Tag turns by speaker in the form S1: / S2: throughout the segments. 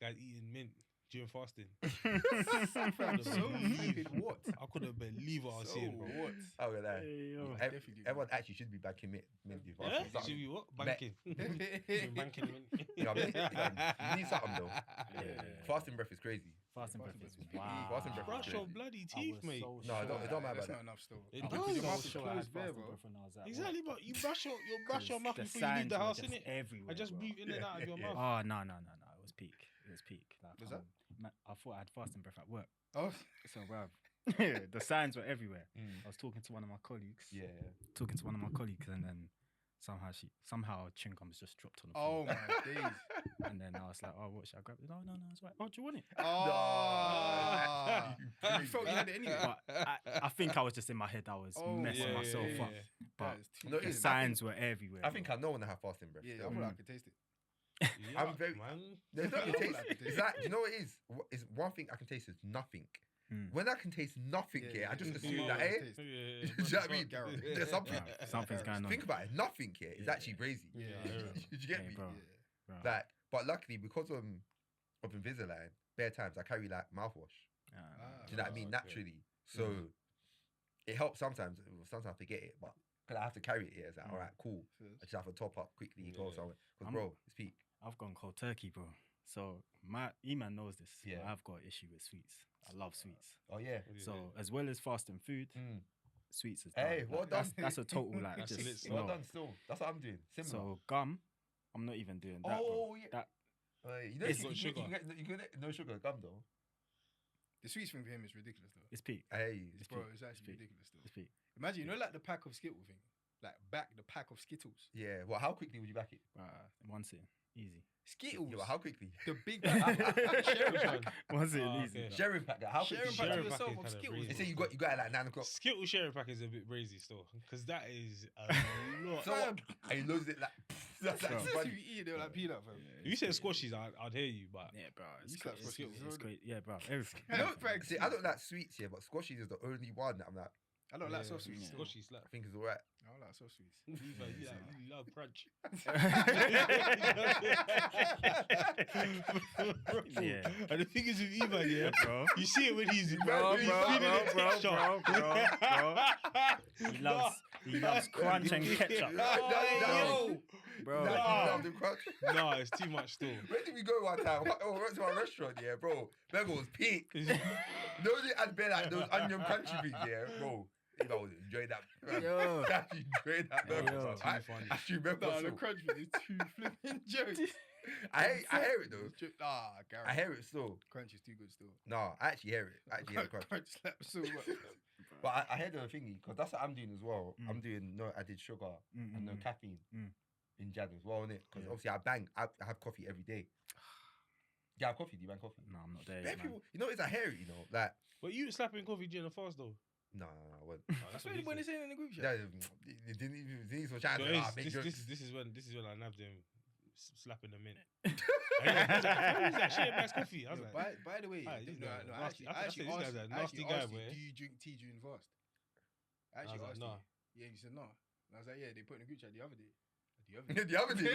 S1: Guys eating mint during fasting.
S2: So flipping what?
S1: I couldn't believe what I was seeing, bro.
S2: What?
S3: Oh, yeah, that.
S4: Hey, yo.
S3: Everyone actually should be banking mint.
S1: Yeah? Should we what? Banking. Banking mint.
S3: You know what I mean? You need something though.
S4: Yeah.
S3: Fasting breath is crazy.
S4: Fasting breath is
S2: breath is
S4: wow.
S3: Fasting breath is
S1: Brush
S3: crazy.
S1: your bloody teeth, mate.
S3: No, it don't matter
S2: That's
S3: about
S2: not
S3: that.
S2: enough still.
S1: It
S4: I
S1: does.
S4: was
S2: Your mouth
S4: so
S2: is
S4: sure I had
S2: closed there,
S4: fasting
S2: bro.
S4: breath when I was at
S1: Exactly,
S4: work.
S1: but you brush your mouth
S4: The
S1: before you leave the
S4: signs
S1: house,
S4: were just
S1: innit?
S4: everywhere,
S1: I just
S4: bro.
S1: breathe in and out of your mouth.
S4: Oh no! It was peak. Like,
S2: Was that?
S4: I thought I had fasting breath at work.
S2: Oh,
S4: So, bruv, the signs were everywhere. I was talking to one of my colleagues. And then somehow chewing gums just dropped on the floor.
S2: oh my days.
S4: And then I was like, oh, what should I grab? No, it's right. Oh, do you want it?
S2: Oh, you felt you had it anyway.
S4: But I think I was just in my head. I was messing myself up.
S1: yeah.
S4: But
S2: That is too
S3: No,
S4: the
S3: it's-
S4: signs were everywhere.
S3: I think I know when I have fasting breath.
S2: Yeah, I
S3: still.
S2: feel like I could taste it.
S3: I'm very-
S1: man.
S3: There's no
S2: I feel
S3: taste.
S2: like I could taste
S3: It's like, you know what it is? It's one thing I can taste is nothing. When I can taste nothing, I just assume that,
S1: Yeah,
S3: Do you
S1: yeah.
S3: know what I mean?
S2: Garrett.
S3: There's something.
S4: Something's going on.
S3: Think about it. Nothing here is actually crazy.
S2: Yeah.
S3: Did you get
S4: Hey,
S3: me?
S4: bro.
S3: Like, but luckily, because of Invisalign, bare times I carry like mouthwash. Do you know what I mean?
S1: okay.
S3: Naturally. So it helps sometimes. Sometimes I forget it, but because I have to carry it here, it's like, all right, cool. I just have to top up quickly, go somewhere. Because, bro, it's peak.
S4: I've gone cold turkey, bro. So my E-man knows this.
S3: Yeah.
S4: I've got an issue with sweets. I love sweets.
S3: Oh, yeah.
S4: So as well as fasting food, sweets is
S3: Hey,
S4: done.
S3: well
S4: Like,
S3: done.
S4: That's a total like
S1: That's lit
S4: just
S1: still.
S3: Well
S4: no.
S3: done, still. That's what I'm doing. Similar.
S4: So gum, I'm not even doing that.
S3: Oh,
S4: bro.
S3: yeah.
S4: That
S3: You know,
S1: It's
S3: you
S1: got
S3: can
S1: sugar.
S3: get no sugar gum, though.
S2: The sweets thing for him is ridiculous though.
S4: is peak.
S3: I hear you.
S2: Bro, it's actually ridiculous though.
S4: It's peak.
S2: Imagine, you know, like the pack of Skittles thing, like back the pack of Skittles.
S3: Yeah. Well, how quickly would you back it?
S4: One sitting, easy.
S2: Skittles.
S3: Yeah, but how quickly?
S2: The big pack. sharing pack.
S4: One sitting,
S1: Oh,
S4: easy.
S1: okay.
S3: Sharing pack. How quickly?
S2: Sharing pack to
S1: Sharing
S2: yourself
S1: pack
S2: of
S1: is kinda
S2: Skittles.
S3: They
S1: crazy.
S3: say you got it at like 9 o'clock.
S1: Skittle sharing pack is a bit brazy still, because that is a lot.
S3: So what? And he loads it like. That's
S4: Bro.
S3: like
S2: Just
S3: funny.
S2: you eat it, they're like peanut, fam.
S1: If you said squashies, I'd hear you, but
S4: Yeah, bro.
S2: You slap Skittles,
S4: It's
S2: don't
S4: great. Yeah, bro. Everything.
S2: I don't like
S3: See, I don't like sweets here, but squashies is the only one that I'm like,
S2: I don't like soft sweets.
S1: squashy
S3: I
S1: slap.
S3: think it's alright.
S2: I don't like soft sweets.
S1: You love crunch.
S4: Yeah.
S1: And the thing is with Ivan, yeah,
S4: bro.
S1: you see it when he's
S4: Bro,
S1: when he's
S4: bro,
S1: feeling it
S4: bro,
S1: extra.
S4: He loves crunch and ketchup. Bro.
S3: You love the crunch.
S1: No, it's too much still.
S3: Where did we go one time? Oh, we went to a restaurant, yeah, bro. Burger was peak. Those had been like those onion crunchy things, yeah, bro. I was enjoying that.
S4: Yo.
S3: I actually enjoyed that burger.
S4: Yo.
S3: bro. I actually remember.
S2: No, the
S3: so.
S2: crunch bit is too flipping jokes.
S3: I hear it though.
S2: Garrett.
S3: I hear it still.
S2: Crunch is too good still.
S3: No, I actually hear it. I actually hear the crunch.
S2: Crunch slaps so much.
S3: But I hear the thingy because that's what I'm doing as well. I'm doing no added sugar and no caffeine in Jgbads as well, innit? Because obviously I have coffee every day. Yeah, I have coffee. Do you bang coffee?
S4: No, I'm not there
S3: Bare
S4: yet, man.
S3: people, you know, it's a hairy, you know, like
S1: But you slapping coffee during the fast though.
S3: no, I wouldn't.
S2: That's what when they say in the group chat.
S3: It didn't even try
S1: So
S3: to make jokes.
S1: this is when I nabbed him slapping them in. Who's that? Jgbads coffee. I was like,
S2: By the way,
S1: Alright, this
S2: no,
S1: guy's
S2: no,
S1: nasty.
S2: I actually
S1: I said this
S2: asked
S1: guy's a
S2: I
S1: nasty
S2: actually
S1: guy,
S2: asked you,
S1: boy.
S2: do you drink tea during fast? I
S1: I was
S2: actually
S1: like,
S2: asked
S1: no.
S2: you. Yeah, you said no. And I was like, yeah, they put in the group chat the other day. The other
S3: The
S2: day.
S3: other day.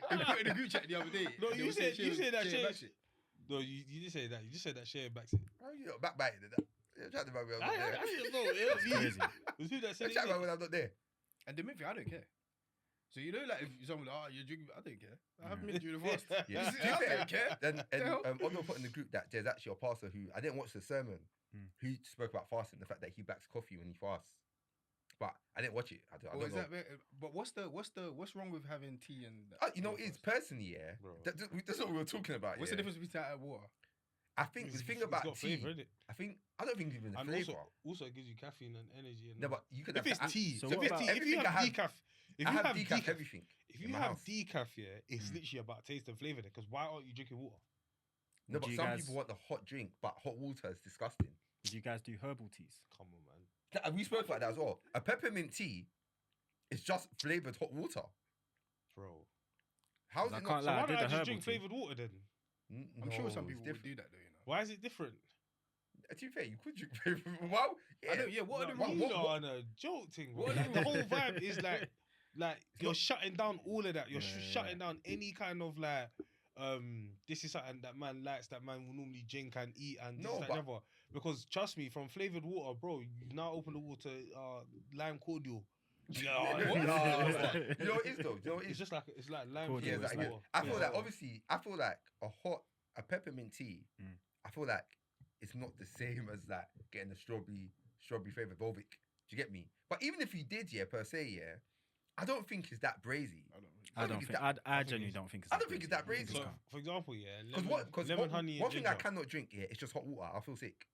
S2: They put in the group chat the other day.
S1: No,
S2: They
S1: you
S2: were
S1: said
S2: saying
S1: that
S2: share
S1: shit.
S2: back
S1: No, you just say that. You just said that share backs it.
S3: How you not backbiting that? You're trying to back me up.
S1: I
S3: There.
S1: didn't know. It was
S4: Crazy.
S1: It was who that said
S3: You're trying to back
S1: it.
S3: when I'm not there.
S2: And the main thing, I don't care. So you know, like if someone, you're drinking, I don't care. I have mint during the fast.
S3: Yeah.
S2: I don't care.
S3: And
S2: hell?
S3: Odo put in the group that there's actually a pastor who I didn't watch the sermon. Who spoke about fasting, the fact that he backs coffee when he fasts. But I didn't watch it. I don't
S2: Is
S3: know.
S2: that, but what's wrong with having tea and?
S3: You know, it's personally, yeah.
S1: Bro.
S3: That's what we were talking about.
S2: What's
S3: yeah.
S2: the difference between that and water?
S3: I think the thing
S1: It's
S3: about
S1: got
S3: tea.
S1: flavour, innit?
S3: I don't think even the
S1: And
S3: flavour.
S1: also it gives you caffeine and energy. And
S3: No, but you could
S1: if
S3: have
S1: it's tea,
S4: So
S1: so if
S4: what
S1: it's
S4: about-
S1: tea, if you
S3: everything
S1: have
S3: I have-
S1: decaf, if
S3: I
S1: you
S3: have
S1: have
S3: decaf
S1: decaf,
S3: everything.
S1: if
S3: in
S1: you
S3: my
S1: have
S3: house.
S1: decaf, yeah, it's literally about taste and flavour. Because why aren't you drinking water?
S3: No,
S4: Would
S3: but
S4: you
S3: some
S4: guys-
S3: people want the hot drink, but hot water is disgusting.
S4: Would you guys do herbal teas?
S1: Come on, man.
S3: And we spoke about that as well. A peppermint tea is just flavoured hot water.
S1: Bro.
S3: How is
S4: I
S3: it
S4: can't
S3: not?
S1: So
S4: lie, I
S1: why
S4: did
S1: don't
S4: the
S1: I just
S4: herbal
S1: drink
S4: tea.
S1: flavoured water then?
S2: I'm sure some
S3: it's
S2: people would
S3: different.
S2: do that though. You know.
S1: Why is it different?
S3: To be fair, you could drink flavoured. Wow.
S2: I know. Yeah. What are the
S1: You
S2: rules?
S1: are on a joke thing. Bro.
S2: What-
S1: Like, the whole vibe is like like you're shutting down all of that. You're shutting down any kind of like, this is something that man likes, that man will normally drink and eat, and this, that, and the other. Because trust me, from flavored water, bro, you now open the water, lime cordial. Yeah,
S3: what? You know what it is though? You know what it is?
S1: It's like lime.
S3: Yeah,
S1: water.
S3: I feel like obviously, I feel like a peppermint tea. I feel like it's not the same as like getting a strawberry flavour Volvic. Do you get me? But even if you did, per se, I don't think it's that brazy.
S4: I genuinely don't think it's.
S3: I don't think it's that brazy.
S1: So, for example,
S3: because
S1: lemon, honey,
S3: one thing I cannot drink, it's just hot water. I feel sick.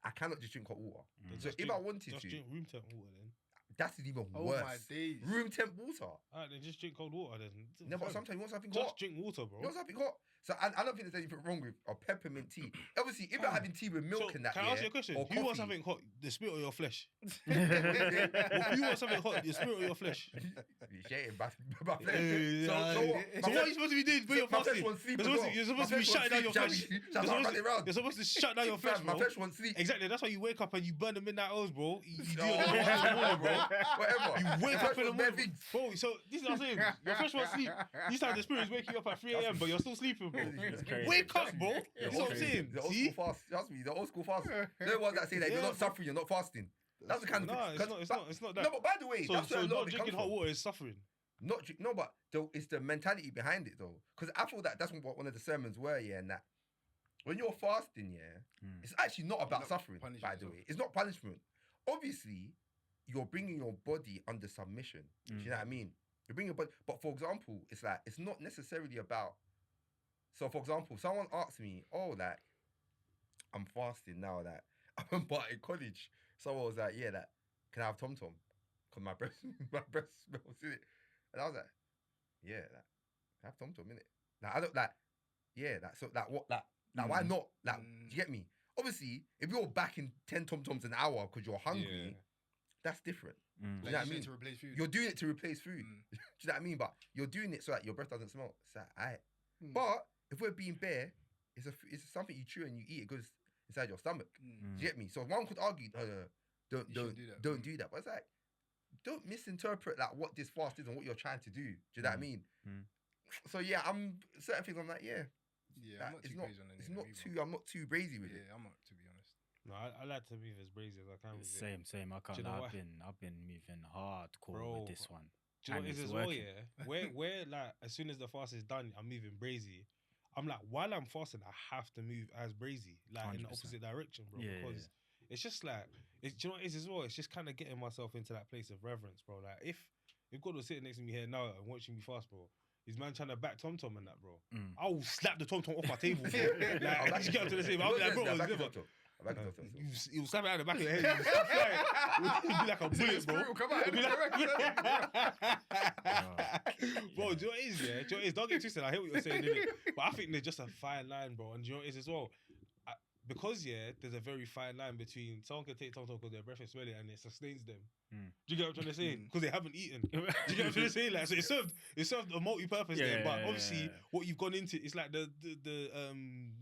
S3: I cannot just drink hot water. So if I wanted to,
S1: just drink room temp water then.
S3: That's even worse.
S2: Oh my days.
S3: Room temp water.
S1: Alright, then just drink cold water then.
S3: No, but sometimes you want something
S1: just
S3: hot.
S1: Just drink water, bro.
S3: You want something hot. So I don't think there's anything wrong with a peppermint tea. Obviously, if you're having tea with milk and that,
S1: can I ask you a question? Who wants something hot? The spirit or your flesh? Who wants something hot? The spirit or your flesh?
S3: You're shaking my flesh.
S1: So what are you supposed to be doing when you're fasting? You're supposed to be shutting down your flesh. You're supposed to shut down your flesh, bro.
S3: My flesh wants sleep.
S1: Exactly. That's why you wake up and you burn the midnight oils, bro. You do it in the morning, bro.
S3: Whatever.
S1: You wake up in the morning, bro. So this is what I'm saying. Your flesh wants sleep. These times the spirit's waking you up at 3 a.m. but you're still sleeping, bro. Wake up, bro. That's what I'm saying.
S3: The old school fast. Trust me, the old school fast. They're the ones that say that you're not suffering, you're not fasting. That's the kind of thing.
S1: It's not that.
S3: No, but by the way, that's where a lot
S1: not
S3: of it
S1: drinking
S3: comes
S1: hot
S3: from.
S1: water is suffering.
S3: But it's the mentality behind it though. Because I feel that's what one of the sermons were, and that when you're fasting, it's actually not about suffering. By the way, it's not punishment. Obviously, you're bringing your body under submission. Do you know what I mean? You're bringing your body. But for example, it's like it's not necessarily about. So, for example, someone asks me, like, I'm fasting now, that but in college, someone was like, can I have Tom Tom? Because my breast smells in it. And I was like, I have Tom Tom in it. Like, I don't why not? Like, do you get me? Obviously, if you're back in 10 Tom Toms an hour because you're hungry, that's different. Do you know what I mean?
S2: To replace food.
S3: You're doing it to replace food. Do you know what I mean? But you're doing it so that your breath doesn't smell. It's like, aight. But if we're being bare, it's something you chew and you eat. It goes inside your stomach. Do you get me? So one could argue, don't do that. But it's like, don't misinterpret like what this fast is and what you're trying to do. Do you know what I mean? So I'm certain things. I'm like, I'm not too brazy with it.
S2: I'm not, to be honest.
S1: No, I like to move as brazy as I can with it.
S4: Same. I can't. I've been moving hardcore with this one.
S1: Do you know what it is as well? Where like as soon as the fast is done, I'm moving brazy. I'm like, while I'm fasting, I have to move as brazy, like 100%. In the opposite direction, bro. Because it's just like, do you know what it is as well? It's just kind of getting myself into that place of reverence, bro. Like if God was sitting next to me here now and watching me fast, bro, is man trying to back Tom Tom and that, bro. I will slap the Tom Tom off my table, bro. Like, I just get up to the table. I'll be like, bro, you'll slap it out of the back of the head. You'll be like a bullet, bro. Bro, do you know what it is, Do you know what it is? Don't get twisted. I hear what you're saying, innit? But I think there's just a fine line, bro. And do you know what it is as well? Because there's a very fine line between someone can take Tom Tom because their breath is smelly and it sustains them. Do you get what I'm trying to say? Because they haven't eaten. Do you get what I'm trying to say? Like, so it served a multi-purpose there. But obviously, what you've gone into, it's like the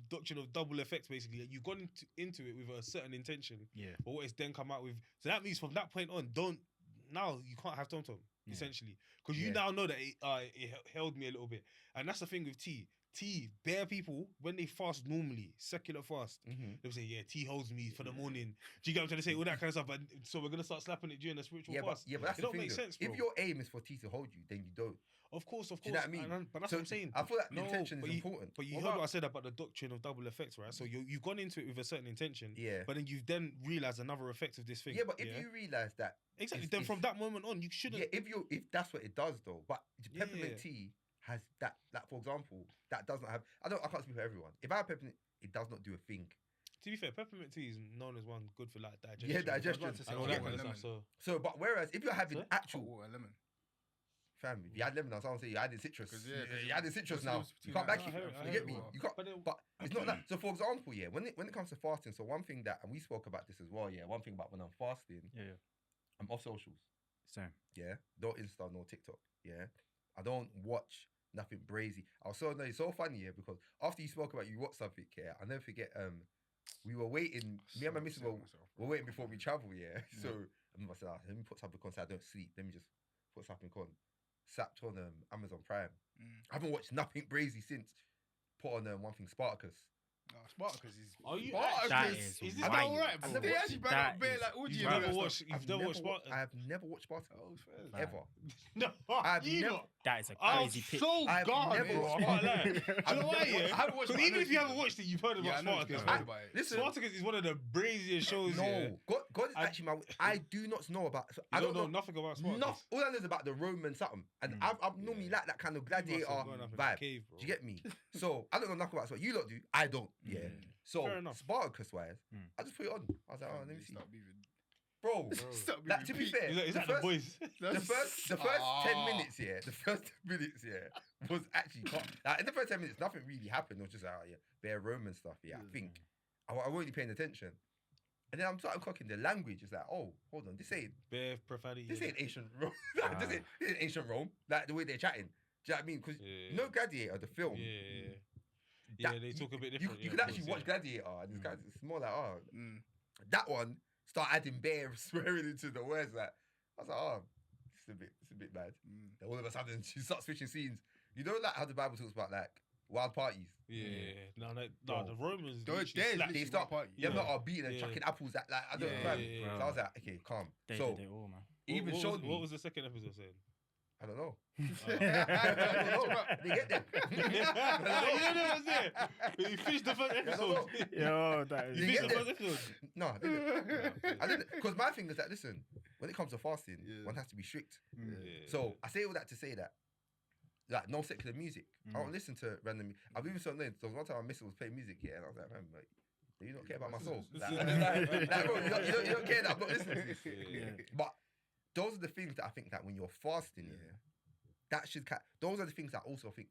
S1: doctrine of double effects. Basically, you've gone into it with a certain intention. But what it's then come out with. So that means from that point on, you can't have Tom Tom essentially because you now know that it held me a little bit. And that's the thing with tea. Bare people, when they fast normally, secular fast, they'll say, tea holds me for the morning. Do you get what I'm trying to say? All that kind of stuff. And so we're going to start slapping it during the spiritual fast.
S3: But that's
S1: it
S3: the
S1: don't
S3: thing,
S1: make sense, bro.
S3: If your aim is for tea to hold you, then you don't.
S1: Of course.
S3: Do you know what I mean?
S1: But that's what I'm saying.
S3: I feel that intention is important.
S1: But you heard what I said about the doctrine of double effects, right? So you've gone into it with a certain intention, but then you've then realised another effect of this thing.
S3: Yeah, but if you realise that...
S1: Exactly, then from that moment on, you shouldn't...
S3: Yeah, if that's what it does, though. But peppermint tea... has that, like for example, that does not have. I can't speak for everyone. If I have peppermint, it does not do a thing.
S1: To be fair, peppermint tea is known as one good for like digestion.
S3: Yeah, digestion.
S1: And all that kind of stuff. So,
S3: but whereas if you're having actual
S2: water, lemon.
S3: Fam, if you had lemon, someone say you added citrus. You added citrus now. You can't back it. You get me? You can't. But it's not that. So for example, when it comes to fasting, so one thing that, and we spoke about this as well. One thing about when I'm fasting, I'm off socials.
S4: Same.
S3: Yeah, no Insta, no TikTok. Yeah, I don't watch nothing brazy. It's so funny, because after you spoke about you watch something, I'll never forget. We were waiting. Me and my missus were waiting before we travel. So I said, let me put something on so I don't sleep. Let me just put something on. Sapped on Amazon Prime. I haven't watched nothing Brazy since. Put on one thing, Spartacus.
S2: Spartacus is.
S1: Are you
S2: Spartacus?
S4: That
S1: is
S4: is
S1: this
S4: wild.
S1: alright, bro?
S2: They actually bring
S4: That
S2: up bare
S4: is-
S2: like orgy
S1: You've
S2: and all
S1: never
S2: that
S1: watched.
S2: stuff.
S1: You've never watched Spartacus.
S3: I have never watched Spartacus.
S2: Oh, fair.
S4: Fam.
S3: Ever.
S1: No,
S3: I've
S1: you
S3: never-
S1: lot
S4: That is a
S1: are
S4: crazy pick.
S1: so
S3: I've
S1: gone,
S3: never
S1: bro.
S3: watched
S1: I can't lie. Do you
S3: I've
S1: know why?
S3: never-
S1: Yeah,
S2: I haven't watched
S1: because
S2: it,
S1: even
S2: I
S1: if you
S2: know
S1: haven't watched it, you've heard
S2: Yeah, I
S1: about
S2: know
S1: Spartacus.
S2: it's
S1: bro.
S2: good about it.
S3: Listen,
S1: Spartacus is one of the braziest shows. Yeah.
S3: no, God is
S1: I-
S3: actually my. I do not know about. I
S1: You
S3: don't know
S1: nothing about Spartacus.
S3: Enough. All I know is about the Roman something, and I've normally like that kind of
S1: You must have
S3: gladiator
S1: grown up in a
S3: vibe.
S1: cave, bro.
S3: Do you get me? So I don't know nothing about what you lot do. I don't. Yeah. So
S1: Fair enough.
S3: Spartacus wise,
S4: Mm.
S3: I just put it on. I was like, oh, let me see,
S2: Stop moving.
S3: bro.
S2: Stop moving.
S3: Like to be fair,
S1: Is that
S3: the
S1: the boys?
S3: first 10 minutes, yeah, the first 10 minutes, yeah, was actually like in the first 10 minutes, nothing really happened. It was just yeah, bare Roman stuff. Yeah, I think I wasn't really paying attention, and then I'm starting clocking the language. It's like, oh, hold on, this ain't
S1: Bare profanity.
S3: ancient Rome. This ain't ancient Rome. Like the way they're chatting. Do you know what I mean? Because you know Gladiator, the film.
S1: Yeah,
S3: that-
S1: they talk a bit
S3: You,
S1: different.
S3: you
S1: yeah,
S3: can
S1: of
S3: actually
S1: course,
S3: watch Gladiator, and it's, kind of, it's more like, oh,
S2: Mm.
S3: that one start adding bare swearing into the words. Like I was like, oh, it's a bit bad. Then all of a sudden she starts switching scenes. You know, like how the Bible talks about like wild parties.
S1: Yeah. No,
S3: Bro.
S1: the Romans.
S2: Those
S1: literally
S2: days,
S1: slapped-
S3: They
S2: literally
S3: start
S2: wild party.
S3: Yeah,
S1: Yeah.
S3: not are beating and
S1: Yeah.
S3: chucking apples at like I don't
S2: Yeah,
S3: know.
S1: yeah, yeah.
S3: So I was like, okay, calm.
S4: They
S3: So
S4: did it all, man.
S3: even
S1: what
S3: showed
S1: was,
S3: me.
S1: What was the second episode saying?
S3: I don't know.
S2: I
S3: don't know. They get them.
S1: You know what I'm saying? You finished the first episode.
S4: Yo, that is.
S1: You
S3: You
S1: finished
S3: get
S1: the
S3: them.
S1: first episode.
S3: No, I didn't. I didn't. Because my thing is that listen, when it comes to fasting,
S2: Yeah.
S3: one has to be strict.
S1: Yeah.
S3: So I say all that to say that, like, no secular music. I don't listen to random. I've even so annoyed. So one time I missed it was playing music here, and I was like, man, like, do you not care about my soul? Like, bro, you don't care that I'm not listening to this.
S1: Yeah.
S3: But those are the things that I think that when you're fasting, that should. Those are the things that I also think.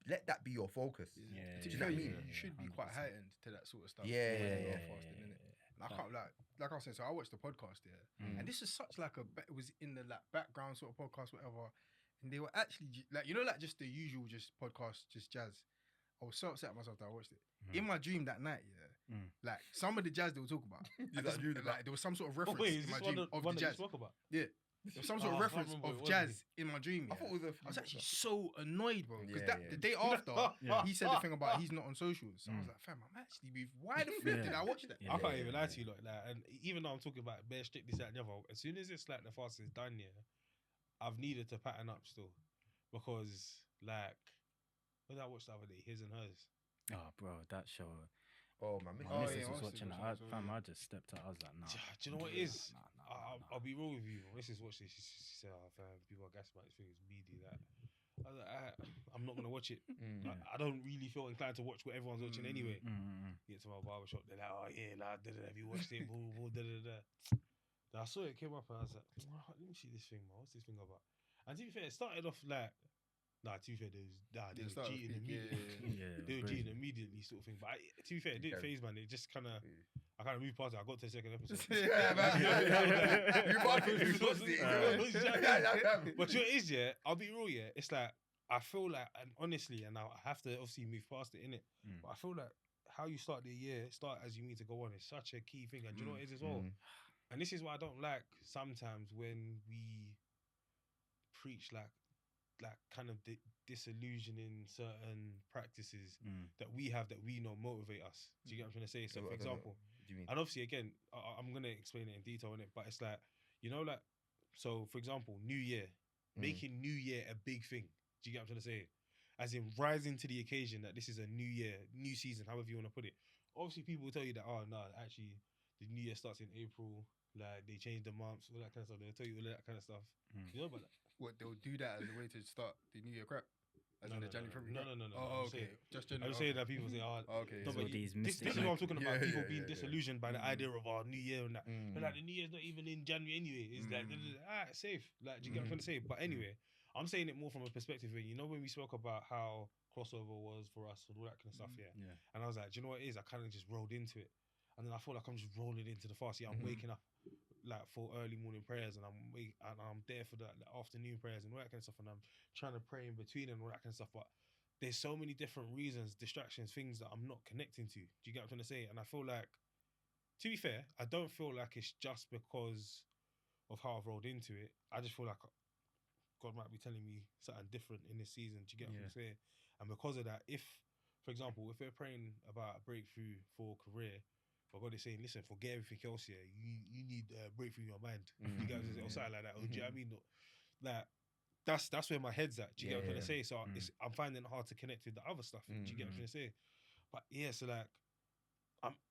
S3: Let that be your focus.
S4: Yeah,
S3: Do you know what I mean?
S2: You should be quite
S4: 100%.
S2: heightened to that sort of stuff.
S3: Yeah,
S2: when
S3: yeah,
S2: you're
S3: yeah,
S2: fasting, innit? And I can't like I was saying. So I watched the podcast and this is such like it was in the like background sort of podcast, whatever. And they were actually like like just the usual just podcast, just jazz. I was so upset at myself that I watched it. In my dream that night, like some of the jazz they were talking about, like there was some sort of reference
S1: Wait, is
S2: in my
S1: this
S2: dream of
S1: one
S2: the
S1: that you
S2: jazz.
S1: spoke about?
S2: Yeah. There was some sort
S1: Oh,
S2: of
S1: I can't
S2: reference
S1: remember
S2: of
S1: what it was.
S2: jazz in my dream.
S3: I thought it was a.
S2: I was actually so annoyed, bro, because
S3: Yeah,
S2: the day after
S4: Yeah.
S2: he said the thing about he's not on socials. So I was like, fam, I'm actually with. Why the flip did I watch that?
S4: Yeah.
S1: I can't even lie to you like that. And even though I'm talking about bare strict this that and the other, as soon as it's like the fast is done, I've needed to pattern up still because like what did I watch the other day? His and Hers.
S4: Oh, bro, that show.
S3: Oh my
S4: My
S2: Oh,
S4: missus
S2: yeah,
S4: was
S2: what's it,
S4: watching
S2: what's
S4: that.
S2: it,
S4: Fam, I just stepped out. I was like, nah.
S1: Do you know what it is?
S4: Nah.
S1: I'll be real with you. This is watch this. She said, "Oh, fam, people are gassed about this thing. It's media that." I was like, I'm not gonna watch it. I don't really feel inclined to watch what everyone's watching anyway. Get to my barbershop, they're like, "Oh yeah, like, have you watched it?" Blah, blah, blah, da, da, da. Then I saw it came up and I was like, "Oh, let me see this thing, man. What's this thing about?" And to be fair, it started off like, to be fair, they were cheating immediately. They were cheating immediately, sort of thing. But to be fair, it didn't phase, man. It just kind of, I kind of moved past it. I got to the second episode.
S3: Yeah, man. You lost it.
S1: But you know what it is, I'll be real, it's like, I feel like, and honestly, and I have to obviously move past it, innit? But I feel like how you start the year, start as you mean to go on, is such a key thing. And do you know what it is as well? And this is why I don't like sometimes when we preach like kind of disillusioning certain practices that we have that we know motivate us. Do you get what I'm trying to say? So, for example, and obviously, again, I'm going to explain it in detail in it, but it's like, like, so for example, New Year, making New Year a big thing. Do you get what I'm trying to say? As in rising to the occasion that this is a new year, new season, however you want to put it. Obviously, people will tell you that, oh, no, actually, the new year starts in April. Like, they change the months, all that kind of stuff. They'll tell you all that kind of stuff. You know about that?
S2: What they'll do that as a way to start the new year crap? As in the January, February crap?
S1: No.
S2: Oh,
S1: I'm
S2: okay.
S1: saying-
S2: Just
S1: I'm
S2: January.
S1: saying that people say,
S2: Okay.
S1: no,
S4: So
S1: but
S4: these
S1: this
S4: mystic
S1: is what I'm talking about.
S3: Yeah,
S1: People
S3: yeah,
S1: being
S3: yeah,
S1: disillusioned by the idea of our new year and that. But like the new year's not even in January anyway. It's like, safe. Like, do you get what I'm trying to say? But anyway, I'm saying it more from a perspective where, when we spoke about how crossover was for us and all that kind of stuff, and I was like, do you know what it is? I kind of just rolled into it. And then I feel like I'm just rolling into the fast. I'm waking up like for early morning prayers and I'm there for the afternoon prayers and all that kind of stuff. And I'm trying to pray in between and all that kind of stuff. But there's so many different reasons, distractions, things that I'm not connecting to. Do you get what I'm trying to say? And I feel like, to be fair, I don't feel like it's just because of how I've rolled into it. I just feel like God might be telling me something different in this season. Do you get what I'm saying? And because of that, if, for example, if we're praying about a breakthrough for career, but God is saying, listen, forget everything else here. You need a breakthrough in your mind. You get what I'm saying? Or something like that. Or do you know what I mean? Like, that's where my head's at. Do you get what I'm trying to say? So I'm finding it hard to connect with the other stuff. Do you get what I'm trying to say? But yeah, so like,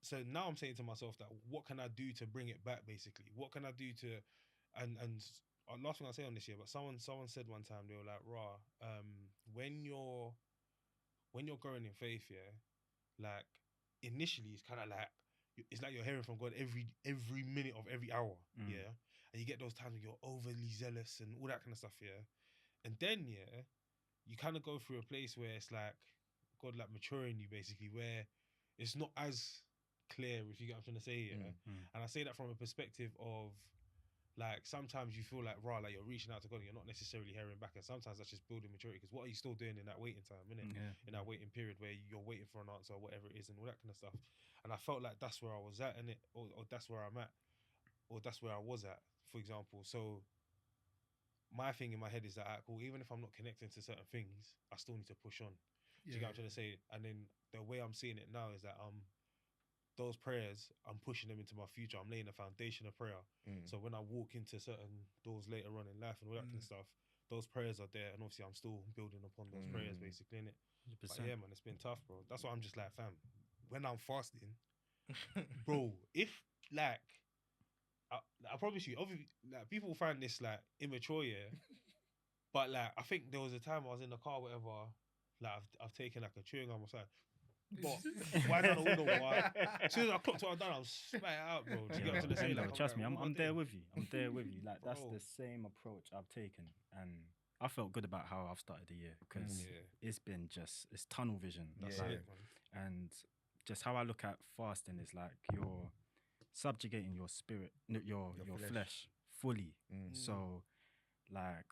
S1: so now I'm saying to myself that what can I do to bring it back? Basically, what can I do to, and last thing I say on this year, but someone said one time, they were like, "Rah, when you're growing in faith, yeah, like initially it's kind of like it's like you're hearing from God every minute of every hour, yeah, and you get those times when you're overly zealous and all that kind of stuff, yeah, and then yeah, you kind of go through a place where it's like God like maturing you basically, where it's not as clear, if you get what I'm trying to say, yeah. And I say that from a perspective of like sometimes you feel like like you're reaching out to God and you're not necessarily hearing back, and sometimes that's just building maturity, because what are you still doing in that waiting time, innit? In that waiting period where you're waiting for an answer or whatever it is and all that kind of stuff. And I felt like that's where I was at, innit? Or that's where I'm at, or that's where I was at, for example. So my thing in my head is that, cool, even if I'm not connecting to certain things, I still need to push on. Do you get what I'm trying to say? And then the way I'm seeing it now is that those prayers, I'm pushing them into my future. I'm laying a foundation of prayer. So when I walk into certain doors later on in life and all that kind of stuff, those prayers are there, and obviously I'm still building upon those prayers, basically, innit?
S4: 100%.
S1: But yeah, man, it's been tough, bro. That's why I'm just like, fam, when I'm fasting, bro, if like, I promise you, obviously, like, people find this like immature, yeah. But like, I think there was a time I was in the car, whatever. Like, I've taken like a chewing gum or something. But why down the window? As soon as I clocked what I've done, I was spat it out, bro. Do you get what I'm saying?
S4: Like, trust me,
S1: like,
S4: I'm there with you. I'm there with you. Like, that's
S1: Bro.
S4: the same approach I've taken, and I felt good about how I've started the year, because it's been it's tunnel vision.
S1: That's
S4: like,
S1: it, man.
S4: And just how I look at fasting is like you're subjugating your spirit, your flesh fully. So, like,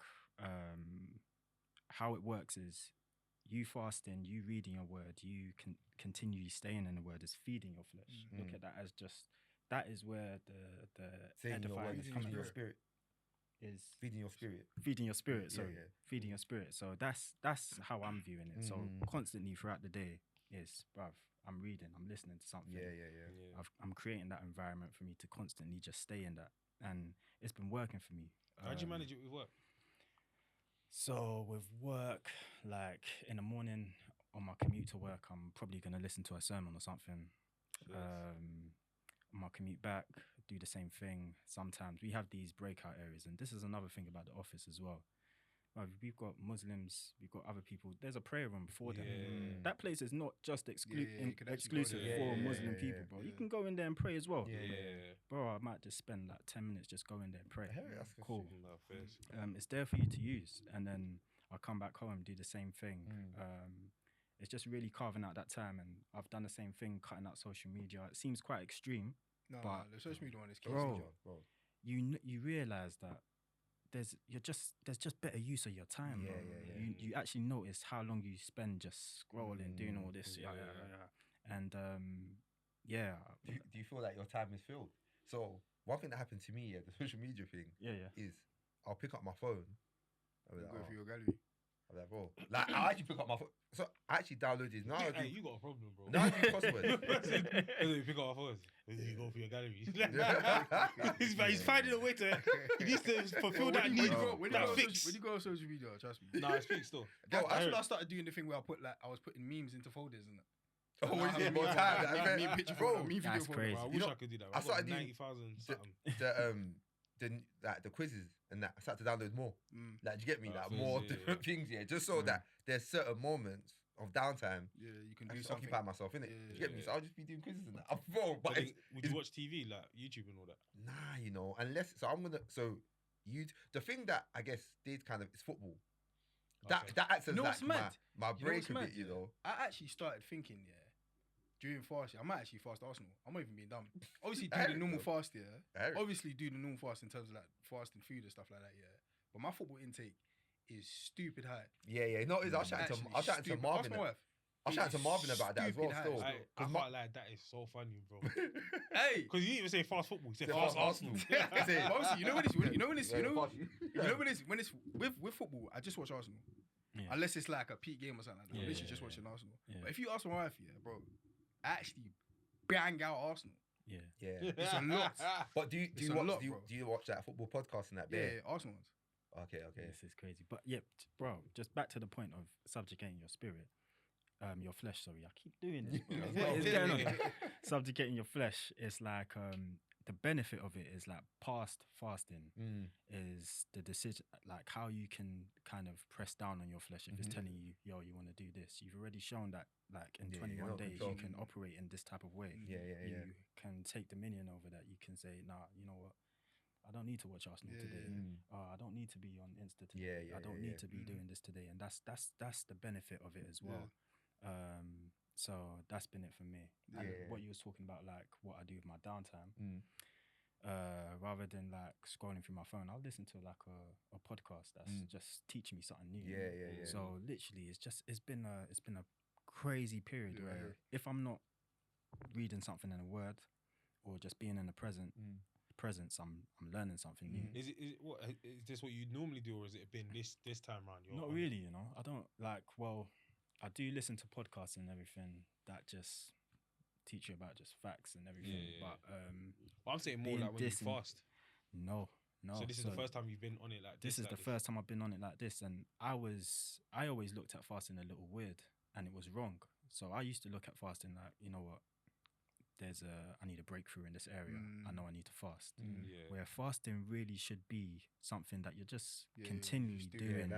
S4: how it works is, you fasting, you reading your word, you can continually staying in the word is feeding your flesh. Look at that as just, that is where the
S3: Saying your
S4: edifying
S3: word
S4: is
S3: is
S4: coming
S3: feeding your
S4: from.
S3: spirit.
S4: Is
S3: Feeding your spirit.
S4: Feeding your spirit. So
S3: Yeah.
S4: feeding your spirit. So that's how I'm viewing it. So constantly throughout the day is, bruv, I'm reading, I'm listening to something.
S3: Yeah.
S4: I'm creating that environment for me to constantly just stay in that, and it's been working for me.
S1: How do you manage it with work?
S4: So with work, like in the morning on my commute to work, I'm probably gonna listen to a sermon or something. On my commute back, do the same thing. Sometimes we have these breakout areas, and this is another thing about the office as well. We've got Muslims, we've got other people. There's a prayer room for them. That place is not just exclusive for Muslim people, bro. You can go in there and pray as well. Bro, I might just spend like 10 minutes just go in there and pray.
S3: That's
S4: cool.
S3: No,
S4: It's there for you to use, and then I'll come back home, do the same thing. It's just really carving out that time, and I've done the same thing, cutting out social media. It seems quite extreme, but
S2: the social media one is key.
S4: bro. You realize that there's just better use of your time. You actually notice how long you spend just scrolling, doing all this, and
S3: Do you feel like your time is filled? So one thing that happened to me, the social media thing, is I'll pick up my phone.
S2: I'll go through your gallery.
S3: I'm like, bro, like I actually pick up my phone. So I actually downloaded. No,
S1: Hey, you got a problem, bro.
S3: No, I do crossword.
S1: You pick up our phones. You go for your gallery. He's finding a way to. He needs to fulfill that need.
S2: When you go on social media, trust me.
S1: Nah, I speak still.
S2: That's when I started doing the thing where I was putting memes into folders and that.
S3: Oh, what is it? More time?
S2: Meme picture folder, meme video
S4: That's
S2: folder.
S4: crazy.
S1: Bro, I
S3: You
S1: wish
S3: know,
S1: I could do that.
S3: I
S1: I
S3: started
S1: got
S3: doing
S1: 90,000 something.
S3: the quizzes and that. I started to download more. Like, do you get me? Like,
S1: so
S3: more
S1: easy,
S3: different things, just so that there's certain moments of downtime.
S2: Yeah, you can
S3: I
S2: do
S3: just
S2: something.
S3: occupy myself, innit?
S2: Yeah,
S3: Do you get me? So I'll just be doing quizzes and that. Bro,
S1: But
S3: but
S1: then, would you watch TV, like YouTube and all that?
S3: nah, unless the thing that I guess did kind of is football.
S1: Okay.
S3: That acts as
S2: You know
S3: like
S2: what's mad?
S3: my
S2: You know
S3: break
S2: what's
S3: a
S2: mad,
S3: bit, you know.
S2: I actually started thinking, during fasting, I might actually fast Arsenal. I'm not even being dumb. Obviously, do the normal fast, Obviously, do the normal fast in terms of like fasting food and stuff like that, But my football intake is stupid high.
S3: Yeah. No, I'll shout to Marvin.
S2: Ask my wife.
S3: I was chatting to Marvin about that as well.
S2: Stupid
S3: Still,
S2: high.
S1: I can't lie, that is so funny, bro.
S2: Hey,
S1: Because you didn't even say fast football. You said
S3: Say
S1: fast
S3: fast
S1: Arsenal.
S3: Arsenal.
S2: obviously, you know when it's
S3: Yeah,
S2: when it's with football, I just watch Arsenal.
S4: Yeah.
S2: Unless it's like a peak game or something like that.
S4: Yeah,
S2: I'm literally
S4: yeah,
S2: just
S4: yeah.
S2: watching Arsenal.
S4: Yeah.
S2: But if you ask my wife, yeah, bro, I actually bang out Arsenal.
S4: Yeah.
S3: yeah.
S2: It's a lot.
S3: But do
S2: It's
S3: you
S2: a
S3: watch
S2: lot,
S3: do you,
S2: bro.
S3: do you watch that football podcast and that?
S2: Yeah,
S3: Bear?
S2: Arsenal ones.
S3: Okay.
S4: This is crazy. But yeah, bro, just back to the point of subjugating your spirit. Your flesh, sorry. I keep doing this, bro. What is going on? Subjugating your flesh is like the benefit of it is like past fasting is the decision, like how you can kind of press down on your flesh if it's telling you, yo, you want to do this. You've already shown that like in
S3: Yeah,
S4: 21
S3: you're not
S4: days
S3: control.
S4: you can operate in this type of way.
S3: Yeah.
S4: You can take dominion over that. You can say, nah, you know what? I don't need to watch Arsenal today. I don't need to be on Insta today. I don't need to be doing this today. And that's the benefit of it as well. So that's been it for me. And what you was talking about, like what I do with my downtime, rather than like scrolling through my phone, I'll listen to like a podcast that's just teaching me something new.
S3: Yeah.
S4: So literally, it's been a crazy period where if I'm not reading something in a word or just being in the presence, I'm learning something new.
S1: Is this what you normally do, or has it been this time around?
S4: Not really, you know. I don't like. Well, I do listen to podcasts and everything that just teach you about just facts and everything. But
S1: I'm saying more like when you fast.
S4: No.
S1: So this is the first time you've been on it like this.
S4: This is the first time I've been on it like this, and I always looked at fasting a little weird, and it was wrong. So I used to look at fasting like, you know what? I need a breakthrough in this area. I know I need to fast. Where fasting really should be something that you're just continually doing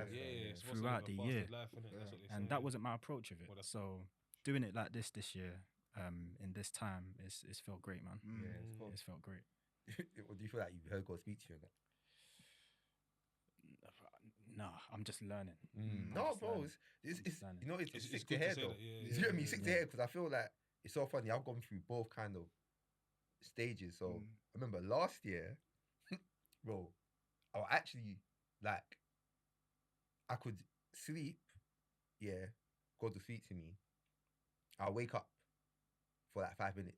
S4: throughout the year. And that wasn't my approach of it. So doing it like this year, in this time, it's felt great, man.
S3: Yeah,
S4: It's felt great.
S3: Do you feel like you heard God speak to you?
S4: Nah, I'm just learning.
S3: No, bro, it's you know it's sick to hear though. You know what I mean? Sick to hear because I feel like it's so funny. I've gone through both kind of stages. So I remember last year, bro, I was actually like, I could sleep. Yeah, God would speak to me. I'll wake up for like 5 minutes.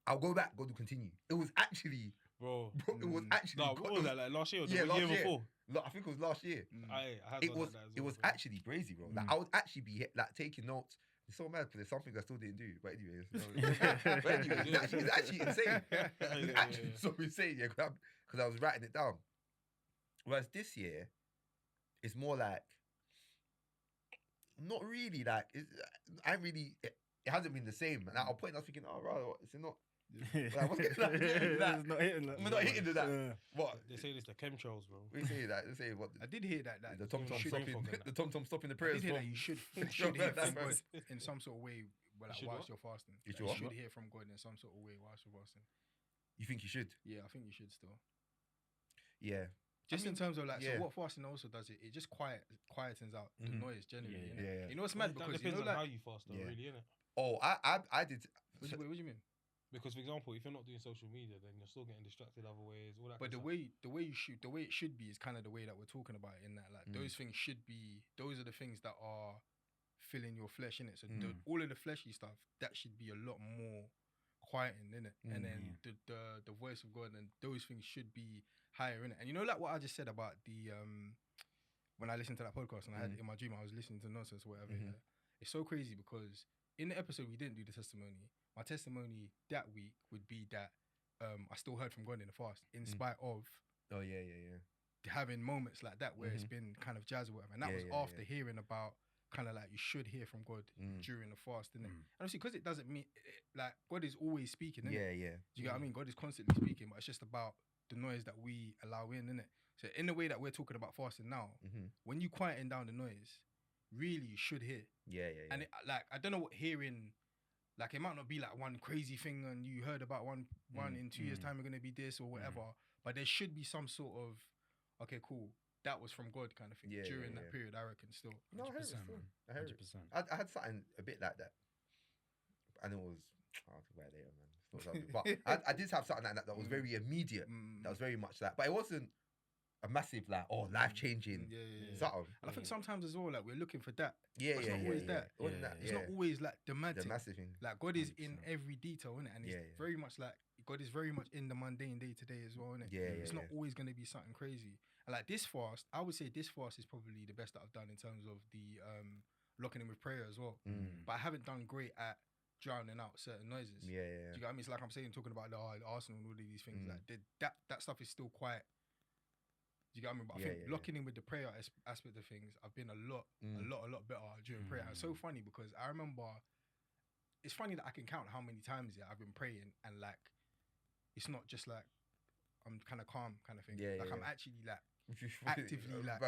S3: I'll go back. God will continue. It was actually,
S1: bro.
S3: It was actually.
S1: No, what was that? Like last year or the
S3: last
S1: year before?
S3: I think it was last year.
S1: I had
S3: It
S1: done
S3: was.
S1: that as
S3: It
S1: well,
S3: was
S1: bro.
S3: actually crazy, bro. Like I would actually be like taking notes. It's so mad because there's something I still didn't do. But anyways, it's actually insane. It's actually so insane, yeah. Because I was writing it down. Whereas this year, it's more like, not really like. It hasn't been the same. And at a point, I was thinking, oh, right, it's not. Like, what's getting that?
S4: It's not hitting that.
S3: We're not hitting to that. What?
S1: They say this the chemtrails, bro.
S3: We say that. They say what?
S2: I did hear that.
S3: The tom tom
S2: you should-
S3: stopping. The tom tom stopping the
S2: I
S3: prayers.
S2: did hear that
S3: from-
S2: you should
S3: from
S2: hear
S3: that
S2: from
S3: verse.
S2: God in some sort of way like,
S1: should
S2: whilst
S1: what?
S2: you're fasting.
S3: You
S2: Like,
S3: should what?
S2: should hear from God in some sort of way whilst you're fasting.
S3: You think you should?
S2: Yeah, I think you should still.
S3: Yeah.
S2: Just in terms of like,
S3: yeah.
S2: so what fasting also does, it just quietens out the noise generally.
S4: Yeah,
S2: innit?
S3: yeah.
S2: You know what's
S1: Well,
S2: mad?
S1: that
S2: Because
S1: depends
S2: you know,
S1: on how
S2: like,
S1: you fast, though,
S3: Yeah.
S1: really, innit?
S3: Oh, I did.
S2: what do you mean?
S1: Because, for example, if you're not doing social media, then you're still getting distracted other ways. All that.
S2: But
S1: kind
S2: the
S1: of
S2: way it should be is kind of the way that we're talking about it, in that like those things should be, those are the things that are filling your flesh in it. So all of the fleshy stuff that should be a lot more quieting in it, and then the voice of God and those things should be higher in it. And you know, like what I just said about the when I listened to that podcast and I had in my dream I was listening to nonsense or whatever. Yeah, it's so crazy because in the episode we didn't do the testimony. My testimony that week would be that I still heard from God in the fast, in spite of
S3: Oh yeah.
S2: having moments like that where it's been kind of jazz or whatever. And that was after hearing about kind of like you should hear from God during the fast, innit? And obviously, because it doesn't mean like God is always speaking, innit?
S3: Yeah.
S2: Do you get what I mean? God is constantly speaking, but it's just about the noise that we allow in, innit? So in the way that we're talking about fasting now, when you quieten down the noise, really you should hear.
S3: Yeah.
S2: And it, like, I don't know what hearing, like it might not be like one crazy thing and you heard about one in 2 years time we're going to be this or whatever, but there should be some sort of, okay, cool, that was from God kind of thing during that period, I reckon still.
S3: No, I heard it.
S4: 100%,
S3: Still.
S4: man.
S3: I heard it.
S4: 100%.
S3: I had something a bit like that, and it was. I'll talk about it later, man. It's not something- but I did have something like that that was very immediate. That was very much that, but it wasn't a massive like life changing something.
S2: And I think sometimes as well, like we're looking for that.
S3: Yeah,
S2: but it's
S3: yeah,
S2: not
S3: yeah,
S2: always
S3: yeah.
S2: that.
S3: It wasn't that.
S2: It's not always like the mad
S3: the
S2: thing.
S3: massive thing.
S2: Like God is in
S4: 100%.
S2: every detail, innit? And it's
S3: Yeah, yeah.
S2: very much like God is very much in the mundane day to day as well, innit?
S3: Yeah,
S2: It's
S3: yeah,
S2: not always going to be something crazy. And like this fast, I would say this fast is probably the best that I've done in terms of the locking in with prayer as well. But I haven't done great at drowning out certain noises.
S3: Yeah, yeah.
S2: Do you get what I mean? It's like I'm saying, talking about the Arsenal and all of these things. Like that stuff is still quite. Do you get what I mean? But I think locking in with the prayer aspect of things, I've been a lot better during prayer. And it's so funny because I remember. It's funny that I can count how many times I've been praying and like, it's not just like I'm kind of calm kind of thing. I'm actually like actively like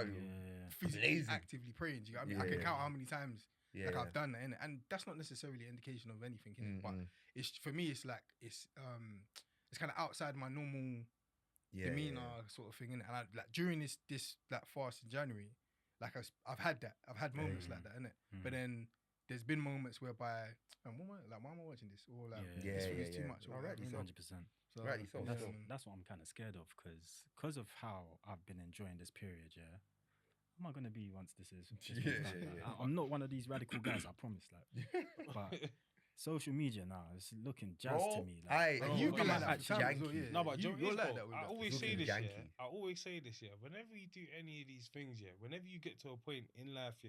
S2: physically actively praying. Do you get what I mean? I can count how many times I've done that, innit? And that's not necessarily an indication of anything, innit? But it's for me, it's like it's kind of outside my normal demeanor sort of thing, innit? And I, like during this like fast in January, like I've had moments like that, innit? But then there's been moments whereby why am I watching this? Or like this thing is too much. Or,
S3: Alright,
S2: like,
S4: 100%.
S2: So,
S4: That's what I'm kind of scared of because of how I've been enjoying this period. Yeah, am I gonna be once this is? I'm not one of these radical guys. I promise. Like, but social media now is looking jazz to me. Like,
S2: you've been like that
S3: actually
S2: janky.
S3: janky.
S1: No, but
S2: you're like that.
S1: I always
S3: It's
S1: say
S3: looking
S1: this.
S3: janky.
S1: I always say this. Whenever you do any of these things, whenever you get to a point in life,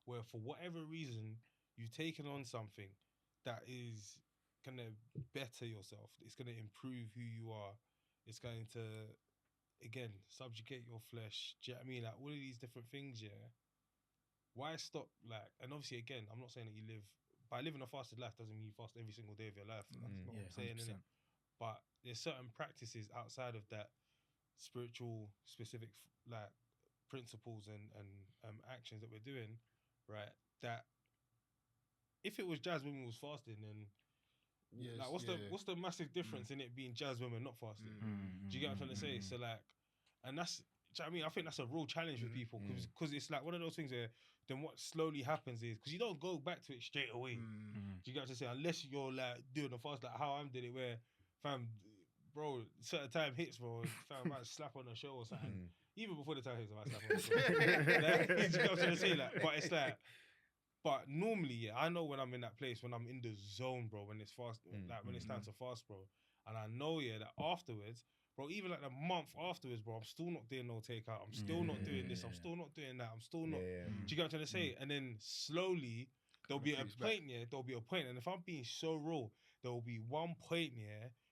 S1: where for whatever reason you've taken on something that is gonna better yourself, it's gonna improve who you are, it's going to again subjugate your flesh. Do you know what I mean? Like all of these different things, why stop? Like, and obviously, again, I'm not saying that you live by living a fasted life doesn't mean you fast every single day of your life. That's not what I'm saying, innit? But there's certain practices outside of that spiritual specific like principles and actions that we're doing, right? That if it was jazz women was fasting, then like what's the massive difference in it being jazz women not fasting? Do you get what I'm trying to say? So like, and that's, do you know what I mean? I think that's a real challenge for people because it's like one of those things where then what slowly happens is because you don't go back to it straight away. Do you get what I'm saying? Unless you're like doing the fast like how I'm doing it, where fam, bro, certain time hits, bro, fam, I might slap on a show or something. Even before the time hits, I might slap on a show. Like, you get what I'm trying to say? Like, but it's like. But normally, I know when I'm in that place, when I'm in the zone, bro, when it's fast, like when it's time to fast, bro. And I know, that afterwards, bro, even like the month afterwards, bro, I'm still not doing no takeout. I'm still not doing this. I'm still not doing that. I'm still not. Do you get what I'm trying to say? And then slowly, there'll be a point, there'll be a point. And if I'm being so raw, there will be one point,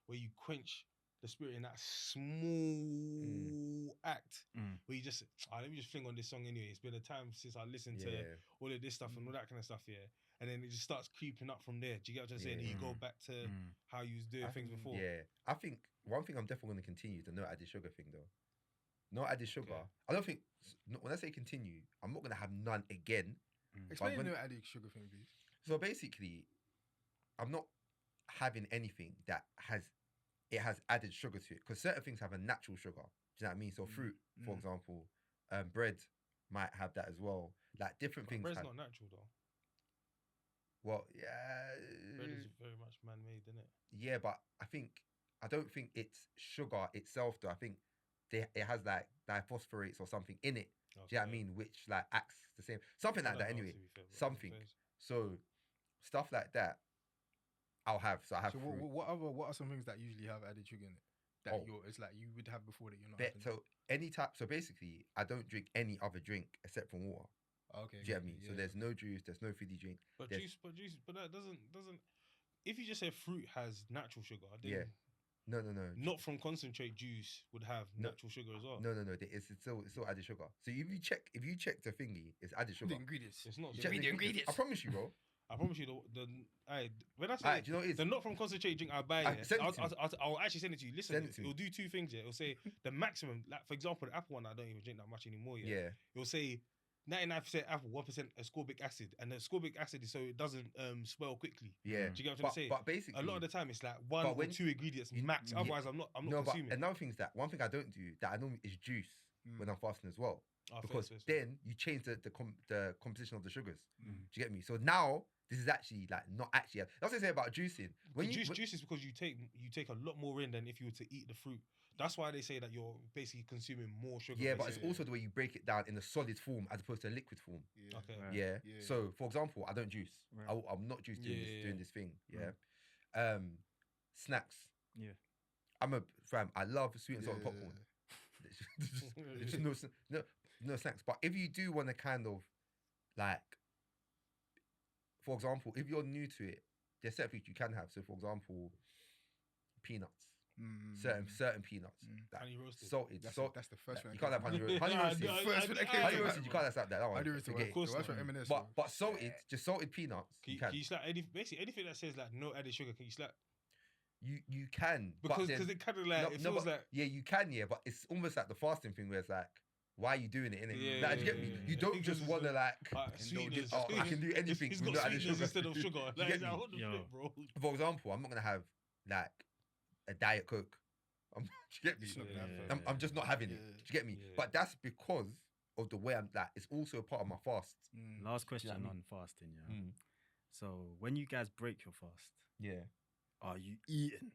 S1: where you quench the spirit in that small act where you just, let me just fling on this song anyway. It's been a time since I listened to all of this stuff and all that kind of stuff, and then it just starts creeping up from there. Do you get what I'm saying? And you go back to how you was doing things before.
S3: I think one thing I'm definitely going to continue is the no added sugar thing, though. No added sugar. I don't think when I say continue, I'm not going to have none again.
S2: Explain the no added sugar thing, please.
S3: So basically, I'm not having anything that has added sugar to it because certain things have a natural sugar. Do you know what I mean? So fruit, for example, bread might have that as well. Like different things.
S1: Bread's not natural though.
S3: Well,
S1: bread is very much man-made, isn't it?
S3: Yeah, but I don't think it's sugar itself though. I think it has like diphosphorates or something in it. Okay. Do you know what I mean? Which like acts the same, something like that. Anyway, something. So stuff like that. I'll have. So I have.
S2: So what are some things that usually have added sugar in it? That it's like you would have before that you're not.
S3: So any type. So basically, I don't drink any other drink except from water.
S2: Okay.
S3: Do you know what I mean? So there's no juice. There's no fizzy drink.
S1: But that doesn't. If you just say fruit has natural sugar, then
S3: No.
S1: Not from concentrate juice would have natural sugar as well.
S3: No. It's still added sugar. So if you check the thingy, it's added sugar.
S2: The ingredients.
S1: It's not.
S3: Check the ingredients. I promise you, bro.
S1: I promise you, when I say
S3: do you know what it is?
S1: the not from concentrate drink I buy, I'll actually send it to you. Listen, it'll do two things. It'll say the maximum, like for example, the apple one I don't even drink that much anymore. It'll say 99% apple, 1% ascorbic acid, and the ascorbic acid is so it doesn't spoil quickly.
S3: Yeah,
S1: do you get what I'm trying to say?
S3: But basically,
S1: a lot of the time it's like one or two ingredients max. Otherwise, I'm not consuming.
S3: But another thing is that one thing I don't do that I normally is juice when I'm fasting as well. Because then you change the composition of the sugars. Do you get me? So now this is actually like not actually. That's what I say about juicing. When you
S1: Juice is because you take a lot more in than if you were to eat the fruit. That's why they say that you're basically consuming more sugar.
S3: yeah, but it's
S1: basically.
S3: also the way you break it down in a solid form as opposed to a liquid form.
S2: Yeah.
S1: Okay.
S4: Right.
S3: Yeah.
S2: Yeah.
S3: So, for example, I don't juice.
S4: Right.
S3: I'm not juice doing
S1: Yeah.
S3: doing this thing. Yeah. Snacks.
S4: Yeah.
S3: I'm a fam. I love sweet and salty
S2: Yeah.
S3: popcorn. There's just no snacks. But if you do want to kind of like, for example, if you're new to it, there's certain things you can have. So, for example, peanuts. Certain peanuts. Like
S1: Honey roasted.
S3: salted.
S2: That's the first one.
S3: You can't have honey roasted. Honey
S1: Nah,
S3: roasted.
S1: I-
S2: First one that came
S3: Honey
S2: to
S3: roasted.
S2: mind,
S3: You
S2: bro.
S3: can't have that. That one.
S2: Honey roasted.
S3: Forget it.
S1: Of course
S2: That's
S1: not.
S2: what M&S.
S3: But salted, just salted peanuts.
S1: Can
S3: You can.
S1: you slap basically anything that says like no added sugar? Can you slap?
S3: You can.
S1: Because
S3: but then-
S1: it kind of like it feels
S3: but-
S1: like
S3: yeah, you can, yeah, but it's almost like the fasting thing where it's like, why are you doing it? Innit?
S1: Yeah,
S3: Like, do you get me?
S1: yeah,
S3: You
S1: yeah.
S3: don't
S1: Because
S3: just
S1: it's
S3: want to like,
S1: sweetness.
S3: oh, I can do anything.
S1: He's
S3: with
S1: got
S3: no added
S1: sweetness
S3: sugar.
S1: instead of sugar.
S3: You
S1: Like,
S3: get
S1: it's like,
S3: me?
S1: what the
S4: Yo.
S1: flip, bro?
S3: For example, I'm not gonna have like a diet coke. Do you get me?
S2: It's not gonna happen.
S1: Yeah.
S3: I'm just not having it.
S2: Yeah.
S3: Do you get me?
S1: Yeah.
S3: But that's because of the way I'm like. It's also a part of my fast.
S4: Last question
S3: what I mean?
S4: on fasting, yeah. So when you guys break your fast,
S3: Yeah.
S4: are you eating?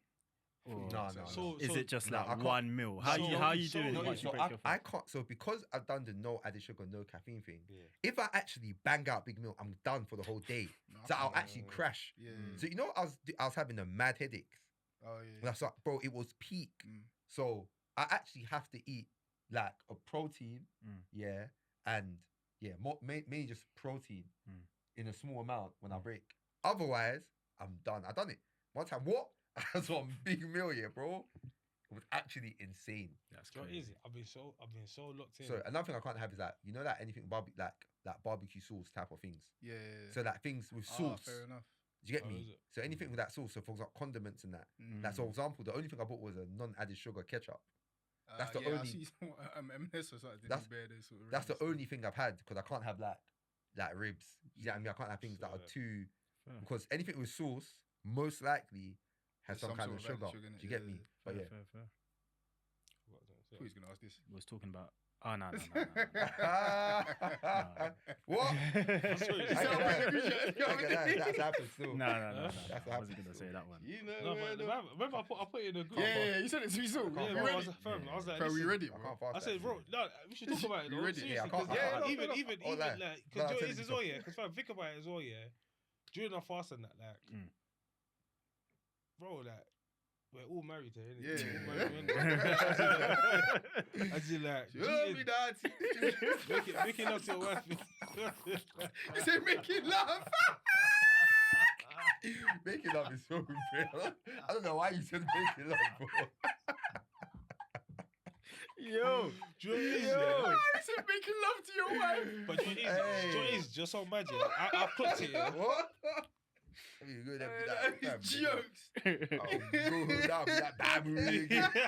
S4: Or
S3: No.
S4: is it just
S3: no, I
S4: like
S3: can't-
S4: one meal? How
S1: so-
S4: you how you
S1: so-
S4: doing
S1: no,
S4: it once you
S3: So
S4: break your
S3: I
S4: fast?
S3: can't. So because I've done the no added sugar, no caffeine thing.
S1: Yeah.
S3: If I actually bang out big meal, I'm done for the whole day. So I'll actually crash.
S2: Yeah.
S3: So you know, I was having a mad headache.
S2: Oh yeah.
S3: That's like, bro, it was peak. So I actually have to eat like a protein, yeah, and yeah, mainly just protein in a small amount when I break. Otherwise, I'm done. I done it one time. What? I saw a big meal, yeah, bro. It was actually insane.
S4: That's
S1: So
S4: crazy.
S1: easy. I've been so locked in.
S3: So another thing I can't have is like, you know, like anything like barbecue sauce type of things.
S2: Yeah.
S3: So like things with
S2: Ah,
S3: sauce.
S2: fair enough.
S3: Do you get
S1: Oh,
S3: me?
S1: is it?
S3: So anything with that sauce. So for example, condiments and that. Like, so for example, the only thing I bought was a non-added sugar ketchup. That's the
S2: yeah, I
S3: only-
S2: see some, M&S or something.
S3: That's-
S2: bear those sort of
S3: That's the
S2: ribs.
S3: only thing I've had because I can't have like ribs. You know what I mean? I can't have things that are too
S4: Fair.
S3: because anything with sauce most likely has
S2: There's
S3: some kind of
S2: sort
S3: sugar.
S2: added in it,
S3: Do you get
S2: yeah,
S3: me?
S2: yeah.
S3: But yeah.
S4: Fair.
S2: Who is gonna ask this?
S4: Was talking about. Oh no.
S3: What?
S1: Sorry,
S3: I get that. That's happened still.
S4: No.
S3: That's
S4: I wasn't
S3: happened
S4: gonna
S3: still.
S4: say that one.
S2: You
S1: No,
S2: know,
S1: but remember I put it in a group.
S2: yeah, you said it to me so.
S3: can't
S1: Yeah,
S3: fast.
S1: bro, I was like,
S2: Bro, we
S1: listen,
S2: ready,
S3: I
S2: bro.
S3: can't fast.
S1: I said, bro, no, we should talk about it.
S2: You
S1: Though.
S2: ready?
S1: Seriously,
S3: Yeah, I can't-
S1: 'cause,
S3: I can't-
S1: even
S3: I'll
S1: like,
S3: lie.
S1: because
S3: No,
S1: you know
S3: I'll
S1: it
S3: tell
S1: is
S3: you
S1: as well, yeah. Because fam, think about it as well, yeah. During our fast and that, like, bro, like, we're all married here, innit?
S2: Yeah.
S1: We're all married, innit? As in, like,
S2: Show me
S1: cheating,
S2: that.
S1: making up to your wife.
S2: You said making laugh.
S3: Making love is so real. I don't know why you said making love, bro.
S4: Yo.
S1: Do you know what it is, yeah?
S2: You said making love to your wife.
S1: But do you know what it is? Just so imagine. I clocked it, yeah.
S3: What? I mean, go there, be that.
S2: Jokes.
S3: Go down, be that bad movie again.
S1: The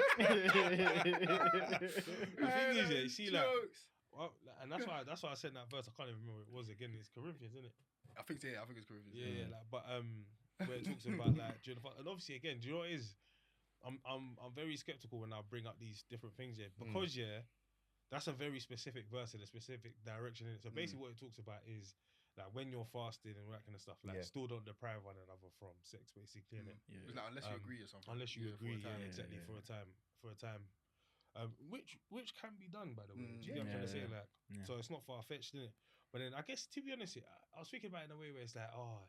S1: thing is, yeah, you see, like,
S2: Jokes.
S1: well, and that's why I said that verse. I can't even remember what it was again. It's Corinthians, isn't it?
S2: I think it's Corinthians.
S1: Yeah, like, but where it talks about like during the fast, and obviously again, do you know what it is? I'm very skeptical when I bring up these different things, yeah, because yeah, that's a very specific verse in a specific direction in it. So basically, what it talks about is like when you're fasting and all that kind of stuff, like still don't deprive one another from sex, basically, innit?
S4: Yeah.
S2: It's like, unless you agree or something.
S1: Unless you
S2: Yeah, for a
S1: agree,
S2: time.
S1: yeah, exactly,
S4: yeah,
S1: for a time. Which can be done, by the way. Do you get what I'm trying to say?
S4: Yeah.
S1: Like,
S4: Yeah.
S1: so it's not far fetched, isn't it? But then I guess to be honest, I was thinking about it in a way where it's like, oh,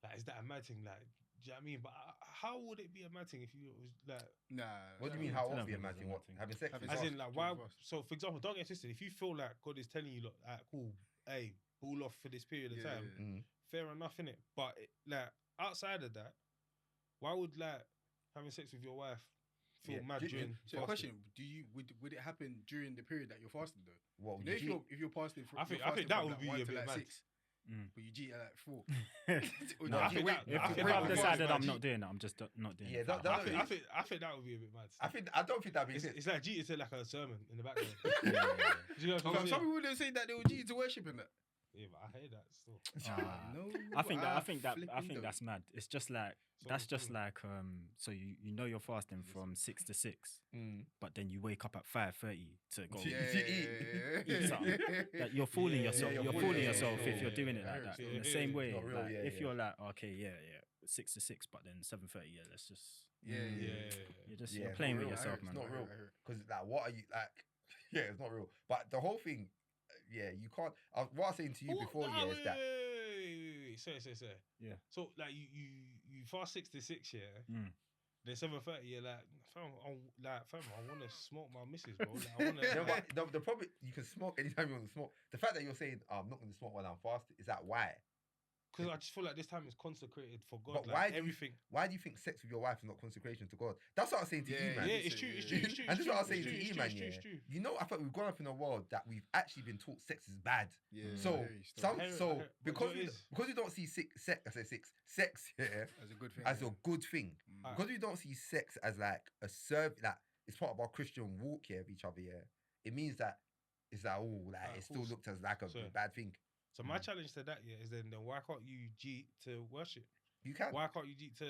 S1: like is that a mad thing? Like, do you know what I mean? But how would it be a mad thing if you was like,
S2: Nah.
S3: What do you mean?
S4: I
S3: How
S4: don't
S3: would be a
S4: think
S3: mad
S4: it's a
S3: thing?
S4: mad
S3: What?
S4: thing.
S3: Having sex?
S2: Having
S3: is
S1: as
S3: fast?
S1: in like
S2: During
S1: why?
S2: the fast.
S1: So for example, don't get twisted. If you feel like God is telling you, look, cool, hey, pull off for this period of
S2: Yeah,
S1: time,
S2: yeah.
S1: fair enough, innit? But like outside of that, why would like having sex with your wife feel
S3: Yeah.
S1: mad
S3: Do-
S1: during?
S2: So the
S1: fasting?
S2: question: would it happen during the period that you're fasting though?
S3: What?
S2: You know, if you're fasting for,
S1: I think
S2: you're fasting
S1: that
S2: from,
S1: would be
S2: like, 1
S1: a
S2: to
S1: bit
S2: like
S1: mad.
S2: 6,
S4: Mm.
S2: but you cheat at like 4. Or
S4: No,
S2: you
S1: I think
S2: wait-
S1: that-
S2: you
S1: I
S2: have to
S1: think
S2: wait
S1: that
S4: I've
S1: would
S2: before
S1: be
S2: it's
S4: decided I'm
S2: like
S4: not doing that. I'm just not doing
S3: Yeah,
S4: it.
S3: that-
S1: I think that would be a bit mad.
S3: I don't think that makes sense.
S1: It's like cheating to like a sermon in the background.
S4: Yeah.
S1: Do you know what I'm
S2: Some
S1: saying?
S2: people would say that they would cheat to worship in that.
S1: Yeah, but I hear that still.
S2: No,
S4: I think
S2: flipping
S4: that's mad. It's just like
S1: So
S4: that's just
S1: cool.
S4: like so you know you're fasting from 6 to 6,
S3: Mm.
S4: but then you wake up at 5:30 to go
S3: To
S4: eat something. That you're fooling
S1: Yeah,
S4: yourself.
S1: yeah,
S4: You're
S1: yeah,
S4: fooling
S1: yeah,
S4: yourself if
S1: yeah,
S4: you're doing
S1: yeah,
S4: it like
S2: yeah,
S4: that.
S1: yeah,
S4: In the
S1: yeah,
S4: same
S1: yeah.
S4: way,
S3: Not real,
S4: like,
S3: yeah,
S4: if
S3: yeah.
S4: you're like, okay, yeah, 6 to 6, but then 7:30, yeah, let's just
S2: Yeah,
S1: Yeah.
S4: you're playing with
S3: real.
S4: yourself,
S3: It's
S4: man.
S3: not real. Because like, what are you like? Yeah, it's not real. But the whole thing, yeah, you can't. What I was saying to you before, yeah, is that
S1: Wait. Say.
S4: Yeah.
S1: So like you fast 6 to 6, yeah.
S4: Mm.
S1: Then 7:30, you're like, fam, I want to smoke my missus, bro. Like, I want to.
S3: no, but the problem you can smoke anytime you want to smoke. The fact that you're saying I'm not going to smoke while I'm fasting is that why?
S1: Because I just feel like this time is consecrated for God.
S3: But
S1: like everything.
S3: Why do you think sex with your wife is not consecration to God? That's what I was saying to you, man.
S1: Yeah, it's true.
S3: And this is what I was saying to you, man. Yeah, you know, I thought we've grown up in a world that we've actually been taught sex is bad.
S2: yeah.
S3: So
S1: But
S3: because
S1: it is.
S3: we don't see sex here
S2: As a good thing.
S3: as a good thing,
S1: Alright.
S3: because we don't see sex as like a like it's part of our Christian walk here with each other. Yeah, it means that it's like
S1: Of
S3: it still
S1: course.
S3: looked as like a
S1: Sure.
S3: bad thing.
S1: So my challenge to that, yeah, is then why can't you cheat to worship?
S3: You can.
S1: Why can't you cheat to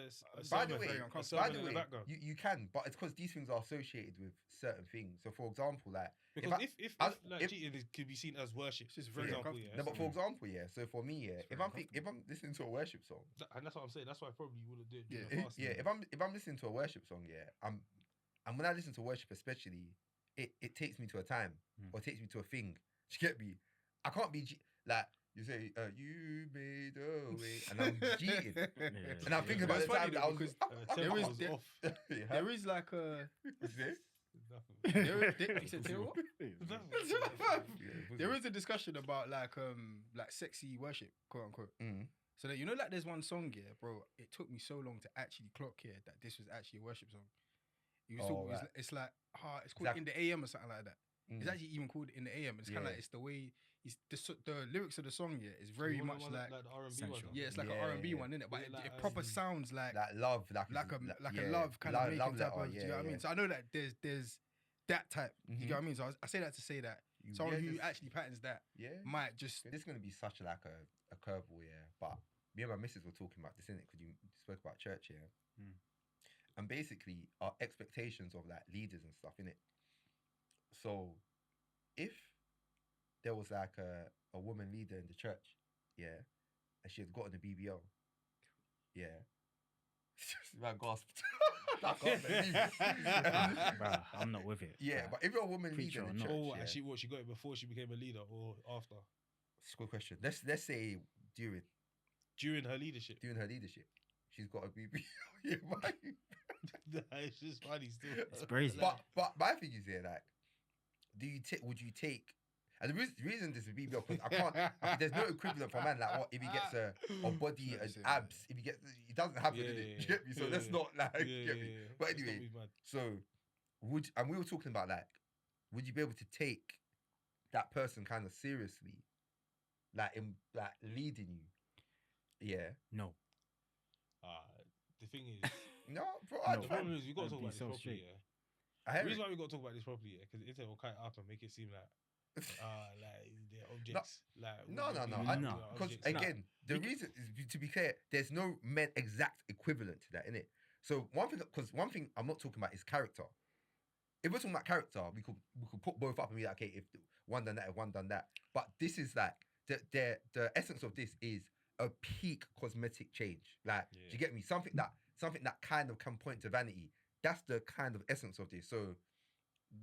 S3: By the
S1: sermon?
S3: way,
S1: A sermon in the background?
S3: you can, but it's because these things are associated with certain things. So, for example, like
S1: Because if
S3: if-
S1: cheating could be seen as worship,
S2: It's just
S1: for
S2: very
S1: example,
S2: uncomfortable.
S1: yeah.
S3: no, but for example, yeah. So for me, yeah,
S2: It's very
S3: if I'm listening to a worship song,
S1: And that's what I'm saying. That's why I probably wouldn't do it during
S2: Yeah.
S1: the fast.
S3: yeah, if I'm listening to a worship song, yeah, and when I listen to worship, especially, it takes me to a time or it takes me to a thing. Do you get me? I can't be like you say, you made a way, and I'm cheating, and I'm thinking about
S2: It's
S3: the time
S2: funny
S3: that
S2: though,
S3: I was.
S2: because
S1: There
S2: There is-
S1: was
S2: there-
S1: off.
S3: Yeah.
S2: there is like a
S1: Nothing.
S2: he said, "Tell you what?" There is a discussion about like sexy worship, quote unquote.
S3: Mm.
S2: So that you know, like there's one song, yeah, bro. It took me so long to actually clock here that this was actually a worship song. It was
S3: Oh, right.
S2: it's like it's called
S3: that-
S2: In the AM or something like that.
S3: Mm.
S2: It's actually even called In the AM. It's kind of
S3: Yeah.
S2: like it's the way the lyrics of the song, yeah, is very much like
S1: the R&B
S4: sensual.
S1: one.
S2: yeah, it's like
S3: Yeah,
S2: an R&B
S3: yeah.
S2: one, isn't it? But
S1: Is it
S2: it
S1: like,
S2: proper sounds like
S3: love,
S2: a
S3: yeah,
S2: love kind of making
S3: love
S2: type
S3: letter,
S2: of. Do you
S3: yeah,
S2: know what I
S3: yeah.
S2: mean? So I know that there's that type. You
S3: Mhm.
S2: get what I mean? So I say that to say that someone who actually patterns that
S3: yeah.
S2: might just
S3: This is gonna be such like a curveball, yeah. But me and my missus were talking about this, innit? Because you spoke about church, yeah.
S4: Mm.
S3: And basically, our expectations of like leaders and stuff, innit? So, if there was like a woman leader in the church, yeah, and she had gotten a BBL, yeah. Man gasped. I can't believe it.
S4: Bruh, I'm not with it.
S3: Yeah,
S4: bruh.
S3: but if you're a woman
S4: Preacher
S3: leader
S4: or
S3: in the
S4: not.
S3: church,
S1: Oh,
S3: yeah.
S1: and she got it before she became a leader or after?
S3: It's a good question. Let's say
S1: During her leadership.
S3: during her leadership, she's got a BBL. Yeah, why?
S1: It's just funny still.
S4: It's crazy.
S3: But my thing is here, like, would you take? And the reason this is BBL because there's no equivalent for a man. Like, what if he gets a body
S2: No,
S3: and
S2: same,
S3: abs? If he gets, he doesn't have it,
S1: Yeah,
S3: innit?
S1: yeah,
S3: You get me? So
S1: yeah,
S3: let's
S1: yeah.
S3: not like
S1: Yeah,
S3: get me. But
S1: Let's not
S3: anyway,
S1: be mad.
S3: so and we were talking about like, would you be able to take that person kind of seriously, like in like leading you? Yeah.
S4: No.
S1: The thing is,
S3: No, bro.
S4: No.
S1: the problem is we got to
S4: I'd
S1: talk
S4: be
S1: about this
S4: so
S1: properly.
S4: straight.
S1: Yeah.
S3: I
S1: The
S3: hear
S1: reason
S3: it.
S1: why we got to talk about this properly, yeah, because the internet will cut it up and make it seem like they're objects.
S3: No.
S4: No.
S3: Because
S1: objects.
S3: again, the reason is to be clear, there's no exact equivalent to that, innit? So one thing I'm not talking about is character. If we're talking about character, we could put both up and be like, okay, if one done that, if one done that. But this is like the essence of this is a peak cosmetic change. Like, do you get me? Something that kind of can point to vanity. That's the kind of essence of this. So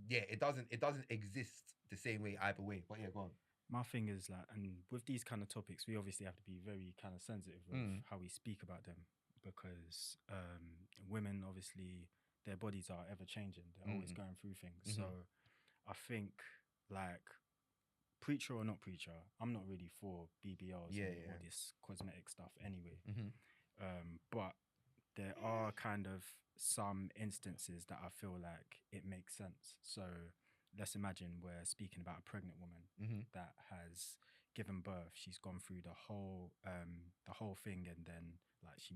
S3: yeah, it doesn't exist the same way either way. But yeah, go on.
S4: My thing is like, and with these kind of topics, we obviously have to be very kind of sensitive with how we speak about them, because women, obviously, their bodies are ever changing. They're always going through things. So I think, like, preacher or not preacher, I'm not really for BBLs and all this cosmetic stuff anyway. But there are kind of some instances that I feel like it makes sense. So let's imagine we're speaking about a pregnant woman that has given birth. She's gone through the whole thing, and then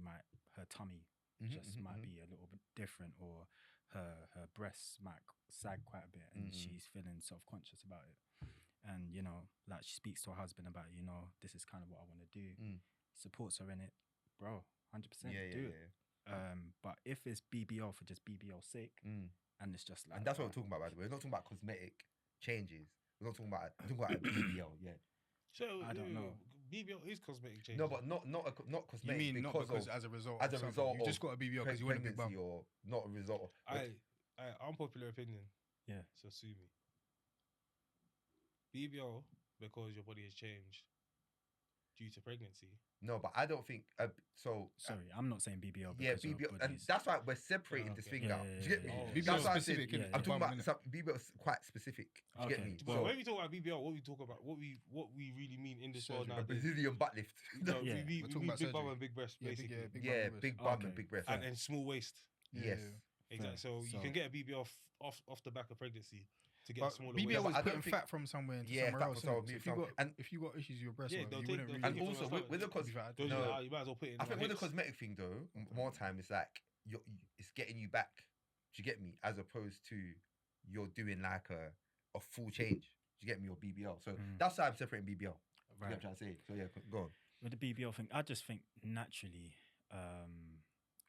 S4: like her tummy just might be a little bit different, or her breasts might sag quite a bit, and she's feeling self-conscious about it. and like she speaks to her husband about this is kind of what I want to do, supports her in it, bro, 100% do it. But if it's BBL for just BBL's sake, and it's just like,
S3: and that's what we're talking about, by the way. We're not talking about cosmetic changes. We're not talking about. We're talking about a BBL. Yeah.
S1: So
S4: I don't know.
S1: BBL is cosmetic change.
S3: No, but not cosmetic.
S2: You mean not because
S3: of,
S2: as a result?
S3: as a
S2: of something.
S3: result
S2: You just got a BBL because you want a big bum.
S3: pregnancy, or not a result. Of,
S1: Unpopular opinion.
S4: Yeah.
S1: So sue me. BBL because your body has changed due to pregnancy.
S3: no, but I don't think.
S4: Sorry, I'm not saying BBL.
S3: Yeah,
S4: Because your
S3: BBL, and
S4: body's-
S3: that's why we're separating this
S1: okay.
S3: thing out. Do you get me?
S1: yeah, yeah.
S2: BBL
S3: That's why I said
S2: specific.
S4: yeah,
S2: innit?
S3: I'm
S2: The
S3: talking
S2: bum,
S3: about
S2: innit?
S3: some BBL is quite specific. Do you get
S4: Okay,
S3: me?
S1: Well,
S3: So
S1: when we talk about BBL, what we talk about, what we really mean in this world
S2: Surgery.
S3: a
S1: nowadays.
S3: Brazilian butt lift.
S1: No,
S4: Yeah.
S1: we
S2: We're talking
S1: mean
S2: about
S1: big bum
S2: surgery.
S1: and big breast,
S2: Yeah,
S1: basically.
S3: Yeah, big bum
S4: Okay.
S3: and big breast.
S1: And small waist.
S3: Yes.
S1: Exactly. So you
S4: So-
S1: can get a BBL off the back of pregnancy to get a
S2: But
S1: smaller
S2: BBL
S1: waist.
S3: but
S2: was
S3: I don't
S2: putting
S3: think-
S2: fat from somewhere into
S3: Yeah,
S2: somewhere
S3: fat
S2: else.
S3: from
S2: innit?
S3: somewhere,
S2: So if
S3: from-
S2: you got
S3: and-
S2: if you got issues with your breast,
S1: Yeah,
S2: or
S1: they'll
S2: you
S1: take-
S2: wouldn't
S1: they'll
S2: really.
S1: take
S3: And
S1: it from
S3: also
S1: the
S3: with the
S1: start.
S2: to be fair,
S1: Don't you,
S3: no.
S1: you might as well put it in
S3: I
S1: my
S3: think with the
S1: hips.
S3: cosmetic thing though, more time it's like it's getting you back. Do you get me? As opposed to you're doing like a full change. Do you get me? Or BBL. So that's why I'm separating BBL. Do you get what I'm trying to say? So yeah, go on.
S4: With the BBL thing, I just think naturally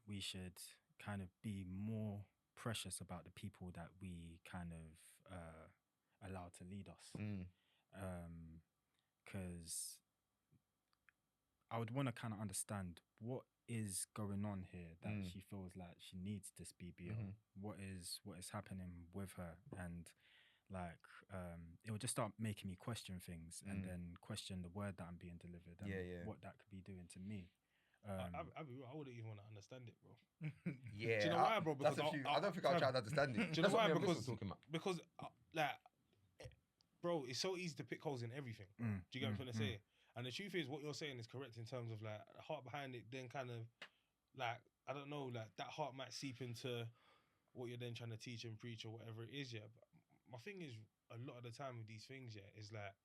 S4: we should kind of be more precious about the people that we kind of allow to lead us. Because I would want to kind of understand what is going on here that she feels like she needs this BBL. What is happening with her, and like it would just start making me question things, and then question the word that I'm being delivered, and what that could be doing to me.
S1: I wouldn't even want to understand it, bro.
S3: Yeah.
S1: Do you know why, bro?
S3: That's
S1: Because
S3: I don't think I'll try to understand it.
S1: Do you know
S3: That's what
S1: why?
S3: me and Bliss
S1: Because
S3: were talking about.
S1: because bro, it's so easy to pick holes in everything. Do you get what I'm trying to say? And the truth is, what you're saying is correct in terms of like the heart behind it. Then kind of like I don't know, like that heart might seep into what you're then trying to teach and preach or whatever it is. Yeah, but my thing is a lot of the time with these things, yeah, is like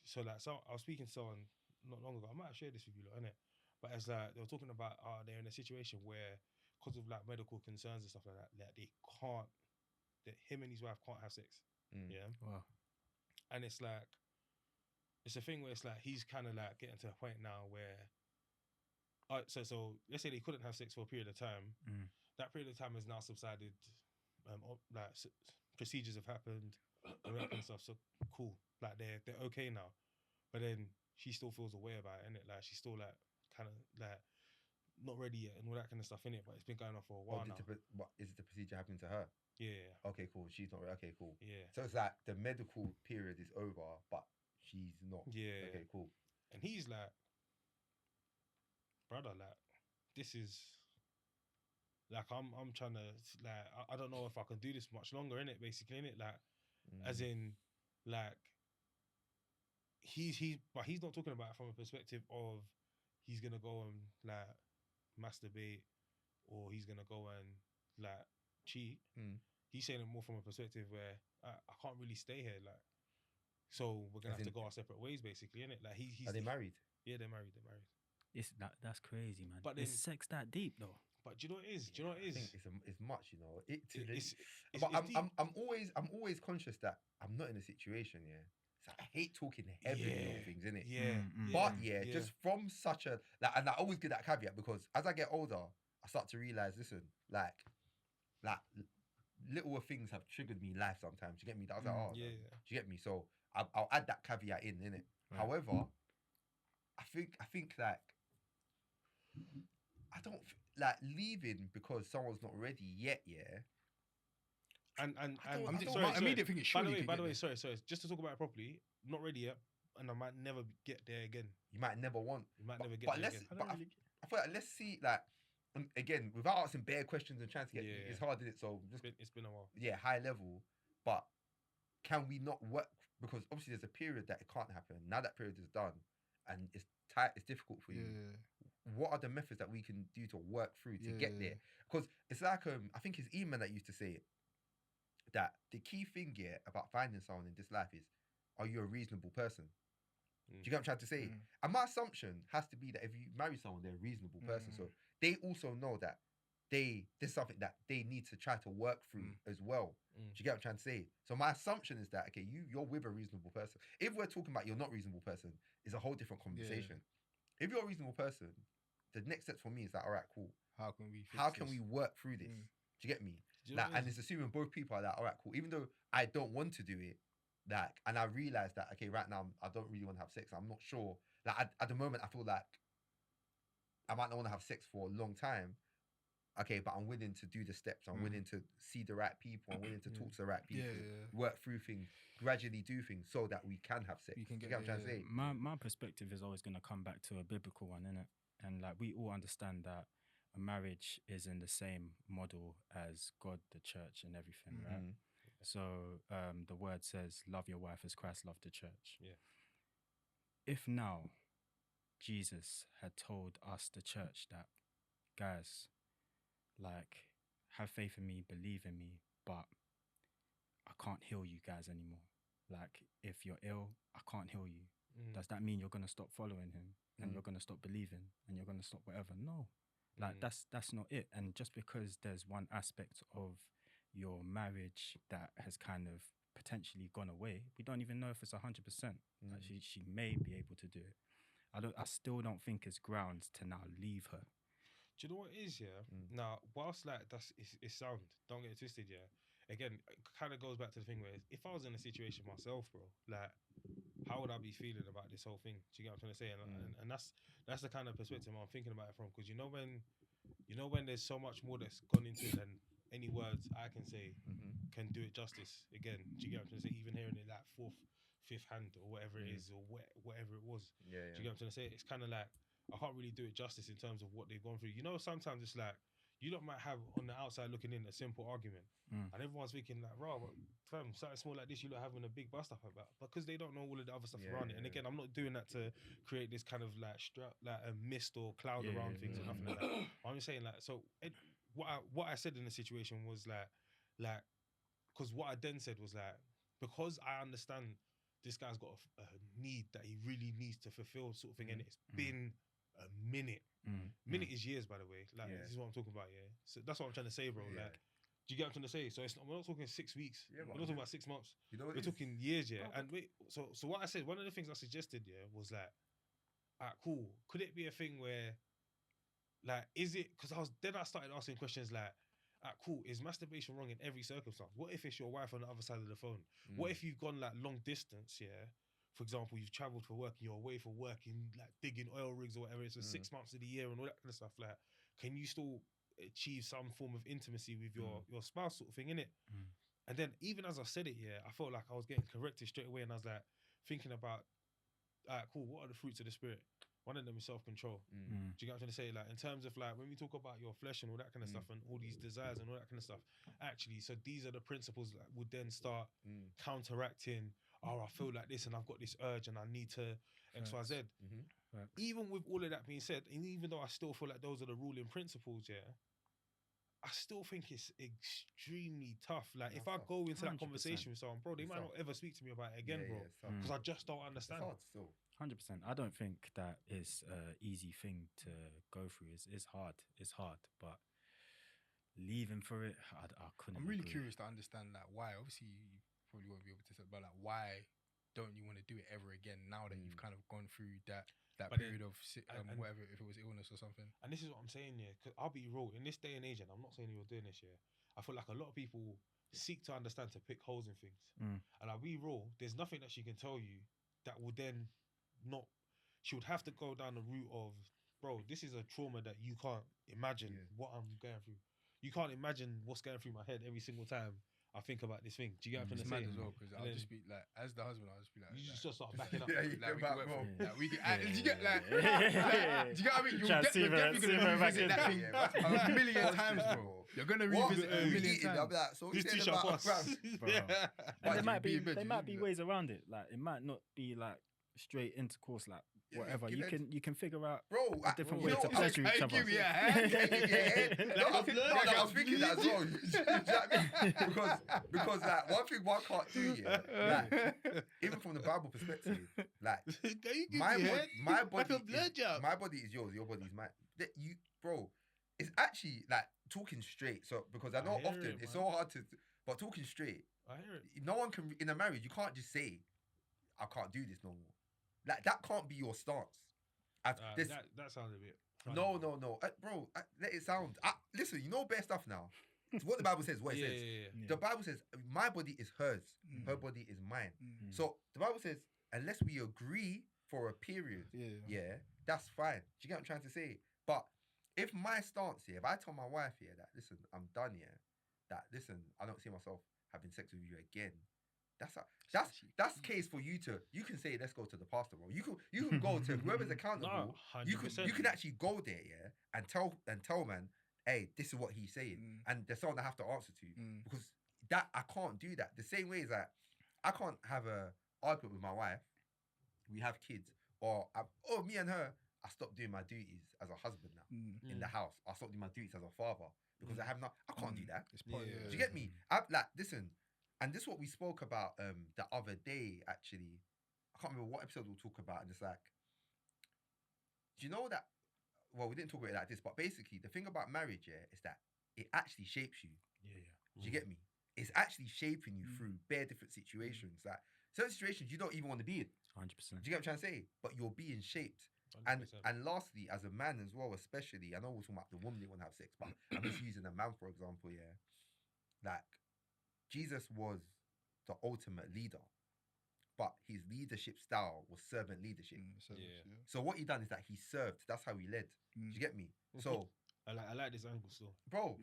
S1: so like I was speaking to someone not long ago. I might have shared this with you, lot, innit? But it's like they were talking about they're in a situation where because of like medical concerns and stuff like that they can't. That him and his wife can't have sex. Yeah.
S4: Wow.
S1: And it's like, it's a thing where it's like he's kind of like getting to a point now where, so let's say they couldn't have sex for a period of time. That period of time has now subsided. Procedures have happened, and all that kind of stuff. So cool, like they're okay now. But then she still feels a way about it, innit? Like she's still like kind of like not ready yet and all that kind of stuff, innit? But it's been going on for a while now.
S3: What is the procedure happening to her?
S1: Yeah.
S3: Okay, cool. She's not. Okay, cool.
S1: Yeah.
S3: So it's like the medical period is over, but she's not.
S1: Yeah.
S3: Okay, cool.
S1: And he's like, brother, like, this is like I'm trying to like I don't know if I can do this much longer, innit? Basically, innit? Like, as in, like, he's but he's not talking about it from a perspective of he's gonna go and like masturbate or he's gonna go and like cheat. He's saying it more from a perspective where I can't really stay here, like, so we're gonna have to go our separate ways, basically, innit? Like he's
S3: Are they married?
S1: Yeah, they're married.
S4: It's that's crazy, man.
S1: But
S4: Is
S1: then-
S4: sex that deep though?
S1: But do you know what it is? Do you know what it
S3: I
S1: is?
S3: think it's much, you know.
S1: It's
S3: But
S1: deep.
S3: I'm always conscious that I'm not in a situation. Yeah, so I hate talking heavily on things, innit?
S1: Yeah.
S3: But just from such a like, and I always give that caveat because as I get older, I start to realize, listen, like little things have triggered me in life sometimes. You get me? That I was like, oh,
S1: yeah.
S3: do you get me? So I'll add that caveat in it.
S4: Right.
S3: However, I think like I don't like leaving because someone's not ready yet. Yeah.
S1: And
S3: I don't-
S1: sorry,
S2: my immediate thing is surely
S1: by the way, sorry, just to talk about it properly, not ready yet, and I might never get there again.
S3: You might never want.
S1: You might
S3: But-
S1: never get
S3: but
S1: there
S3: let's-
S1: again.
S3: but I feel like let's see like again without asking bare questions and trying to get
S1: Yeah.
S3: it's hard, isn't it? So just
S1: It's been a while.
S3: high level, but can we not work? Because obviously there's a period that it can't happen. Now that period is done, and it's tight, it's difficult for you. What are the methods that we can do to work through to get there? Because it's like I think it's Eman that used to say it, that the key thing here about finding someone in this life is, are you a reasonable person? Do you get what I'm trying to say? And my assumption has to be that if you marry someone, they're a reasonable person. So they also know that there's something that they need to try to work through as well. Do you get what I'm trying to say? So my assumption is that, okay, you're with a reasonable person. If we're talking about you're not a reasonable person, it's a whole different conversation. If you're a reasonable person, the next step for me is that, all right, cool.
S2: How can we
S3: work through this? Do you get me? And it's assuming both people are like, all right, cool. Even though I don't want to do it, and I realize that, okay, right now I don't really want to have sex. I'm not sure. At the moment, I feel like I might not want to have sex for a long time. Okay, but I'm willing to do the steps. I'm willing to see the right people. I'm willing to talk to the right people. Work through things, gradually do things so that we can have sex.
S2: You can get
S3: what I'm trying to say?
S4: My perspective is always going to come back to a biblical one, innit? And like we all understand that a marriage is in the same model as God, the church, and everything, right? So the word says, "Love your wife as Christ loved the church."
S1: Yeah.
S4: If now Jesus had told us, the church, that, guys, like, have faith in me, believe in me, but I can't heal you guys anymore. Like, if you're ill, I can't heal you. Does that mean you're going to stop following him and you're going to stop believing and you're going to stop whatever? No. Like, that's not it. And just because there's one aspect of your marriage that has kind of potentially gone away, we don't even know if it's 100%. Like, she may be able to do it. I still don't think it's grounds to now leave her.
S1: Do you know what it is, yeah? Now, whilst like it's sound, don't get it twisted, yeah. Again, it kind of goes back to the thing where if I was in a situation myself, bro, like, how would I be feeling about this whole thing? Do you get what I'm trying to say? And that's the kind of perspective I'm thinking about it from. Because you know when there's so much more that's gone into it than any words I can say can do it justice. Again, do you get what I'm trying to say? Even hearing it like fourth, fifth hand or whatever it is or whatever it was.
S3: Yeah.
S1: Do you get what I'm trying to say? It's kind of like, I can't really do it justice in terms of what they've gone through. You know, sometimes it's like, you lot might have on the outside looking in a simple argument, and everyone's thinking like, "Raw, fam, something small like this, you lot having a big bust up about," because they don't know all of the other stuff around it. And again, I'm not doing that to create this kind of like a mist or cloud around things or nothing like that. I'm just saying like, so what I said in the situation was like, because what I then said was like, because I understand this guy's got a need that he really needs to fulfill, sort of thing, and it's been a minute. Minute is years, by the way. Like, this is what I'm talking about, yeah. So that's what I'm trying to say, bro. Like, do you get what I'm trying to say? So we're not talking 6 weeks. We're not talking about 6 months.
S3: You know
S1: we're talking years, yeah. And wait, so what I said, one of the things I suggested, yeah, was like, alright, cool. Could it be a thing where, like, is it? Because I started asking questions like, alright, cool. Is masturbation wrong in every circumstance? What if it's your wife on the other side of the phone? What if you've gone like long distance, yeah? For example, you've travelled for work and you're away for work in like digging oil rigs or whatever. It's for 6 months of the year and all that kind of stuff. Like, can you still achieve some form of intimacy with your spouse, sort of thing, innit? And then even as I said it, yeah, I felt like I was getting corrected straight away, and I was like thinking about, cool, what are the fruits of the spirit? One of them is self-control. Do you get what I'm trying to say? Like, in terms of like, when we talk about your flesh and all that kind of stuff and all these desires and all that kind of stuff, actually, so these are the principles that would then start counteracting, oh, I feel like this and I've got this urge and I need to X, Y, Z. Even with all of that being said, and even though I still feel like those are the ruling principles, yeah, I still think it's extremely tough. Like, if I go into that
S4: 100%.
S1: conversation with someone, bro, they might not ever speak to me about it again, bro, because I just don't understand.
S3: It's hard still.
S4: 100%. I don't think that is an easy thing to go through. It's hard. It's hard, but leaving for it, I couldn't.
S2: I'm really
S4: agree.
S2: curious to understand that why. Obviously, you probably won't be able to say, but like, why don't you want to do it ever again now that you've kind of gone through that period of whatever, if it was illness or something?
S1: And this is what I'm saying, yeah, because I'll be real, in this day and age, and I'm not saying you're doing this, yeah, I feel like a lot of people seek to understand to pick holes in things. And I'll be real, there's nothing that she can tell you that would then not, she would have to go down the route of, bro, this is a trauma that you can't imagine what I'm going through. You can't imagine what's going through my head every single time I think about this thing. Do you get what I'm
S2: It's
S1: trying
S2: mad
S1: to say?
S2: as well, because I'll just be like, as the husband, I'll just be like,
S1: You just start backing up.
S3: Yeah, you
S2: like,
S3: get back, bro.
S2: we get, do you get like, do you get what I mean? You're definitely going to revisit that thing a million times, bro. You're going to revisit it a million times.
S3: I'll be like, so
S1: This
S3: you
S1: t-shirt
S3: said about
S1: boss.
S4: And there might be
S2: bedroom,
S4: might be ways around it. Like, it might not be like straight intercourse, like whatever. You can figure out a different way to pleasure each other.
S2: Give me a hand.
S3: I was thinking that as well. You know what I mean? Because like one thing one can't do, like, even from the Bible perspective, like my body is yours, your body is mine. That you, bro, it's actually like talking straight. So because I
S1: I
S3: know
S1: hear
S3: often
S1: it,
S3: it's
S1: man.
S3: so hard to, but talking straight,
S1: I hear it.
S3: no one can in a marriage. You can't just say, "I can't do this no more." Like that can't be your stance. This
S1: That sounds a bit. Funny,
S3: no,
S1: bro.
S3: no, no, bro. Let it sound. Listen, you know bare stuff now. It's what the Bible says. What it says.
S1: Yeah.
S3: The Bible says, "My body is hers.
S2: Mm.
S3: Her body is mine."
S2: Mm.
S3: So the Bible says, unless we agree for a period,
S2: Yeah.
S3: that's fine. Do you get what I'm trying to say? But if my stance here, if I tell my wife here that listen, I'm done here, that listen, I don't see myself having sex with you again. That's case for you to. You can say let's go to the pastor, bro. You can go to whoever's accountable.
S1: No,
S3: you
S1: 100%.
S3: can actually go there, yeah, and tell man, hey, this is what he's saying, and there's someone I have to answer to because that I can't do that. The same way as that I can't have a argument with my wife. We have kids, or me and her. I stopped doing my duties as a husband now in the house. I stopped doing my duties as a father because I can't do that.
S2: It's part,
S1: Yeah.
S3: Do you get me? Listen, and this is what we spoke about the other day. Actually, I can't remember what episode we'll talk about. And it's like, do you know that? Well, we didn't talk about it like this, but basically, the thing about marriage, is that it actually shapes you.
S4: Yeah.
S3: Do you get me? It's actually shaping you through bare different situations. Like certain situations you don't even want to be in.
S4: 100%.
S3: Do you get what I'm trying to say? But you're being shaped.
S1: 100%.
S3: And lastly, as a man as well, especially, I know we're talking about the woman they want to have sex, but I'm just using a man for example. Yeah, like Jesus was the ultimate leader, but his leadership style was servant leadership. So what he done is that he served. That's how he led. Do you get me? So
S1: I like this angle still.
S3: bro,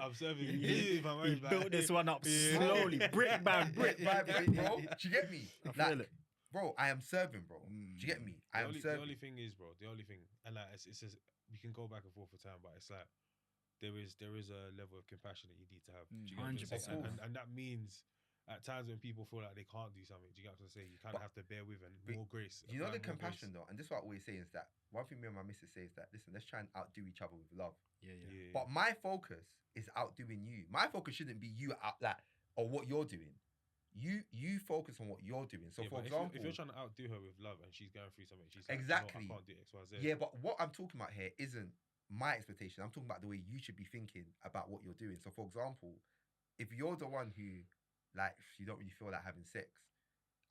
S1: I'm serving you.
S4: He built this one up slowly, brick by brick.
S3: bro. Do you get me?
S4: I feel it.
S3: Bro, I am serving, bro. Do you get me? I am
S1: The
S3: serving.
S1: only thing is, bro. The only thing, and like it's just, we can go back and forth for time, but it's like there is a level of compassion that you need to have. Do you get what I'm
S4: 100%.
S1: saying? And that means at times when people feel like they can't do something, do you get what I'm saying? You kind of have to bear with and more grace.
S3: You know the
S1: apply more
S3: compassion
S1: grace.
S3: though, and this is what I always say is that one thing me and my missus say is that listen, let's try and outdo each other with love.
S4: Yeah.
S3: But my focus is outdoing you. My focus shouldn't be you or what you're doing. You focus on what you're doing. So for example,
S1: if you're trying to outdo her with love and she's going through something, she's like,
S3: exactly,
S1: you know, I can't do X, Y, Z.
S3: Yeah, but what I'm talking about here isn't my expectation. I'm talking about the way you should be thinking about what you're doing. So for example, if you're the one who like you don't really feel like having sex,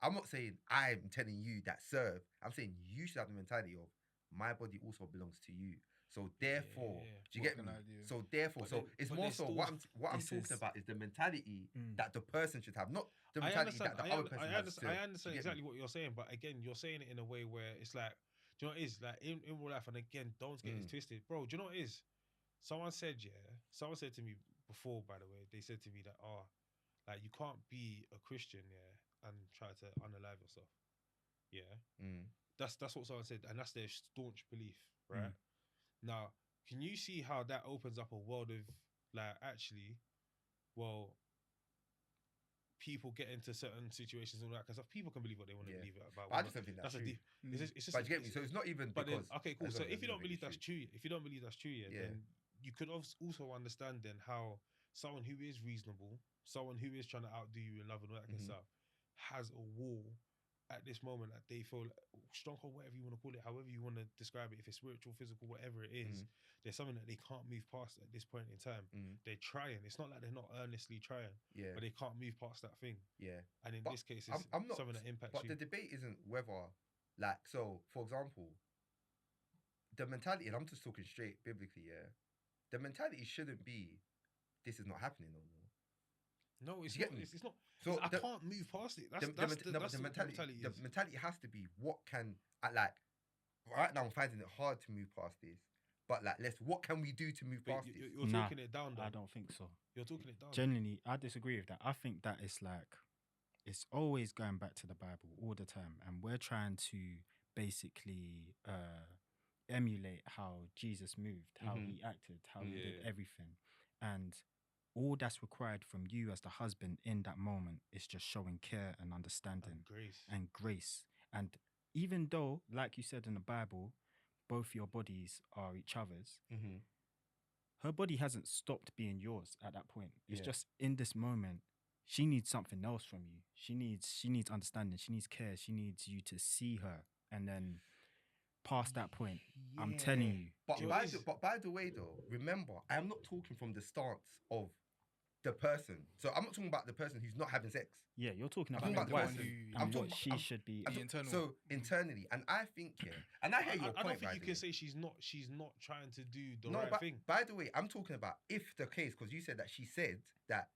S3: I'm not saying I'm telling you that serve. I'm saying you should have the mentality of my body also belongs to you. So therefore, do you get me? So therefore, it's more so what I'm talking about is the mentality that the person should have, not the mentality that the other person has.
S1: I understand exactly what you're saying, but again, you're saying it in a way where it's like, do you know what it is? Like in real life, and again, don't get it twisted, bro. Do you know what it is? Someone said to me before, by the way, they said to me that, like you can't be a Christian, and try to unalive yourself. Yeah. That's what someone said, and that's their staunch belief, right? Now, can you see how that opens up a world of like actually, well, people get into certain situations and all that kind of stuff. People can believe what they want to believe about.
S3: But I just don't think that's true.
S1: It's just,
S3: but you get me? So it's not even because.
S1: Okay, cool. So if you don't believe that's true, then you could also understand then how someone who is reasonable, someone who is trying to outdo you in love and all that kind of stuff, has a wall at this moment that they feel stronghold, whatever you want to call it, however you want to describe it, if it's spiritual, physical, whatever it is, there's something that they can't move past at this point in time. They're trying. It's not like they're not earnestly trying, but they can't move past that thing. And in this case, it's something that impacts you.
S3: But the debate isn't whether, like, so for example, the mentality, and I'm just talking straight biblically, the mentality shouldn't be, this is not happening no more.
S1: No, it's not. It's not. So I can't move past it. That's the mentality.
S3: The mentality has to be what can like. Right now, I'm finding it hard to move past this, but like, what can we do to move past this?
S1: You're talking it down, though.
S4: I don't think so.
S1: You're talking it down.
S4: Genuinely, I disagree with that. I think that it's like, it's always going back to the Bible all the time, and we're trying to basically emulate how Jesus moved, how he acted, how he did everything, and all that's required from you as the husband in that moment is just showing care and understanding and grace. And even though, like you said in the Bible, both your bodies are each other's, her body hasn't stopped being yours at that point. It's just in this moment, she needs something else from you. She needs understanding. She needs care. She needs you to see her. And then, past that point. I'm telling you.
S3: But
S1: Do you know
S3: by,
S1: what it
S3: the,
S1: is?
S3: but by the way, though, remember, I am not talking from the stance of the person. So I'm not talking about the person who's not having sex.
S4: Yeah, you're talking
S3: I'm
S4: about
S3: talking
S4: the
S3: about
S4: wife
S3: the
S2: one
S3: person.
S2: who-
S3: I'm
S4: and
S3: talking
S4: what
S3: about-
S4: she
S3: I'm-
S4: should be.
S3: I'm
S2: The
S3: talking-
S2: internal.
S3: So internally, and I think, and I hear your
S1: I don't
S3: point,
S1: think
S3: by
S1: you
S3: the
S1: can
S3: way.
S1: say she's not trying to do the
S3: No,
S1: right
S3: but
S1: thing.
S3: by the way, I'm talking about if the case, because you said that she said that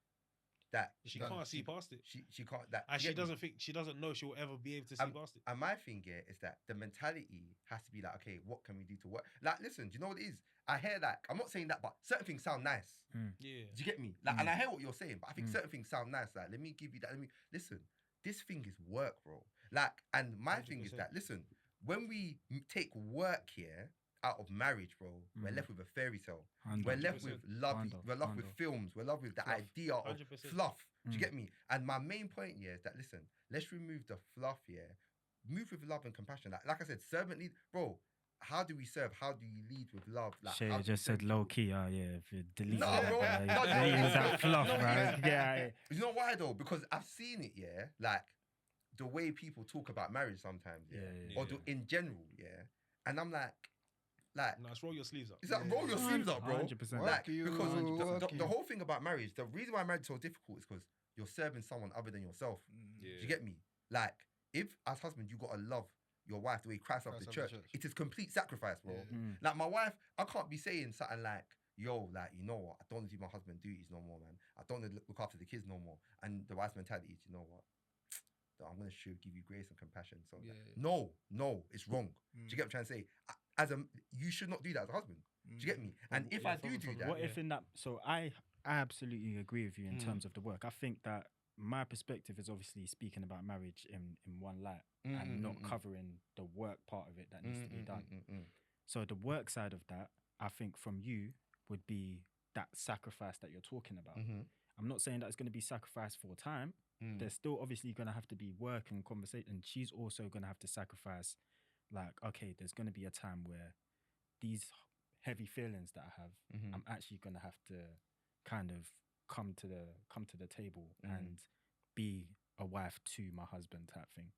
S1: She
S2: That-
S1: can't see past it,
S3: she can't that
S1: and
S3: you get me?
S1: she doesn't know she'll ever be able to see past it.
S3: And my thing here is that the mentality has to be like, okay, what can we do to work? Like, listen, do you know what it is? I hear that. I'm not saying that, but certain things sound nice.
S1: Yeah,
S3: Do you get me? Like, and I hear what you're saying, but I think certain things sound nice. Like, let me give you that. Let me listen. This thing is work, bro. Like, and my thing is
S1: 100%.
S3: that listen, when we take work here out of marriage, bro, we're left with a fairy tale. We're left with love. We're left with films. We're left with the
S1: Fluff.
S3: idea of
S1: 100%.
S3: fluff. Do you get me? And my main point here is that listen, let's remove the fluff here. Move with love and compassion. Like I said, servant lead, bro. How do we serve? How do you lead with love? Like, how
S4: Shay
S3: do you
S4: just
S3: serve
S4: said low
S3: people?
S4: key. Oh yeah, if you delete
S3: No,
S4: that,
S3: bro. No,
S4: delete that fluff,
S3: no,
S4: bro.
S3: yeah.
S4: Yeah,
S3: You know why though? Because I've seen it, yeah. Like the way people talk about marriage sometimes, yeah,
S4: Yeah.
S3: or in general, yeah. And I'm like,
S1: no, let's roll your sleeves up.
S3: it's like roll your sleeves up, bro.
S4: 100%.
S3: Like
S2: Work you,
S3: because
S2: work
S3: the
S2: you.
S3: whole thing about marriage, the reason why marriage is so difficult is because you're serving someone other than yourself.
S1: Yeah.
S3: Do you get me? Like if as husband you gotta love your wife the way Christ loved the church, it is complete sacrifice, bro.
S2: Yeah.
S3: Like my wife, I can't be saying something like, yo, like, you know what, I don't want to do my husband duties no more, man. I don't want to look after the kids no more. And the wife's mentality is, you know what, I'm gonna give you grace and compassion. So
S2: Yeah.
S3: no, it's wrong. Do you get what I'm trying to say? You should not do that as a husband. Do you get me? And if
S1: yeah,
S3: I do
S1: from
S3: that,
S4: What if in that? So I absolutely agree with you in terms of the work. I think that my perspective is obviously speaking about marriage in one light and not covering the work part of it that needs to be done. So the work side of that, I think from you would be that sacrifice that you're talking about. I'm not saying that it's going to be sacrificed for time. There's still obviously going to have to be work and conversation. And she's also going to have to sacrifice, like, okay, there's going to be a time where these heavy feelings that I have, I'm actually going to have to kind of come to the table and be a wife to my husband type thing.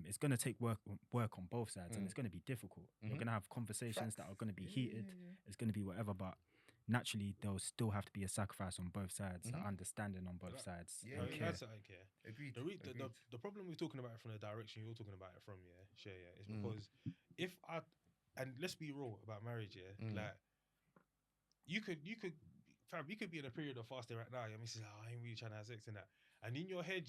S4: It's going to take work on both sides, and it's going to be difficult. You're going to have conversations that are going to be heated. It's going to be whatever, but naturally there'll still have to be a sacrifice on both sides, an understanding on both sides.
S3: Yeah,
S4: and care.
S1: That's I care.
S3: agreed.
S1: The problem we're talking about it from the direction you're talking about it from, Shay, is because if I, and let's be real about marriage, like you could fam, you could be in a period of fasting right now. Your missus, I ain't really trying to have sex in that, and in your head,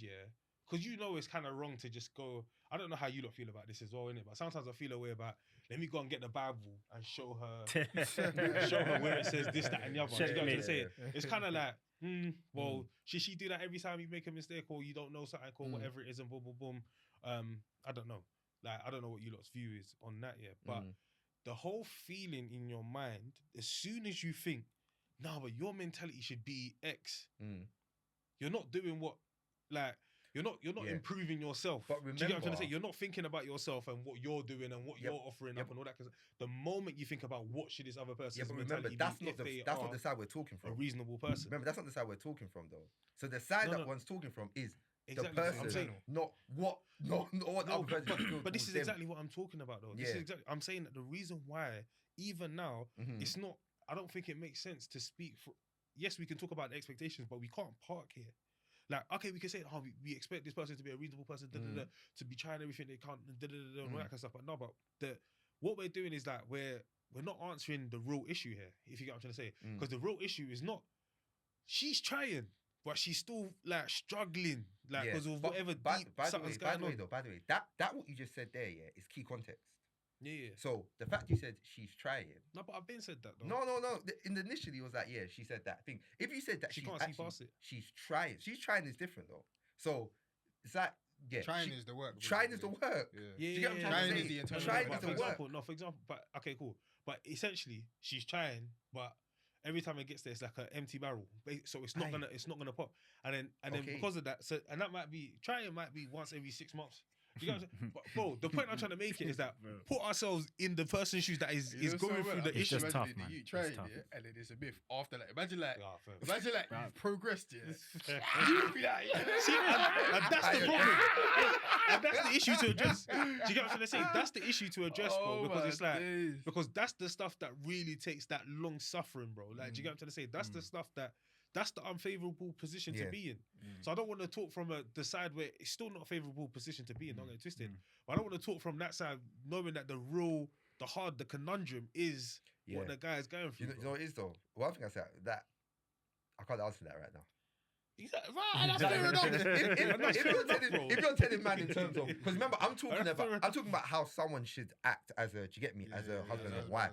S1: because you know it's kind of wrong to just go. I don't know how you lot feel about this as well, innit? But sometimes I feel a way about, let me go and get the Bible and show her where it says this, that, and the other. Do you get what I'm trying to say? It's kind of like, well, should she do that every time you make a mistake or you don't know something or whatever it is, and boom, boom, boom. I don't know. Like, I don't know what you lot's view is on that yet, but the whole feeling in your mind, as soon as you think, no, but your mentality should be X, you're not doing what, like, you're not improving yourself.
S3: But
S1: Do you get what I'm trying to
S3: remember-
S1: say? You're not thinking about yourself and what you're doing and what you're offering up and all that. Because the moment you think about what should this other person's
S3: but remember,
S1: mentality
S3: that's
S1: be,
S3: not
S1: if
S3: the
S1: they
S3: that's
S1: are
S3: not the side we're talking
S1: a
S3: from.
S1: reasonable person.
S3: Remember, that's not the side we're talking from, though. So the side
S1: No,
S3: that
S1: no.
S3: one's talking from is
S1: Exactly,
S3: the
S1: that's what I'm
S3: person,
S1: saying.
S3: not what the
S1: No,
S3: other person feels
S1: but this
S3: towards
S1: is
S3: them.
S1: exactly what I'm talking about, though. This is
S3: Yeah.
S1: exactly. I'm saying that the reason why, even now, it's not. I don't think it makes sense to speak for. Yes, we can talk about the expectations, but we can't park here. Like, okay, we can say, oh, we expect this person to be a reasonable person, to be trying everything they can't, and all that kind of stuff. But no, but what we're doing is that we're not answering the real issue here. If you get what I'm trying to say, because the real issue is not. She's trying, but she's still like struggling, like because of whatever deep something's going on.
S3: By the way, that what you just said there, is key context.
S1: Yeah.
S3: So the fact you said she's trying.
S1: No, but I've been said that though.
S3: No. Initially, it was like, yeah, she said that thing. If you said that
S1: She
S3: she's
S1: can't see
S3: actually,
S1: past it.
S3: she's trying. She's trying is different though. So it's like, yeah,
S2: Trying is the work.
S3: Trying is the work.
S2: Yeah.
S3: Do you get what I'm trying
S2: Trying
S3: to
S2: is
S3: say?
S2: the internal
S3: Trying
S2: work.
S3: is
S1: For
S3: the work.
S1: example, for example, but okay, cool. But essentially, she's trying, but every time it gets there, it's like an empty barrel. So it's not gonna pop. And then
S3: Okay.
S1: because of that, and that might be trying might be once every 6 months. You get what I'm saying? But, bro, the point I'm trying to make it is that
S4: Bro.
S1: put ourselves in the person's shoes that is going through the
S4: It's
S1: issue.
S4: just tough, man.
S2: You
S4: It's
S2: try it,
S4: tough.
S2: yeah, and then it's a myth after like imagine like
S1: Ah, fair.
S2: you've progressed, yeah.
S1: See,
S2: You'd be like,
S1: and that's the problem. And that's the issue to address. Do you get what I'm trying to say? That's the issue to address, bro. Because it's like, because that's the stuff that really takes that long suffering, bro. Like, do you get what I'm trying to say? That's the stuff that's the unfavorable position to be in. So I don't want to talk from the side where it's still not a favorable position to be in. Don't get it twisted. But I don't want to talk from that side, knowing that the conundrum is what the guy is going through.
S3: You know what it is though? One thing I said that I can't answer that right now.
S1: Right, that's fair enough.
S3: If you're telling man in terms of, because remember I'm talking about how someone should act as a, do you get me, as a husband and wife.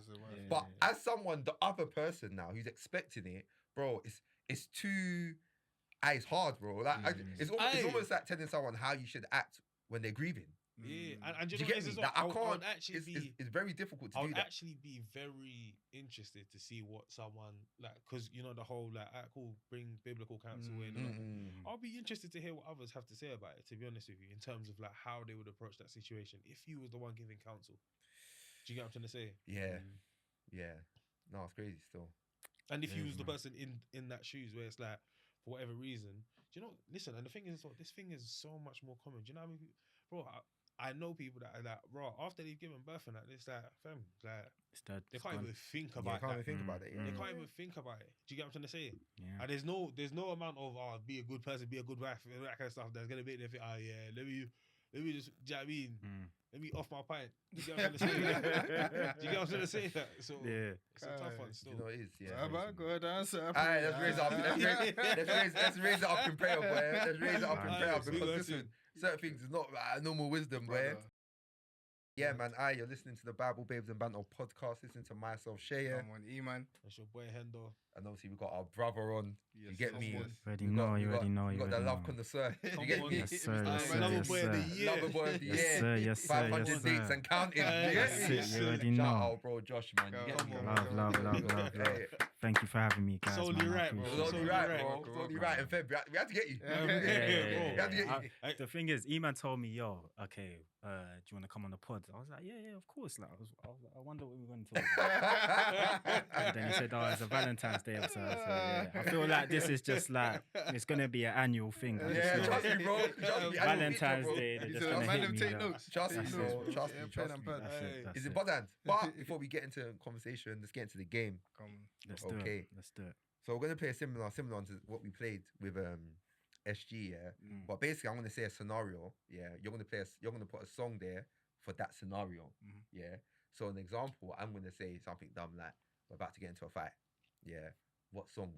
S3: But as someone, the other person now who's expecting it, bro, it's too, it's hard, bro. Like it's almost like telling someone how you should act when they're grieving.
S1: Yeah, and
S3: Do
S1: you
S3: you
S1: know
S3: get me?
S1: as
S3: Like,
S1: well,
S3: I can't. It's
S1: it's
S3: very difficult to
S1: I
S3: do
S1: would
S3: that.
S1: actually be very interested to see what someone like, because you know the whole like, cool, bring biblical counsel in. I'll be interested to hear what others have to say about it. To be honest with you, in terms of like how they would approach that situation if you was the one giving counsel. Do you get what I'm trying to say?
S3: Yeah, yeah. No, it's crazy still.
S1: And if you was the person in that shoes where it's like, for whatever reason, do you know? Listen, and the thing is, this thing is so much more common. Do you know what I mean, bro? I know people that are like, bro, after they've given birth and that, it's like, fam, like, they can't even think about
S3: Can't even
S1: that.
S3: think about it.
S1: They can't even think about it. Do you get what I'm trying to say?
S4: Yeah.
S1: And there's no amount of be a good person, be a good wife, and that kind of stuff that's gonna make them think, yeah, let me just, do you know what I mean? Let me off my pint. Do you get what I'm trying to say? Do you get what I'm trying to say? So it's a tough one still.
S3: You know it is. Yeah.
S2: Go down, sir.
S3: Alright, let's raise it up. Let's raise it up in prayer, boy. Let's raise it up in prayer because listen, certain things is not normal wisdom, boy. Yeah, man. You're listening to the Bible Babes and Banter podcast. Listening to myself, Shea.
S2: Come on, E-man.
S1: That's your boy Hendo.
S3: And obviously we got our brother on. You get me?
S4: You already know.
S3: We got the love connoisseur. You get me?
S4: Yes, sir. Yes, sir.
S1: Lover
S4: Yes,
S1: boy of the
S4: sir.
S1: year.
S3: Lover boy of the
S4: Yes,
S3: year.
S4: sir. Yes, sir.
S3: 500
S4: Yes,
S3: dates
S4: sir.
S3: and counting.
S1: That's
S4: it, you already
S3: Shout
S4: know.
S3: out, bro, Josh, man. You get me?
S4: Love.
S3: Hey,
S4: Thank you for having me, guys.
S1: It's only
S4: man. I
S1: right, bro.
S3: It's
S4: appreciate
S3: only
S4: it.
S3: right,
S1: right,
S3: bro.
S2: bro.
S3: It's only right in February. We had to get you.
S1: Yeah,
S3: We had to get you.
S4: The thing is, E-man told me, yo, okay, do you want to come on the pod? I was like, yeah, of course. Like, I was like, I wonder what we're going to talk about. And then he said, oh, it's a Valentine's Day episode. So, yeah. I feel like this is just like, it's going to be an annual thing. I just
S3: Yeah,
S4: know.
S3: trust me, bro. Trust me.
S4: Valentine's Day, they're
S2: He
S4: just
S2: said,
S4: going to
S2: man,
S4: hit
S2: them
S4: me.
S2: take
S4: like,
S2: notes.
S3: Trust me,
S2: Take
S3: bro.
S2: notes,
S3: Trust
S2: yeah,
S3: me.
S2: pen
S3: Trust
S2: and
S3: me.
S2: pad.
S4: That's
S3: Is
S4: it.
S3: it Bodan? But before we get into conversation, let's get into the game.
S2: Come.
S4: Let's do
S3: Okay.
S4: it. Let's do it.
S3: So we're gonna play a similar one to what we played with SG, yeah. But basically, I'm gonna say a scenario, yeah. You're gonna put a song there for that scenario, yeah. So an example, I'm gonna say something dumb like, "We're about to get into a fight," yeah. What song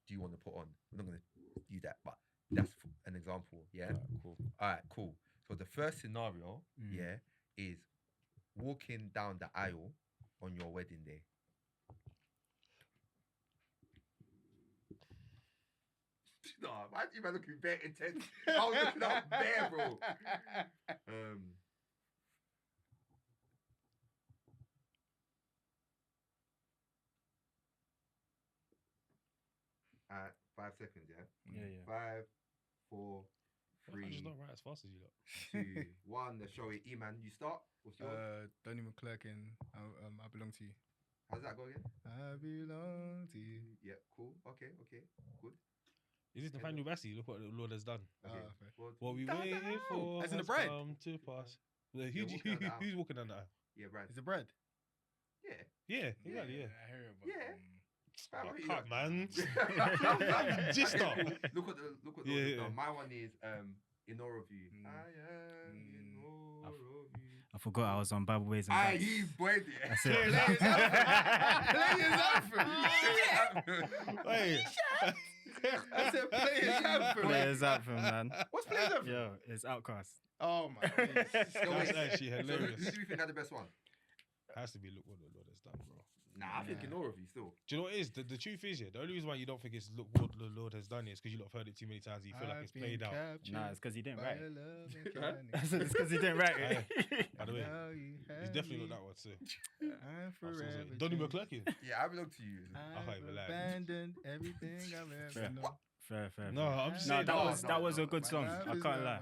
S3: do you want to put on? I'm not gonna do that, but that's an example, yeah.
S4: Cool.
S3: All right, cool. So the first scenario, yeah, is walking down the aisle on your wedding day. No, why you man looking bare intense? I was looking up bare, bro. At 5 seconds, yeah?
S4: Yeah.
S3: 5, 4,
S1: I
S3: 3,
S1: just don't write as fast as you lot.
S3: 2, 1. Let's show it. E-man, you start. What's yours?
S2: Donnie McClurk and I Belong to You.
S3: How does that go again?
S2: I belong to you.
S3: Yeah, cool. Okay, good.
S1: Is this Nathaniel Bassey? Look what the Lord has done.
S3: Okay.
S2: Fair.
S1: What we
S3: Down the
S1: waited
S3: aisle.
S1: for
S2: As in the
S1: has
S2: bride?
S1: come to pass.
S3: walking down the aisle.
S1: Who's walking down the aisle?
S3: Yeah, Brad.
S2: Is it bread?
S3: Yeah.
S1: Yeah, exactly, yeah.
S2: I hear it.
S3: Yeah.
S1: Cut, man.
S3: Just
S1: Just stop.
S3: Look at the
S1: Yeah.
S3: My one is in awe of you. I am in awe of you.
S4: I forgot I was on Bible Ways and
S3: Aye,
S4: Bands.
S3: he's boy there.
S4: That's it.
S1: Hey.
S2: I said players anthem.
S4: Players anthem, man.
S2: What's players anthem?
S4: Yo, it's Outcast.
S2: Oh my days.
S1: That's actually
S3: Who
S1: hilarious.
S3: do you think had the best one?
S1: Has to be look what the Lord has done, bro.
S3: Nah, I think in awe of you still.
S1: Do you know what it is? The truth is, yeah, the only reason why you don't think it's look what the Lord has done is because you lot have heard it too many times and you feel like it's played out.
S4: Nah, it's because he didn't write it.
S2: It's
S4: It's because he didn't write it.
S1: By the way, it's definitely not that one too.
S2: I'm forever.
S1: Donnie
S2: changed.
S1: McClurkin.
S3: Yeah, I belong to you.
S1: I can't even lie.
S2: Abandoned everything I've ever
S4: Fair.
S2: known.
S4: Fair.
S1: No, I'm just
S4: No,
S1: saying.
S4: that
S3: no,
S4: was
S3: no,
S4: that was
S3: no.
S4: a good song. I can't lie.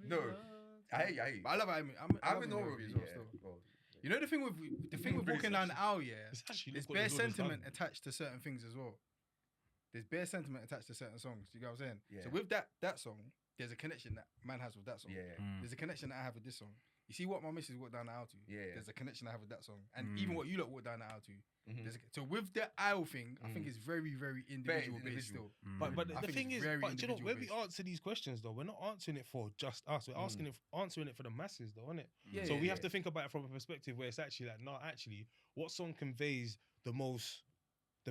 S3: No. I hear you.
S2: But I love Amy.
S3: I'm in
S2: love
S3: awe
S2: Amy
S3: of
S2: as
S3: you.
S2: well
S3: Yeah.
S2: still.
S3: Well,
S2: You know the thing with
S3: Pretty
S2: walking down the aisle, yeah.
S1: It's actually
S2: There's
S1: look what
S2: bare
S1: the Lord has
S2: sentiment
S1: done.
S2: attached to certain things as well. There's bare sentiment attached to certain songs. You get what I'm saying?
S3: Yeah.
S2: So with that song, there's a connection that man has with that song.
S3: yeah.
S2: There's a connection that I have with this song. You see what my missus walked down the aisle to?
S3: Yeah.
S2: There's a connection I have with that song. And even what you lot walked down the aisle to.
S3: Mhm.
S2: So with the aisle thing, I think it's very, very individual based
S3: individual.
S2: still.
S1: But
S2: I
S1: the
S2: think
S1: thing
S2: it's
S1: is,
S2: very
S1: but do you know, when we
S2: individual-based.
S1: answer these questions though, we're not answering it for just us. We're answering it for the masses though, isn't it?
S2: Yeah,
S1: So
S2: yeah,
S1: we have to think about it from a perspective where it's actually like, no, actually, what song conveys the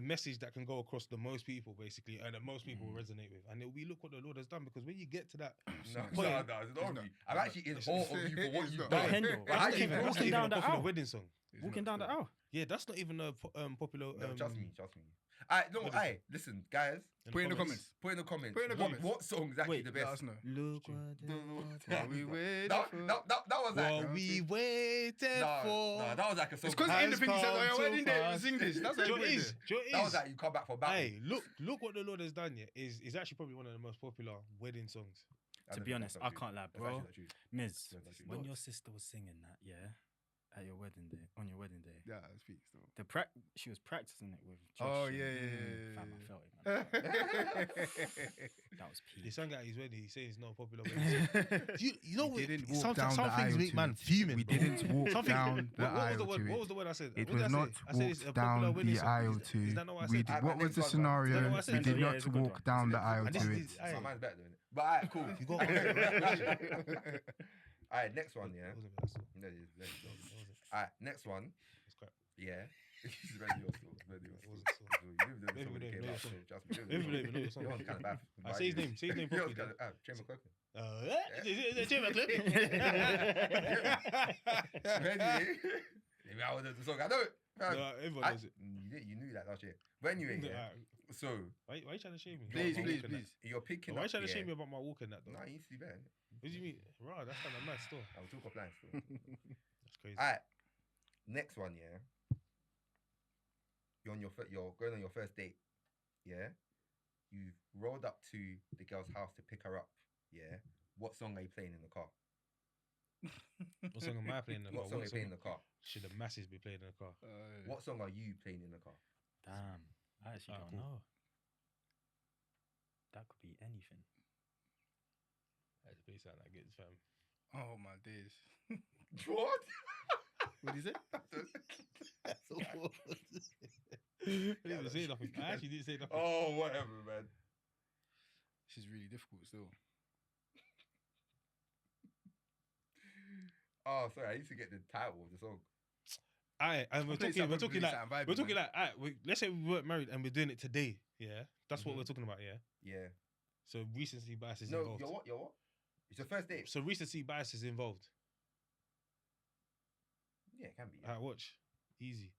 S1: message that can go across the most people, basically, and that most people will resonate with. And it'll be, look what the Lord has done, because when you get to that
S3: No,
S1: point,
S3: it's not of you. I'm actually in
S2: It's
S3: awe
S2: not.
S3: of you for what
S2: It's
S3: you've
S2: not.
S3: done.
S4: Kendall,
S3: But
S1: that's not
S3: actually,
S1: even, that's not
S4: walking
S1: even
S4: down
S1: a
S4: the
S1: popular
S4: aisle.
S1: wedding song.
S4: Walking down the aisle.
S1: Yeah, that's not even a popular.
S3: No, trust me.
S1: what is
S3: Alright, listen, guys.
S2: Put in the comments.
S3: Put in the comments.
S2: Put in the comments.
S3: What song is actually
S4: Wait,
S3: the
S2: Let
S3: best?
S2: us know.
S4: Look
S2: What we waited
S3: That
S2: for.
S3: was like.
S1: What we waited for.
S3: No, that was like a song.
S2: It's because
S1: Has
S2: in the thing he said,
S1: come
S2: "Oh, your
S1: to
S2: wedding day
S1: pass."
S2: was English." That's
S1: Do
S2: how
S1: you
S2: it
S1: know what it
S2: is.
S1: is? Do you know what it
S3: That was
S1: is?
S3: like you come back from battle.
S1: Hey, look what the Lord has done. Yeah, is actually probably one of the most popular wedding songs.
S4: To be honest, I can't lie,
S3: That's
S4: bro.
S3: actually not true.
S4: Miz,
S3: That's actually
S4: when
S3: not.
S4: your sister was singing that, yeah, at your wedding day, on your wedding day,
S2: Yeah, it speaks though.
S4: she was practicing it with.
S2: Oh,
S4: Josh
S2: yeah,
S4: and-
S2: yeah,
S4: Fam,
S2: yeah,
S4: I felt it, man. That was
S1: He
S4: peak.
S1: sang at his wedding. He says it's not a popular wedding song. You know,
S2: We didn't walk
S1: some
S2: down
S1: some
S2: the
S1: things
S2: aisle
S1: make
S2: to
S1: man
S2: it.
S1: fuming.
S2: We
S1: bro.
S2: didn't walk
S1: Something-
S2: down the
S1: what was
S2: aisle
S1: the word?
S2: to
S1: What
S2: it.
S1: was the word I said?
S2: It
S1: What
S2: was
S1: did I
S2: not
S1: say? I said it's a
S2: walked
S1: popular
S2: down
S1: wedding
S2: the
S1: song.
S2: aisle
S1: Is
S2: to.
S1: that not what I
S2: We
S1: said?
S2: did,
S3: Alright,
S2: what
S3: my
S2: was the
S3: next one, man.
S1: Is that
S2: scenario?
S1: what I said?
S2: We did
S4: Yeah,
S2: not
S4: it's a good
S2: walk
S4: one.
S2: down the
S3: It's a
S2: aisle
S1: And
S2: to
S1: this
S2: it.
S1: is-
S3: So mine's better doing it. But alright, cool.
S1: You got answer the right question.
S3: Alright, next one, yeah.
S1: It wasn't me, that's all.
S3: No, it is, there you go.
S1: It wasn't.
S3: Alright, next one,
S1: It's crap.
S3: yeah. It's ready your store. Ready your
S1: It
S3: store.
S1: wasn't so.
S3: You didn't know the
S1: Maybe
S3: song when
S1: we
S3: it
S1: don't
S3: came
S1: know
S3: out,
S1: the
S3: so
S1: song.
S3: trust me.
S1: Maybe we don't even know the song.
S3: Your one's kind of bad.
S1: Say his name. Say his name
S3: Your
S1: properly.
S3: one's kind of Jay McCloughan.
S1: Is it Jay McClip?
S3: Anyway, maybe I was the song. I know it.
S1: No, everyone knows it.
S3: You knew that last year. But anyway, yeah. So
S1: Why you trying to shame me?
S2: Please,
S1: About my
S2: please,
S1: walk and
S2: please.
S3: you're picking
S1: Why you
S3: up.
S1: trying to
S3: yeah.
S1: shame me about my walk and that though?
S3: No, you used to be better.
S1: What do you mean? Right, that's kind of mad still.
S3: I will talk offline still.
S1: That's crazy.
S3: Alright, next one, yeah. You're going on your first date, yeah. You've rolled up to the girl's house to pick her up, yeah. What song are you playing in the car?
S1: What song am I playing in the car?
S3: What song are you playing in the car?
S1: Should the masses be playing in the car?
S3: What song are you playing in the car?
S4: Damn, I actually
S1: Ah,
S4: don't
S1: cool.
S4: know. That could be anything.
S1: That's the bass that gets fam.
S2: Oh my days.
S3: What?
S2: What is it?
S1: I didn't even say nothing. I actually didn't say nothing.
S3: Oh, whatever, man.
S2: This is really difficult still.
S3: Oh, sorry, I used to get the title of the song.
S1: Alright, and we're
S2: Play
S1: talking
S2: something
S1: like
S2: something vibey,
S1: we're talking
S2: man.
S1: like alright, let's say we weren't married and we're doing it today, yeah. That's what
S3: Mhm.
S1: we're talking about, yeah.
S3: Yeah.
S1: So recency bias is
S3: No,
S1: involved.
S3: you're what? You're what? It's your first date.
S1: So recency bias is involved.
S3: Yeah, it can be. Yeah.
S1: Alright, watch. Easy.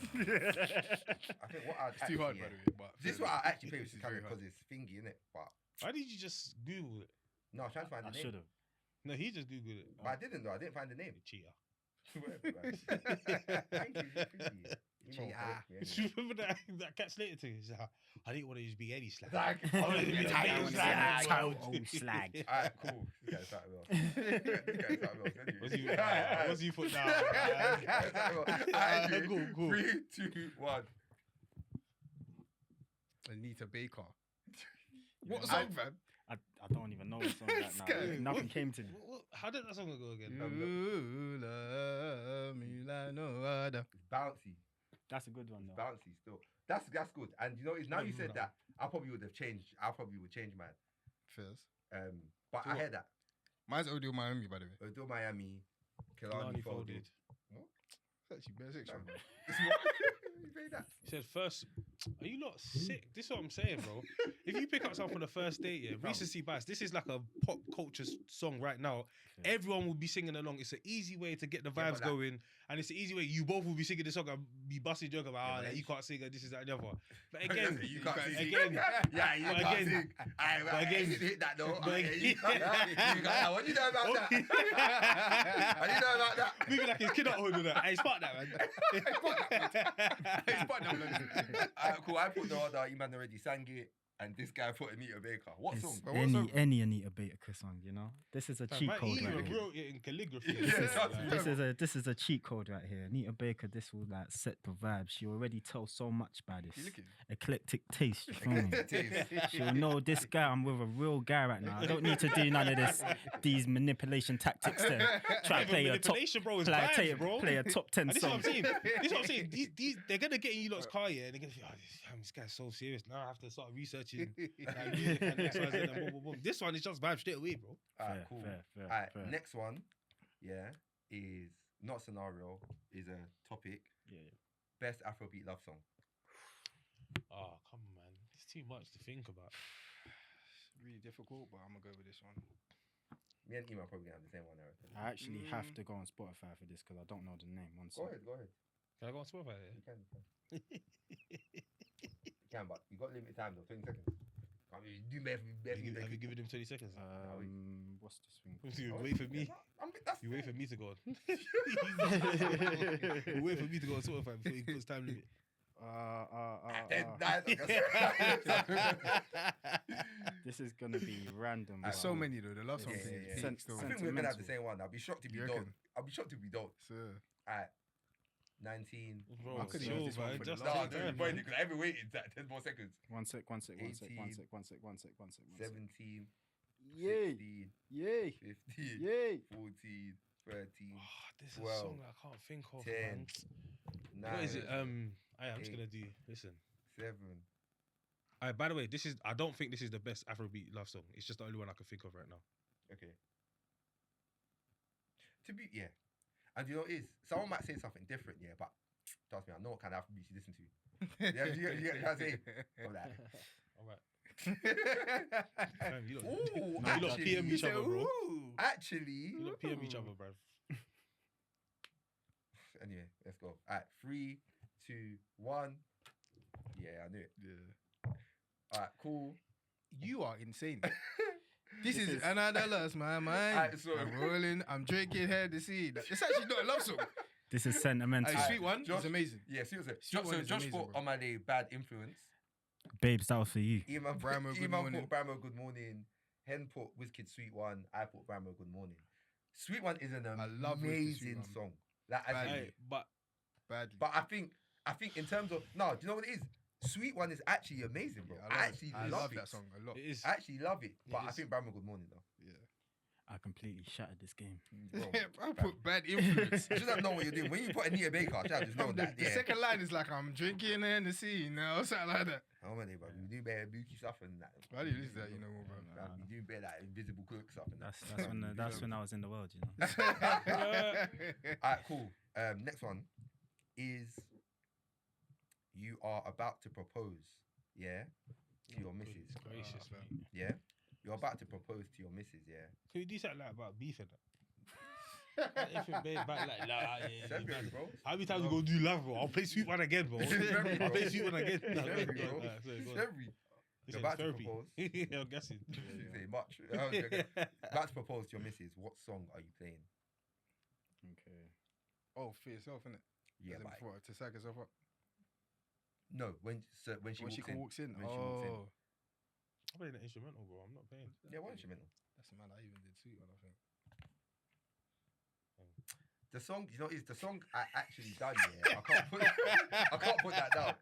S3: I think what I'd
S2: It's too hard,
S3: actually,
S2: by
S3: yeah.
S2: the way. But
S3: This is what I actually play with
S2: This is
S3: Chicago
S2: very hard.
S3: because it's thingy, innit? But
S1: Why did you just Google it?
S3: no, I was trying to find
S4: I
S3: the name.
S4: should have.
S1: No, he just Googled it.
S3: But I didn't though. I didn't find the name.
S1: You cheater.
S3: Whatever, man. Thank you. Thank you. You know,
S2: Cheater.
S3: yeah,
S1: Do you remember that Cat Slater thing? He's like, I didn't want to just be any slag.
S3: Like,
S1: I wanted to be
S3: title
S1: the
S3: slag.
S4: Title slag.
S3: Alright, cool. This guy's starting well. This guy's starting well. Anyway.
S1: What's you put down?
S3: This guy's starting well. Alright, anyway.
S1: Cool.
S3: 3, 2, 1.
S2: Anita Baker. What song, fam?
S4: I don't even know what song that now.
S2: Scared.
S4: Nothing came to me.
S1: How did that song go again?
S2: You love me like no other.
S3: It's bouncy.
S4: That's a good one though.
S3: Bouncy still. That's good. And you know, now you said that, I probably would change mine.
S2: First.
S3: But I heard that.
S2: Mine's Audio Miami, by the way.
S3: Odo Miami, Killarney folded.
S2: It's actually bare section.
S3: It's what? You made that.
S1: He said first, are you not sick? This is what I'm saying, bro. If you pick up something on the first date, yeah, recency bias, this is like a pop culture song right now.
S4: Yeah.
S1: Everyone will be singing along. It's an easy way to get the
S3: Yeah,
S1: vibes
S3: but
S1: going. And it's an easy way. You both will be singing the song and be busting joke about,
S3: Yeah, but
S1: like,
S3: then-
S1: you can't sing and this is that and the other. But again,
S3: you can't sing.
S1: again,
S3: Yeah, you
S1: but
S3: can't
S1: again-
S3: sing. Aye,
S1: but
S3: I
S1: again-
S3: didn't hit that though.
S1: but
S3: Aye,
S1: again-
S3: you can't. What do you know about that? What do you know about that?
S1: moving like his kid at home with that. Hey, spark that, man.
S2: It's part of
S3: Cool. I put the other Iman already sang it, and this guy put Anita Baker. What
S4: It's
S3: song?
S2: But what
S4: any
S2: song?
S4: any Anita Baker song, you know. This is a
S1: Fam,
S4: cheat
S1: man,
S4: code
S1: he
S4: right
S1: even
S4: here.
S1: wrote it in calligraphy.
S3: Yeah, trust me.
S4: This is a cheat code right here. Anita Baker, this will like set the vibe. She already tells so much by this
S2: You looking?
S4: eclectic taste. You feel me?
S3: Taste.
S4: She'll know this guy. I'm with a real guy right now. I don't need to do none of these manipulation tactics. There, try to play a top,
S1: manipulation, bro. It's vibes, bro.
S4: play a top 10
S1: And this is what
S4: song.
S1: I'm saying. This is what I'm saying. These they're gonna get in you lot's car, yeah, and they're gonna think, oh, this guy's so serious. Now I have to start researching like, music and X, Y, Z, and boom, boom, boom. This one is just vibe straight away, bro.
S3: Alright,
S4: Fair,
S3: cool.
S4: fair,
S3: Alright,
S4: fair.
S3: next one, yeah, is not scenario, is a topic.
S4: Yeah.
S3: Best Afrobeat love song.
S1: Oh, come on, man. It's too much to think about.
S2: Really difficult, but I'm gonna go with this one.
S3: Me and Iman probably gonna have the same one, I reckon.
S4: I actually have to go on Spotify for this because I don't know the name. One
S3: Go
S4: sec.
S3: ahead, go ahead.
S1: Can I go on Spotify?
S3: You can. You can, but you got limited time though. 20 seconds. Can't you do better for me.
S1: Have you given him 20 seconds?
S4: What's this thing?
S1: You wait for me. You wait for me to go on. You wait for me to go on Spotify before he puts time limit.
S4: This is gonna be random.
S2: There's
S4: bro.
S2: so many though. The love songs.
S3: Yeah,
S2: is
S3: yeah, yeah.
S2: peak still.
S3: I think we're gonna have the
S4: Sentimental.
S3: same one. I'll be shocked if
S2: You
S3: you don't.
S2: reckon?
S3: I'll be shocked if we don't.
S2: So,
S3: Alright. 19.
S1: Bro,
S2: I couldn't
S1: chill,
S2: use this one
S1: man.
S2: for the
S1: Just
S2: last
S3: No,
S1: take
S3: dude,
S1: time,
S3: boy,
S1: man.
S3: because I haven't waited that 10 more seconds.
S4: One sec.
S3: 17.
S4: Yay!
S3: 16,
S4: Yay!
S3: 15,
S4: Yay!
S3: 14, 13,
S1: Oh, this is a
S3: 12,
S1: song that I can't think of,
S3: 10,
S1: man.
S3: 9,
S1: What is it? I'm just
S3: 8.
S1: gonna do. Listen.
S3: 7.
S1: By the way, this is. I don't think this is the best Afrobeat love song. It's just the only one I can think of right now.
S3: Okay. Yeah. And you know what it is? Someone might say something different, yeah, but trust me, I know what kind of Afrobeat you listen to. Yeah, you get what I'm saying? I'm like,
S1: All right. Fam, you lot,
S3: ooh,
S1: no, you lot PM each other, bro.
S3: Actually,
S1: You lot PM each other, bro.
S3: anyway, let's go. Alright, 3, 2, 1. Yeah, I knew it.
S2: yeah.
S3: Alright, cool.
S2: You are insane. This is another lost my mind.
S3: Alright, so
S2: I'm rolling. I'm drinking Hennessy. It's actually not a love song.
S4: This is sentimental.
S2: Sweet one.
S3: Josh-
S2: It's amazing.
S3: yeah, seriously.
S2: Sweet one
S3: So
S2: is
S3: Josh
S2: amazing,
S3: put
S2: bro.
S3: on my day bad influence.
S4: Babes, that was for you.
S3: Iman
S2: Bramo,
S3: put
S2: Good Morning.
S3: Bramo Good Morning. Hen put Wizkid Sweet One. I put Bramo Good Morning. Sweet One is an
S2: I love Wizkid Sweet
S3: amazing
S2: One.
S3: song. Like, as in-
S1: Hey, but
S2: Badly.
S3: but I think in terms of do you know what it is? Sweet One is actually amazing, bro.
S2: Yeah,
S3: I actually
S2: I
S3: love
S2: love
S3: it.
S2: that song a lot.
S1: it is.
S3: I actually love it. But I
S1: is.
S3: think Bramo Good Morning though.
S2: Yeah.
S4: I completely shattered this game.
S3: Bro,
S2: I put bad influence.
S3: you just don't know what you're doing. When you put Anita Baker, I just know that.
S2: The
S3: Yeah.
S2: second line is like, I'm drinking Hennessy now, something like that.
S3: Oh man, bro. We do better bookie stuff and that.
S2: Why do you listen to that? You know more, bro.
S3: Bro, we do better like invisible cook stuff and that.
S4: That's when I was in the world, you know.
S3: Alright, cool. Next one is you are about to propose, yeah, to your missus,
S1: Gracious,
S2: fam.
S1: mate.
S3: yeah. You're about to propose to your missus, yeah.
S1: Can you do something like about beef and that? If it made back like,
S3: February, bro.
S1: How many times we go do love, bro? I'll play Sweet One again, bro.
S3: February,
S1: I'll
S3: bro.
S1: play Sweet One again.
S3: February, bro. February.
S1: You're
S3: about to
S1: therapy.
S3: propose.
S1: Yeah, I'm guessing.
S3: Say much. Okay. About to propose to your missus. What song are you playing?
S4: Okay.
S2: Oh, for yourself, innit?
S3: Yeah,
S2: As in
S3: like,
S2: before, to sack yourself up.
S3: no. When she
S2: When
S3: walks
S2: she
S3: in.
S2: walks in.
S3: When she walks in.
S2: Oh,
S1: I'm playing the instrumental, bro. I'm not playing.
S3: Yeah, what instrumental?
S2: that's mad. I even did sweet one, I think.
S3: The song, you know, is the song I actually done. Yeah, I can't put that down.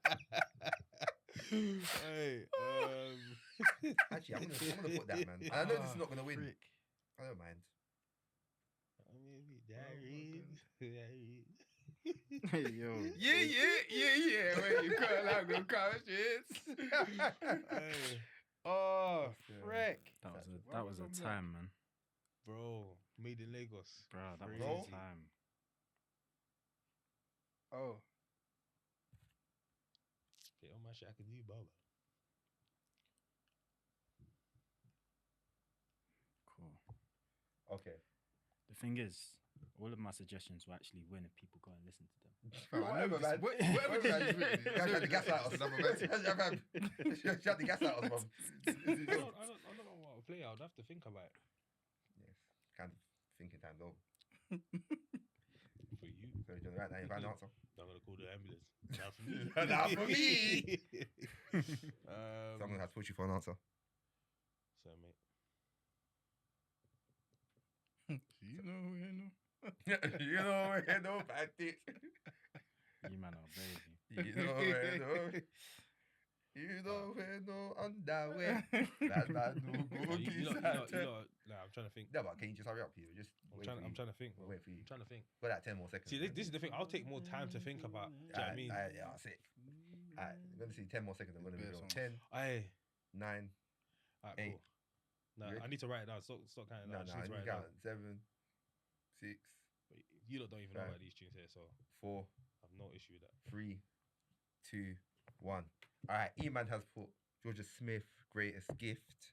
S1: Hey,
S3: Actually, I'm gonna put that, man. And I know this is not gonna win.
S2: Frick.
S3: I don't mind.
S4: Hey, yo.
S2: Yeah. When you call out, go conscious. Oh, frick.
S4: That was a time, man.
S1: Bro, made in Lagos.
S4: Bro, that was
S3: Bro.
S4: a time.
S2: Oh.
S1: Play all my shit I can do, Baba.
S4: Cool.
S3: Okay.
S4: The thing is, all of my suggestions will actually win if people go and listen to them.
S2: Fam, I know
S3: Whatever, man.
S2: this- whatever this is written,
S3: You guys had the gaslight us.
S2: Another man.
S3: You had the gaslight us, man.
S1: I don't know what I'll play. I'd have to think about it.
S3: Yes. Kind of thinking time though.
S1: For you.
S3: So you're doing right now. You find an answer.
S1: I'm gonna call the ambulance. Not for me.
S3: Not for me.
S1: Um,
S3: So I'm gonna have to push you for an answer.
S1: so mate.
S2: You know,
S3: You know where no bad things.
S4: You man are crazy.
S3: You know where no. You know where no underwear. That's not no
S1: You
S3: cookies.
S1: know, nah, I'm trying to think.
S3: No, but can you just hurry up, Peter? Just
S1: I'm
S3: wait
S1: trying,
S3: for
S1: I'm
S3: you.
S1: trying to think. Bro.
S3: Wait for you.
S1: I'm trying to think.
S3: Got like 10 more seconds.
S1: See, this is the thing. I'll take more time to think about. Do you know what I mean?
S3: Yeah, sick. Alright, I'm gonna see 10 more seconds. I'm gonna
S2: Bare
S3: go.
S2: songs.
S3: 10,
S1: Aye.
S3: 9.
S1: Alright,
S3: Eight.
S1: cool. Nah,
S3: You ready?
S1: I need to write it down. Stop counting.
S3: No,
S1: I just
S3: no,
S1: need to
S3: you
S1: write it down.
S3: count. 7, 6,
S1: But you lot don't even know
S3: Five.
S1: about these tunes here, so
S3: 4,
S1: I have no issue with that.
S3: 3, 2, 1. Alright, E-Man has put Georgia Smith, Greatest Gift.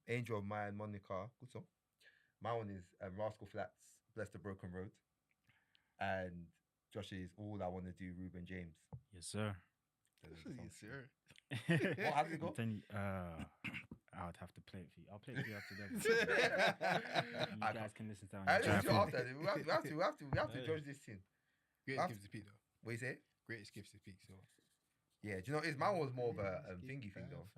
S3: Angel of Mine, Monica. Good song. My one is Rascal Flats, Bless the Broken Road. And Josh's All I Want to Do, Ruben James.
S4: Yes, sir.
S3: Those are the songs.
S2: sir.
S3: What, how did it go?
S4: I'm telling you, I would have to play it for you. I'll play it for you after that. You guys can listen to that
S3: I
S4: on your
S3: listen to
S4: drive home.
S3: after. We have to
S1: Yeah.
S3: judge this thing.
S2: Greatest
S3: I've-
S2: gifts to peak though.
S3: What you say?
S2: Greatest gifts to peak. So.
S3: Yeah, do you know, mine was more of a thingy thing though.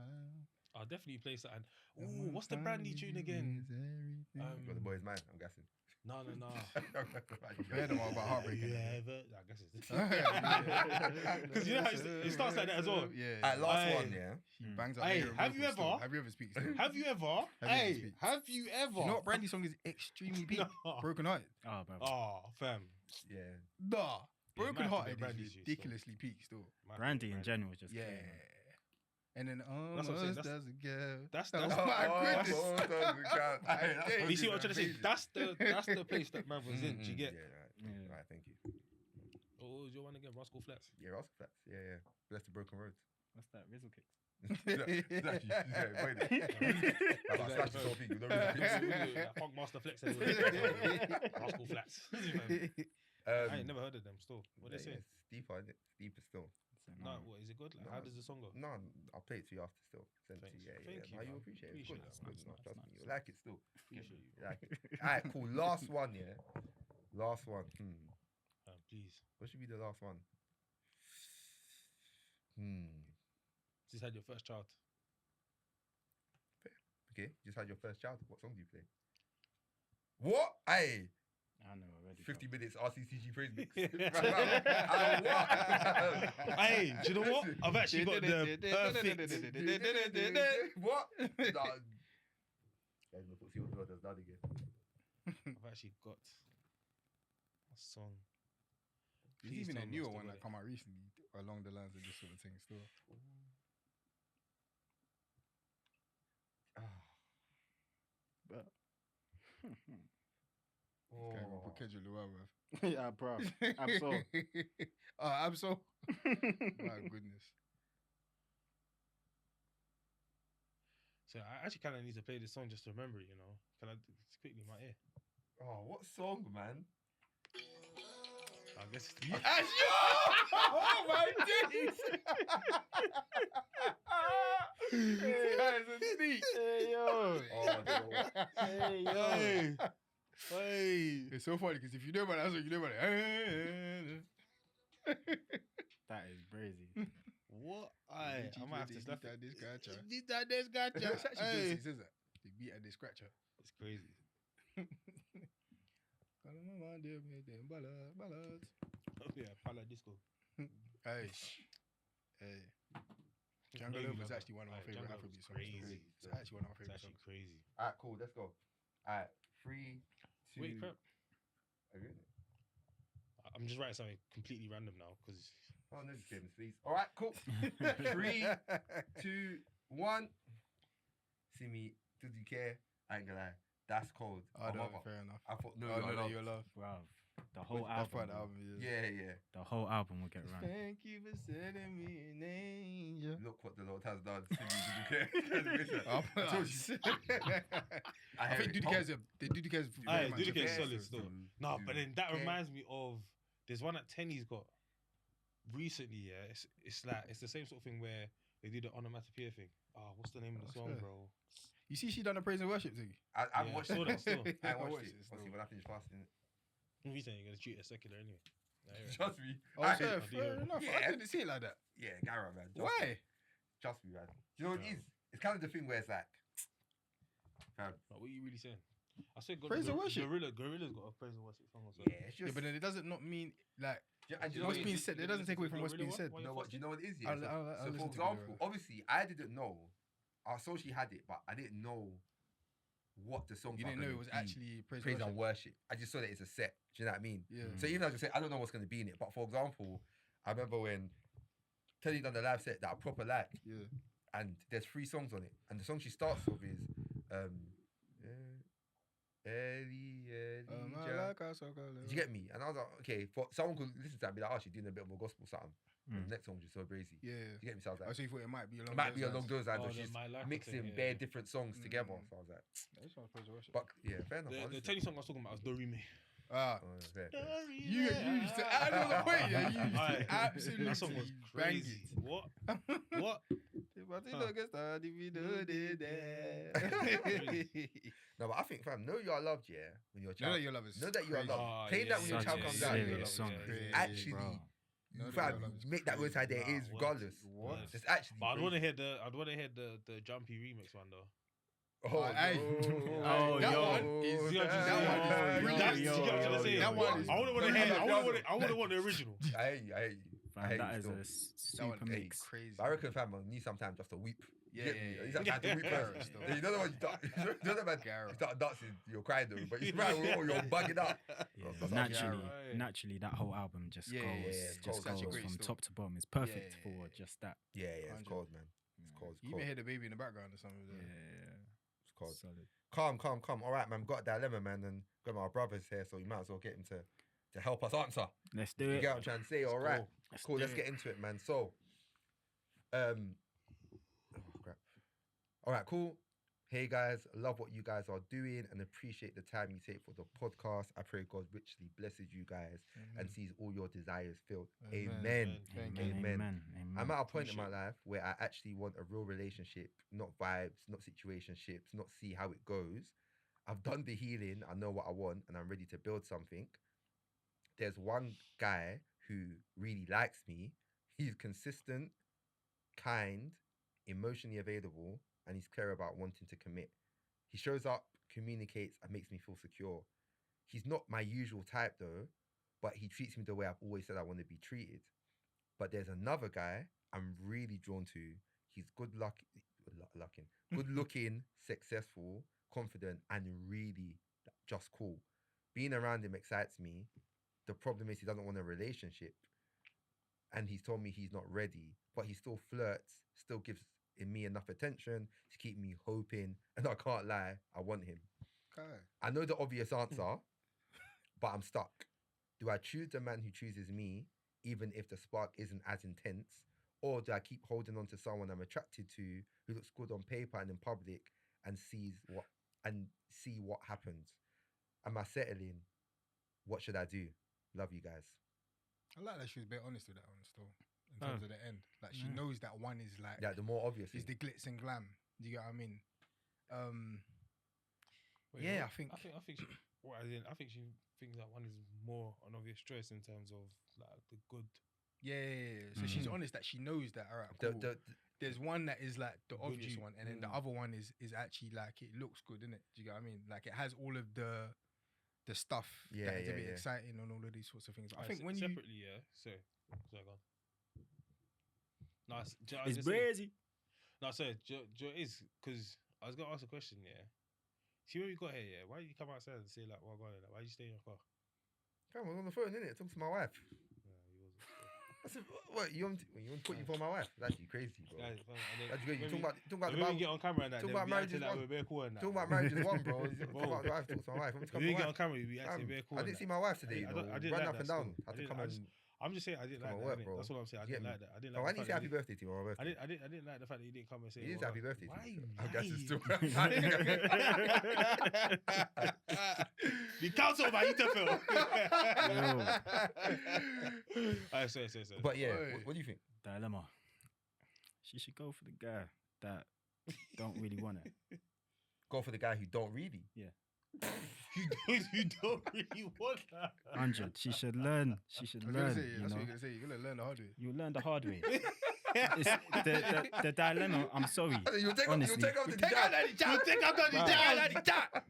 S1: I'll definitely play something. Ooh, what's the Brandy tune again?
S3: Got the boy's man, I'm guessing.
S1: No.
S2: Heard them all about heartbreak, innit?
S1: Yeah, but I guess it's because you know how it starts like that as well.
S2: Yeah.
S3: Alright, last
S1: Aye.
S3: one, yeah.
S2: She bangs out
S1: Hey,
S2: lyric
S1: have you
S2: vocals still.
S1: ever-
S2: Have you ever speak still?
S1: Have you ever?
S2: Have you ever
S1: Hey,
S2: speak?
S1: have you ever?
S2: You know what Brandy's song is extremely peak?
S1: No.
S2: Broken Hearted.
S4: Oh, bro.
S1: Oh, fam.
S3: Yeah.
S2: Nah.
S1: Yeah, it
S2: Broken
S1: might have to be
S2: Hearted
S1: Brandy's
S2: is
S1: juice,
S2: ridiculously peak still.
S4: Brandy in general is just
S2: Yeah.
S4: clean, man.
S2: And then
S1: That's what I'm saying,
S2: almost doesn't give.
S1: that's-
S2: Oh
S1: that's-
S2: my
S3: Oh,
S2: goodness.
S3: oh, doesn't count. Aye, that's
S2: Hey,
S1: You see what I'm
S3: fucking
S1: trying to say?
S3: amazing.
S1: That's the place that man was in. Do you get?
S3: Yeah, right.
S4: Yeah.
S3: Right, thank you.
S1: Oh, was your one again? Rascal Flats.
S3: Yeah, Rascal Flats. Yeah. Bless the Broken Road.
S4: What's that? Rizzle kicks.
S1: Funk Master Flex. Anyway. Rascal Flats. I ain't never heard of them. Still, what they say?
S3: It's deeper, isn't it? Deeper still.
S1: No, what is it good? Like,
S3: No.
S1: how does the song go?
S3: No, I'll play it to you after still. Send it to
S1: Thanks.
S3: you. Yeah,
S1: Thank
S3: yeah.
S1: you,
S3: No, you
S1: man.
S3: appreciate it. It's
S1: Appreciate
S3: good.
S1: that.
S3: It's good.
S4: Nice,
S3: No,
S4: nice,
S3: trust me.
S4: nice.
S3: You like it still.
S1: Appreciate you.
S3: You like it. Alright, cool. Last one, yeah. Last one.
S1: Please.
S3: What should be the last one?
S1: Just had your first child.
S3: Okay, just had your first child. What song do you play? What? Hey,
S4: I know already.
S3: 50 minutes RCCG praise mix.
S1: Hey,
S3: Hey,
S1: do you know what? I've actually got the perfect.
S3: What? Nah. Guys, my foot feels does that again.
S1: I've actually got a song.
S2: There's
S1: Please
S2: even
S1: tell
S2: a
S1: me I
S2: newer
S1: still
S2: one
S1: got
S2: that
S1: it.
S2: come out recently along the lines of this sort of thing still.
S3: Oh.
S2: Guy gonna put Kendrick Lamar, bruv.
S4: Yeah, bro. I'm so.
S2: I'm so. My goodness.
S1: So I actually kind of need to play this song just to remember it. You know, can I it's quickly in my ear?
S3: Oh, what song, man?
S1: I guess.
S3: Oh my days!
S2: Guys, a sneak.
S4: Hey, yo.
S3: Oh,
S4: Hey, yo.
S1: Hey, hey.
S2: It's so funny because if you know about it, that's what you know about it.
S4: That is crazy.
S1: What? I might have to slap
S2: that this scratcher.
S1: This gotcha.
S2: That's actually
S1: Hey.
S2: Josie says that. They beat at the scratcher.
S1: It's crazy. Oh yeah, Pala Disco.
S2: Hey. Hey. Jungle
S1: Maybe
S2: Love is
S1: not.
S2: actually one of my
S1: Aye,
S2: favorite
S1: Jungle Love
S2: Afrobeat
S1: is
S2: songs.
S1: crazy.
S2: It's actually one of my
S1: It's
S2: favorite
S1: actually
S2: songs.
S1: crazy.
S3: Alright, cool. Let's go. Alright, 3, 2.
S1: Wait, crap.
S3: Okay.
S1: I'm just writing something completely random now because
S3: Oh, no disclaimers, please. Alright, cool. 3, 2, 1. See me, did you care? I ain't gonna lie. That's cold.
S2: Oh,
S3: My
S2: no,
S3: mother.
S2: fair enough.
S3: I thought, no,
S2: Oh,
S3: you're
S2: no,
S3: allowed.
S2: you're loved.
S4: Bro, the whole
S2: That's part
S4: album.
S2: of the album.
S3: Yeah, yeah.
S4: The whole album will get run.
S2: Thank you for setting me an angel.
S3: Look what the Lord has done. See me, did you care? I told you.
S2: I think Duty Cares. The Duty Cares.
S1: Aye, Duty Cares solid still. No, but then that reminds me of there's one that Tenny's got recently. Yeah, it's like it's the same sort of thing where they do the onomatopoeia thing. Oh, what's the name of the
S2: What's
S1: song,
S2: that?
S1: bro?
S2: You see, she done a praise and worship thing.
S3: I
S1: Yeah,
S3: watched
S1: I saw
S3: it.
S1: that still.
S3: I
S2: I
S3: watched
S2: watched
S3: it.
S2: it still.
S3: Obviously, when I finish fasting.
S1: You saying you're gonna treat it secular anyway?
S3: Trust me.
S2: Oh,
S3: I-
S2: fair,
S1: I do
S2: fair
S1: hear it.
S2: enough. I
S3: Yeah.
S2: didn't see it like that.
S3: Yeah, Gara, man. Trust me.
S2: Why?
S3: Trust me, man. Do you know what it is? It's kind of the thing where it's like, fam,
S1: Like, what are you really saying? I said
S2: Praise and worship.
S1: Gorilla's got a praise and worship song or
S3: yeah,
S1: something.
S3: it's
S2: Yeah,
S3: just.
S2: but then it doesn't not mean like
S3: and
S1: you know
S2: what's
S1: what
S2: being
S1: it is?
S2: said.
S1: You
S2: It doesn't
S1: gonna
S2: take away
S1: listen
S2: from
S1: to
S2: what's being
S1: Gorilla
S2: said.
S1: one?
S3: You know what? Do you know what it is?
S2: I'll
S3: Yeah. So
S2: listen
S3: for
S2: to
S3: example,
S2: Gorilla.
S3: obviously, I didn't know. I saw she had it, but I didn't know what the song.
S2: You didn't know it was actually praise
S3: praise
S2: and
S3: and
S2: worship.
S3: worship. I just saw that it's a set. Do you know what I mean?
S2: Yeah.
S3: So even though I just say I don't know what's going to be in it, but for example, I remember when Teddy done the live set that I proper liked,
S2: Yeah.
S3: and there's 3 songs on it, and the song she starts with is Ellie, Ja. Did you get me? And I was like, okay, for someone could listen to that and be like, oh, she's doing a bit more gospel something. And the next song was just so crazy.
S2: Yeah.
S3: You get me? So I was
S2: I
S3: like,
S2: so you thought it might be along.
S3: it might be along those lines,
S1: Oh,
S3: or
S1: the
S3: she's
S1: My Life
S3: mixing
S1: thing, yeah,
S3: bare
S1: yeah.
S3: different songs together. So I was like,
S2: This one's praise and worship.
S3: but yeah, fair enough. I'll
S1: The
S3: listen.
S1: Teddy song I was talking about was Dorime.
S2: Ah,
S3: Oh, fair, fair.
S2: you used to add on the point. Yeah, you used to
S1: Alright.
S2: absolutely
S1: That song was
S2: bang
S1: crazy.
S2: it.
S1: What? What?
S3: No, but I think, fam, know you are loved, yeah, when you're a
S2: Know
S3: child.
S2: that your love is
S3: Know that you are
S2: crazy.
S3: loved.
S1: Oh,
S3: Playing
S1: yeah,
S3: that when your
S4: Such
S3: child
S4: a
S3: comes out.
S4: serious
S3: yeah,
S4: song.
S2: crazy,
S3: actually,
S4: bro.
S2: Know that
S3: fam,
S2: your love is
S3: make that
S2: crazy.
S3: word there
S1: Nah,
S3: is
S1: what?
S3: regardless.
S2: What?
S3: It's actually.
S1: But I'd want to
S3: crazy.
S1: hear the jumpy remix one though.
S3: Oh,
S2: Aye.
S4: Oh,
S2: That
S4: yo.
S2: one is
S1: See what I'm
S2: that
S1: saying?
S2: one is
S4: Yo,
S1: That's-
S2: brilliant.
S1: you get what I'm trying to say?
S2: That one is
S1: I wouldn't want to
S2: brilliant.
S1: hear. I wouldn't want the original.
S3: I hate you. I hate you. I
S4: Fam,
S3: hate
S4: that
S3: you
S4: is
S3: still.
S4: a
S2: That one
S4: super
S2: is
S4: mix.
S2: crazy.
S3: But I reckon, fam, I need sometimes just to weep.
S2: Yeah,
S3: Get me?
S2: yeah,
S3: You
S2: yeah.
S3: just have to weep
S2: Garrett
S3: first.
S2: still.
S3: You know when you start, you know the man,
S2: Garrett.
S3: you start dancing, you're crying though, but you smile, you're bugging up.
S4: Yeah,
S3: That's
S4: naturally,
S1: Right.
S4: naturally, that whole album just
S2: Yeah,
S4: goes,
S2: yeah, yeah,
S3: it's
S4: just
S3: cold,
S4: goes
S3: such a
S2: great
S4: from
S2: story.
S4: top to bottom. It's perfect
S2: Yeah, yeah,
S4: for
S2: yeah.
S4: just that.
S3: Yeah, it's
S2: 100.
S3: cold, man. It's cold. It's
S2: You
S3: cold.
S2: even hear the baby in the background or something.
S4: Yeah,
S3: It's cold.
S4: solid.
S3: Calm. All right, man. Got a dilemma, man, and got my brothers here, so you might as well get him to help us answer.
S4: Let's do
S3: You
S4: it.
S3: get what I'm trying to say? All right,
S1: go.
S3: cool.
S4: do
S3: Let's
S4: it.
S3: get into it, man. So, oh crap. All right, cool. Hey guys, love what you guys are doing and appreciate the time you take for the podcast. I pray God richly blesses you guys and sees all your desires filled.
S2: Amen.
S3: Amen.
S2: Thank
S4: Amen,
S2: you.
S3: Amen.
S4: amen.
S3: I'm at a point in my
S2: Appreciate
S3: life where I actually want a real relationship, not vibes, not situationships, not see how it goes. I've done the healing. I know what I want and I'm ready to build something. There's one guy who really likes me. He's consistent, kind, emotionally available, and he's clear about wanting to commit. He shows up, communicates, and makes me feel secure. He's not my usual type though, but he treats me the way I've always said I want to be treated. But there's another guy I'm really drawn to. He's good looking, successful, confident, and really just cool. Being around him excites me. The problem is he doesn't want a relationship. And he's told me he's not ready, but he still flirts, still gives me enough attention to keep me hoping. And I can't lie, I want him.
S2: Okay.
S3: I know the obvious answer, but I'm stuck. Do I choose the man who chooses me, even if the spark isn't as intense? Or do I keep holding on to someone I'm attracted to who looks good on paper and in public and see what happens? Am I settling? What should I do? Love you guys.
S2: I like that she was a bit honest with that one still. In terms of the end. Like she
S4: Yeah.
S2: knows that one is like
S3: Yeah, the more obvious.
S2: is
S3: thing.
S2: the glitz and glam. Do you get what I mean?
S1: Wait,
S2: Yeah,
S1: what?
S2: I think-
S1: I think she. What, as in, I think she thinks that one is more an obvious choice in terms of like the good.
S2: Yeah. So she's honest that she knows that. All right,
S3: The-
S2: cool.
S3: the-
S2: There's one that is like the
S1: Good
S2: obvious
S1: you.
S2: one, and then the other one is actually like it looks good, innit? Do you get what I mean? Like it has all of the stuff
S3: Yeah,
S2: that is a
S3: yeah,
S2: bit
S3: yeah.
S2: exciting and all of these sorts of things. But I
S1: Like,
S2: think when you
S1: separately, yeah. So go on. No, I was
S4: It's
S1: gonna say-
S4: crazy.
S1: No, sorry, Joe is because I was gonna ask a question. Yeah, see when we got here. Yeah, why did you come outside and say like, "What going on?" Like, why did you stay in your car?
S3: Come on, on the phone, innit? Talk to my wife.
S1: Yeah, he wasn't.
S3: I said, what? You want to put you for my wife? That's you crazy, bro.
S1: Guys, and then
S3: That's great. You
S1: when
S3: talking
S1: we-
S3: about the
S1: when we
S3: Bible.
S1: get on camera and that,
S3: talk
S1: then
S3: about
S1: we
S3: marriage
S1: acting
S3: is
S1: like
S3: one.
S1: we're very cool and that.
S3: Talking about marriage is one, bro. Come
S1: Bro.
S3: out the wife, talk to my wife. I'm
S1: When
S3: come
S1: we
S3: to
S1: get
S3: my
S1: on
S3: wife.
S1: camera, we acting very cool.
S3: I
S1: and
S3: didn't
S1: that.
S3: see my wife today,
S1: I
S3: bro.
S1: didn't
S3: Run
S1: like
S3: up
S1: that
S3: and down.
S1: still.
S3: Had
S1: I
S3: to
S1: didn't-
S3: come
S1: I
S3: and.
S1: just- I'm just saying I didn't
S3: Come
S1: like
S3: on,
S1: that.
S3: work,
S1: innit?
S3: bro.
S1: That's what I'm saying. I
S3: You get
S1: didn't
S3: me?
S1: like that. I didn't
S3: Oh,
S1: like
S3: I
S1: the
S3: didn't
S1: fact
S3: say happy
S1: that
S3: birthday to you on my birthday.
S1: I didn't like the fact that you didn't come and say.
S3: It is
S1: "What
S3: happy
S1: up?"
S3: birthday.
S1: Why
S3: to
S1: you
S3: you. I guess it's still.
S1: The council by Utafel. Alright, sorry.
S3: But yeah,
S2: Oi.
S3: what do you think?
S4: Dilemma. She should go for the guy that don't really want it.
S3: Go for the guy who don't really.
S4: Yeah.
S1: you don't really want that.
S4: 100. She should learn. She should
S2: I was gonna
S4: learn.
S2: say,
S4: You
S2: that's
S4: know,
S2: what you're gonna say. You're gonna learn the hard way.
S4: you learn the hard way. It's the dilemma. I'm sorry.
S3: You take
S4: Honestly.
S3: off the
S2: Take out that
S1: You think I'm gonna
S4: Bruv.
S1: do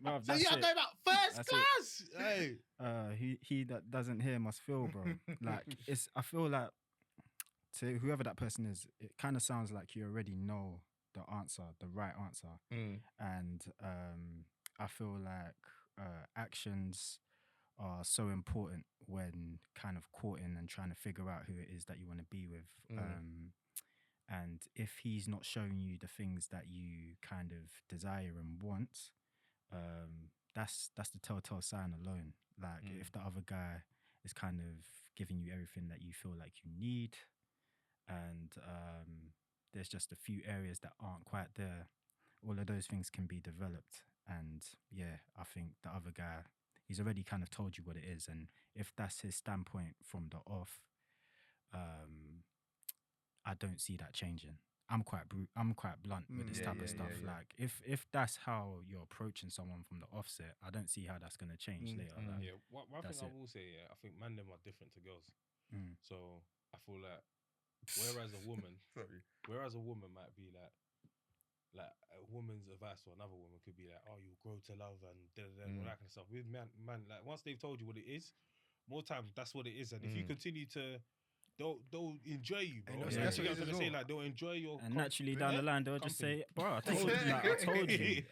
S4: Bruv,
S1: So
S4: that's
S1: you are
S4: it.
S1: going about first
S4: That's it.
S1: class. Hey.
S4: He that doesn't hear must feel, bro. Like I feel like to whoever that person is, it kind of sounds like you already know the answer, the right answer, and I feel like actions are so important when kind of courting and trying to figure out who it is that you want to be with. And if he's not showing you the things that you kind of desire and want, that's the telltale sign alone. Like if the other guy is kind of giving you everything that you feel like you need, and there's just a few areas that aren't quite there, all of those things can be developed. And yeah, I think the other guy, he's already kind of told you what it is, and if that's his standpoint from the off, I don't see that changing. I'm quite blunt with this type of stuff. Like if that's how you're approaching someone from the offset, I don't see how that's gonna change later. Like,
S1: Yeah, one thing
S4: that's
S1: I
S4: it.
S1: will say, I think man them are different to girls.
S4: Mm.
S1: So I feel like whereas a woman might be like a woman's advice to another woman could be like, oh, you'll grow to love and all that kind of stuff. With man, like once they've told you what it is, more times that's what it is. And if you continue to, they'll enjoy you, bro.
S2: know,
S1: And
S4: so
S1: that's
S2: that's
S1: what I was
S2: what it
S1: gonna
S2: is
S1: say.
S2: as well.
S1: Like they'll enjoy your
S4: and naturally down the line they'll just say, bro, I told you,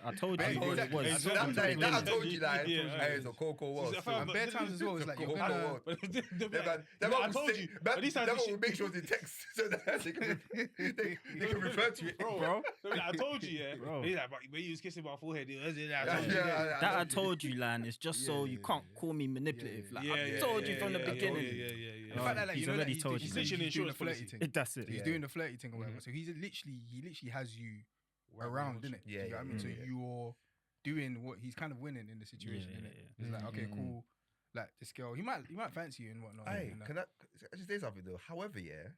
S4: I told
S2: I
S4: you
S2: told
S4: what
S2: you.
S4: it was.
S1: Exactly.
S3: So
S4: from the
S3: that I
S4: beginning.
S3: told you like,
S1: Yeah.
S3: hey, it's a cold world.
S1: So,
S3: So,
S1: fam,
S2: And bare times as well, it's like you're
S3: cold
S2: gonna.
S3: world.
S1: Them I told you. But these times
S3: that
S1: the
S3: will
S1: shit-
S3: make sure they text so that they can refer to it.
S1: bro. I told you, yeah.
S4: Bro.
S1: And he's like, but when you was kissing my forehead, it was it. I
S3: Yeah,
S1: told you.
S3: yeah,
S4: That I told you, Lan, is just so you can't call me manipulative. Like I told you from the beginning.
S1: Yeah.
S2: The fact that, like,
S4: He's
S2: you know,
S4: already
S2: that
S4: told
S2: he's
S4: you.
S1: He's
S2: doing the
S1: insurance
S2: flirty
S1: policy.
S2: thing.
S4: That's it.
S2: He's doing the flirty thing or whatever. So he literally has you around, didn't it?
S3: Yeah,
S2: You know what I mean? So you're doing what he's kind of winning in the situation,
S4: Yeah,
S2: innit?
S4: yeah,
S2: It's like, okay, cool. Like this girl, he might fancy you and whatnot.
S3: Hey,
S2: and that.
S3: can I just say something though? However, yeah,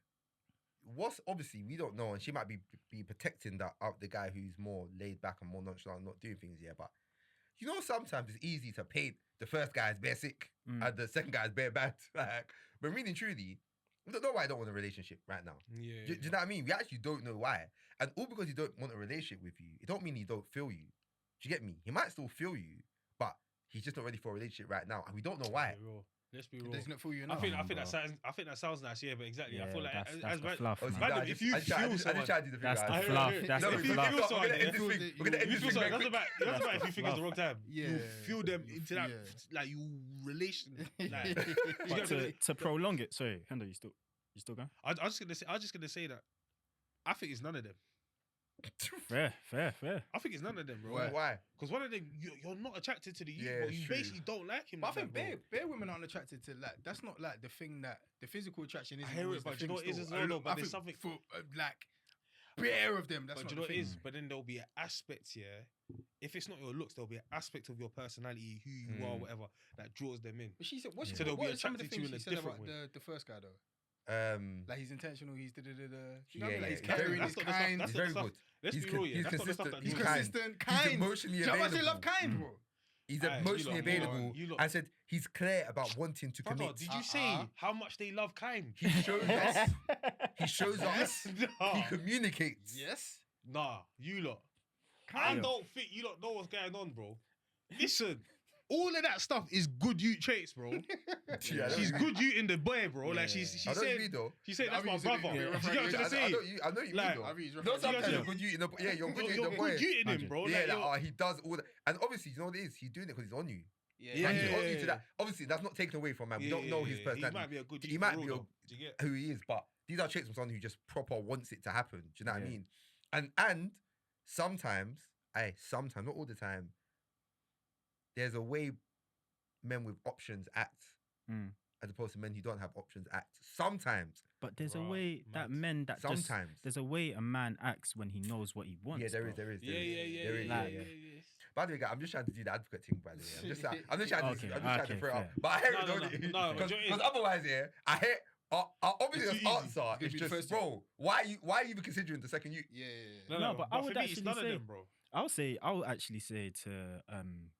S3: what's obviously we don't know, and she might be protecting the guy who's more laid back and more nonchalant, not doing things. Yeah, but you know sometimes it's easy to paint the first guy as bare sick and the second guy as bare bad. Like, but really truly, we don't know why I don't want a relationship right now.
S1: Yeah.
S3: Do you know what I mean? We actually don't know why, and all because he don't want a relationship with you, it don't mean he don't feel you. Do you get me? He might still feel you, but he's just not ready for a relationship right now, and we don't know why.
S1: Let's be real.
S2: Does not feel you
S1: I
S2: enough.
S1: think that sounds nice, yeah, but exactly. I
S4: Yeah,
S1: feel like
S4: that's
S1: as
S4: the
S1: man-
S4: fluff,
S3: Oh, see,
S4: man.
S3: nah,
S1: Madam, if you
S3: I just
S1: feel
S3: tried to do the thing.
S4: That's
S3: guys.
S4: the
S1: I hear
S4: fluff.
S1: it.
S4: That's
S1: No,
S4: the
S1: if you
S4: fluff.
S1: feel
S3: We're
S1: someone,
S3: gonna end
S1: yeah,
S3: this thing. We're gonna end
S1: You
S3: this
S1: feel
S3: thing
S1: so
S3: very
S1: that's
S3: quick.
S1: about if you think it's the wrong time.
S2: Yeah.
S1: You feel them into that
S2: Yeah.
S1: like you relation like
S4: But to prolong it, sorry, Hendo, you still going?
S1: I was just gonna say that I think it's none of them.
S4: Fair.
S1: I think it's none of them, bro.
S3: Why?
S1: Because one of them, you're not attracted to the youth,
S3: Yeah,
S1: but you
S3: true.
S1: basically don't like him.
S2: But I
S1: like
S2: think
S1: that, bro.
S2: bare women aren't attracted to like. That's not like the thing that the physical attraction is.
S1: I hear it, but you know what it is as well, though, but there's something-
S2: for like bare of them. That's
S1: But
S2: not
S1: do you know
S2: the
S1: what it
S2: thing.
S1: is? But then there'll be an aspect, yeah. If it's not your looks, there'll be an aspect of your personality, who you are, whatever, that draws them in.
S2: But she said, what's
S1: So they'll be
S2: what are some of the
S1: attracted to you
S2: things
S1: in
S2: she
S1: a
S2: said
S1: different
S2: about
S1: way.
S2: the first guy though?
S3: Like
S2: Like he's intentional. He's da da da da. You
S3: Yeah,
S2: know what I mean? Like
S3: yeah,
S2: he's
S3: he's very-
S2: caring.
S1: that's
S2: He's
S1: not the stuff-
S2: kind.
S1: that's
S3: he's
S1: not
S3: very
S1: the stuff-
S3: good.
S1: Let's
S3: He's
S1: be real, yeah.
S3: he's
S1: That's not the stuff
S3: consistent.
S1: that
S3: He's
S1: draws
S2: He's
S1: them.
S3: kind.
S2: consistent,
S3: He's
S2: kind.
S3: emotionally
S2: Do you know how much they
S3: available.
S2: love kind, bro?
S3: He's
S1: Aye, you
S3: emotionally
S1: lot more
S3: available.
S1: on- you lot-
S3: I said he's clear about wanting to
S1: Brother,
S3: commit.
S1: did you say how much they love kind?
S3: He shows us. He shows us.
S1: Nah.
S3: He communicates.
S2: Yes.
S1: Nah, you lot. I
S2: Kind.
S1: don't think you lot know what's going on, bro. Listen, all of that stuff is good you traits, bro.
S3: Yeah, I don't
S1: She's
S3: agree.
S1: good you in the boy, bro. Like
S2: Yeah.
S1: she
S3: I don't agree
S1: said,
S3: though.
S1: she said
S2: I
S1: that's
S2: mean,
S1: my
S2: it's a bit-
S1: brother.
S2: yeah,
S1: Do you get what I'm trying to
S3: I
S1: say?
S3: know you
S1: Like,
S3: though.
S2: I think he's
S3: No,
S2: referring-
S3: sometimes
S1: Yeah.
S3: you're good you in the yeah, you're good you in
S1: You're
S3: the boy.
S1: good you in him, bro.
S3: Yeah,
S1: Like, you're-
S3: he does all that, and obviously, you know what it is. He's doing it because he's on you.
S2: Yeah.
S3: And he's on you
S1: Yeah.
S3: to that. Obviously, that's not taken away from man. We don't know his
S1: He
S3: personality.
S1: might be a good.
S3: He
S1: youth
S3: might
S1: for
S3: be
S1: real,
S3: a-
S1: though. Do you get?
S3: who he is, but these are traits from someone who just proper wants it to happen. Do you know what I
S4: Yeah.
S3: mean? And sometimes, not all the time, there's a way men with options act as opposed to men who don't have options act. Sometimes.
S4: But there's a
S1: Right,
S4: way that
S1: mad.
S4: men that just
S3: Sometimes.
S4: there's a way a man acts when he knows what he wants.
S3: Yeah, there
S4: bro.
S3: is. There
S1: Yeah.
S3: is, yeah. By the way, guys, I'm just trying to do the advocate thing, by the way. I'm just trying
S4: Okay,
S3: to throw it out.
S4: fair.
S3: But I hear
S1: No,
S3: it,
S1: no,
S3: don't
S1: no,
S3: it?
S1: no, but
S3: Because
S1: you know what it is?
S3: otherwise, yeah, I hear our obvious
S1: It's too easy.
S3: answer
S2: It's gonna
S3: is
S2: be the
S3: just,
S2: first
S3: bro, why are you even considering the second you?
S2: Yeah.
S4: No, but I would
S1: for me, it's
S4: actually
S1: none of
S4: say-
S1: them, bro.
S4: I'll actually say to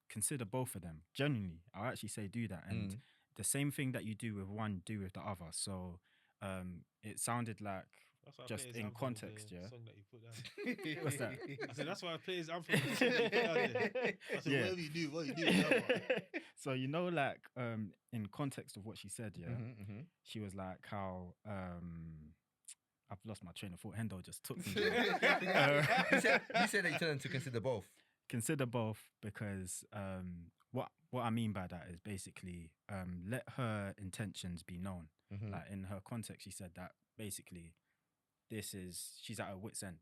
S4: consider both of them. Genuinely, I'll actually say do that, and the same thing that you do with one, do with the other. So it sounded like
S1: That's why I
S4: just
S1: play his
S4: in
S1: anthem with
S4: context,
S1: the
S4: yeah.
S1: song that you put down.
S4: What's that?
S1: I said that's why I play his anthem with the song that you put down there. I said,
S4: Yeah.
S1: whatever you do, what you do. Whatever.
S4: So like in context of what she said, yeah, she was like how I've lost my train of thought. Hendo just took me.
S3: You said that you tell them to consider both.
S4: Consider both because what I mean by that is basically let her intentions be known. Like in her context, she said that basically she's at her wit's end.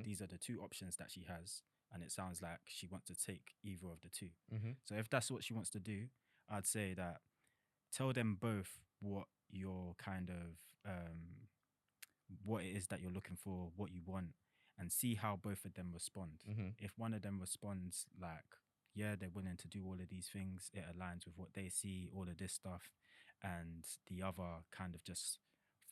S4: These are the two options that she has, and it sounds like she wants to take either of the two. So if that's what she wants to do, I'd say that tell them both what your kind of what it is that you're looking for, what you want, and see how both of them respond. If one of them responds like, yeah, they're willing to do all of these things, it aligns with what they see, all of this stuff, and the other kind of just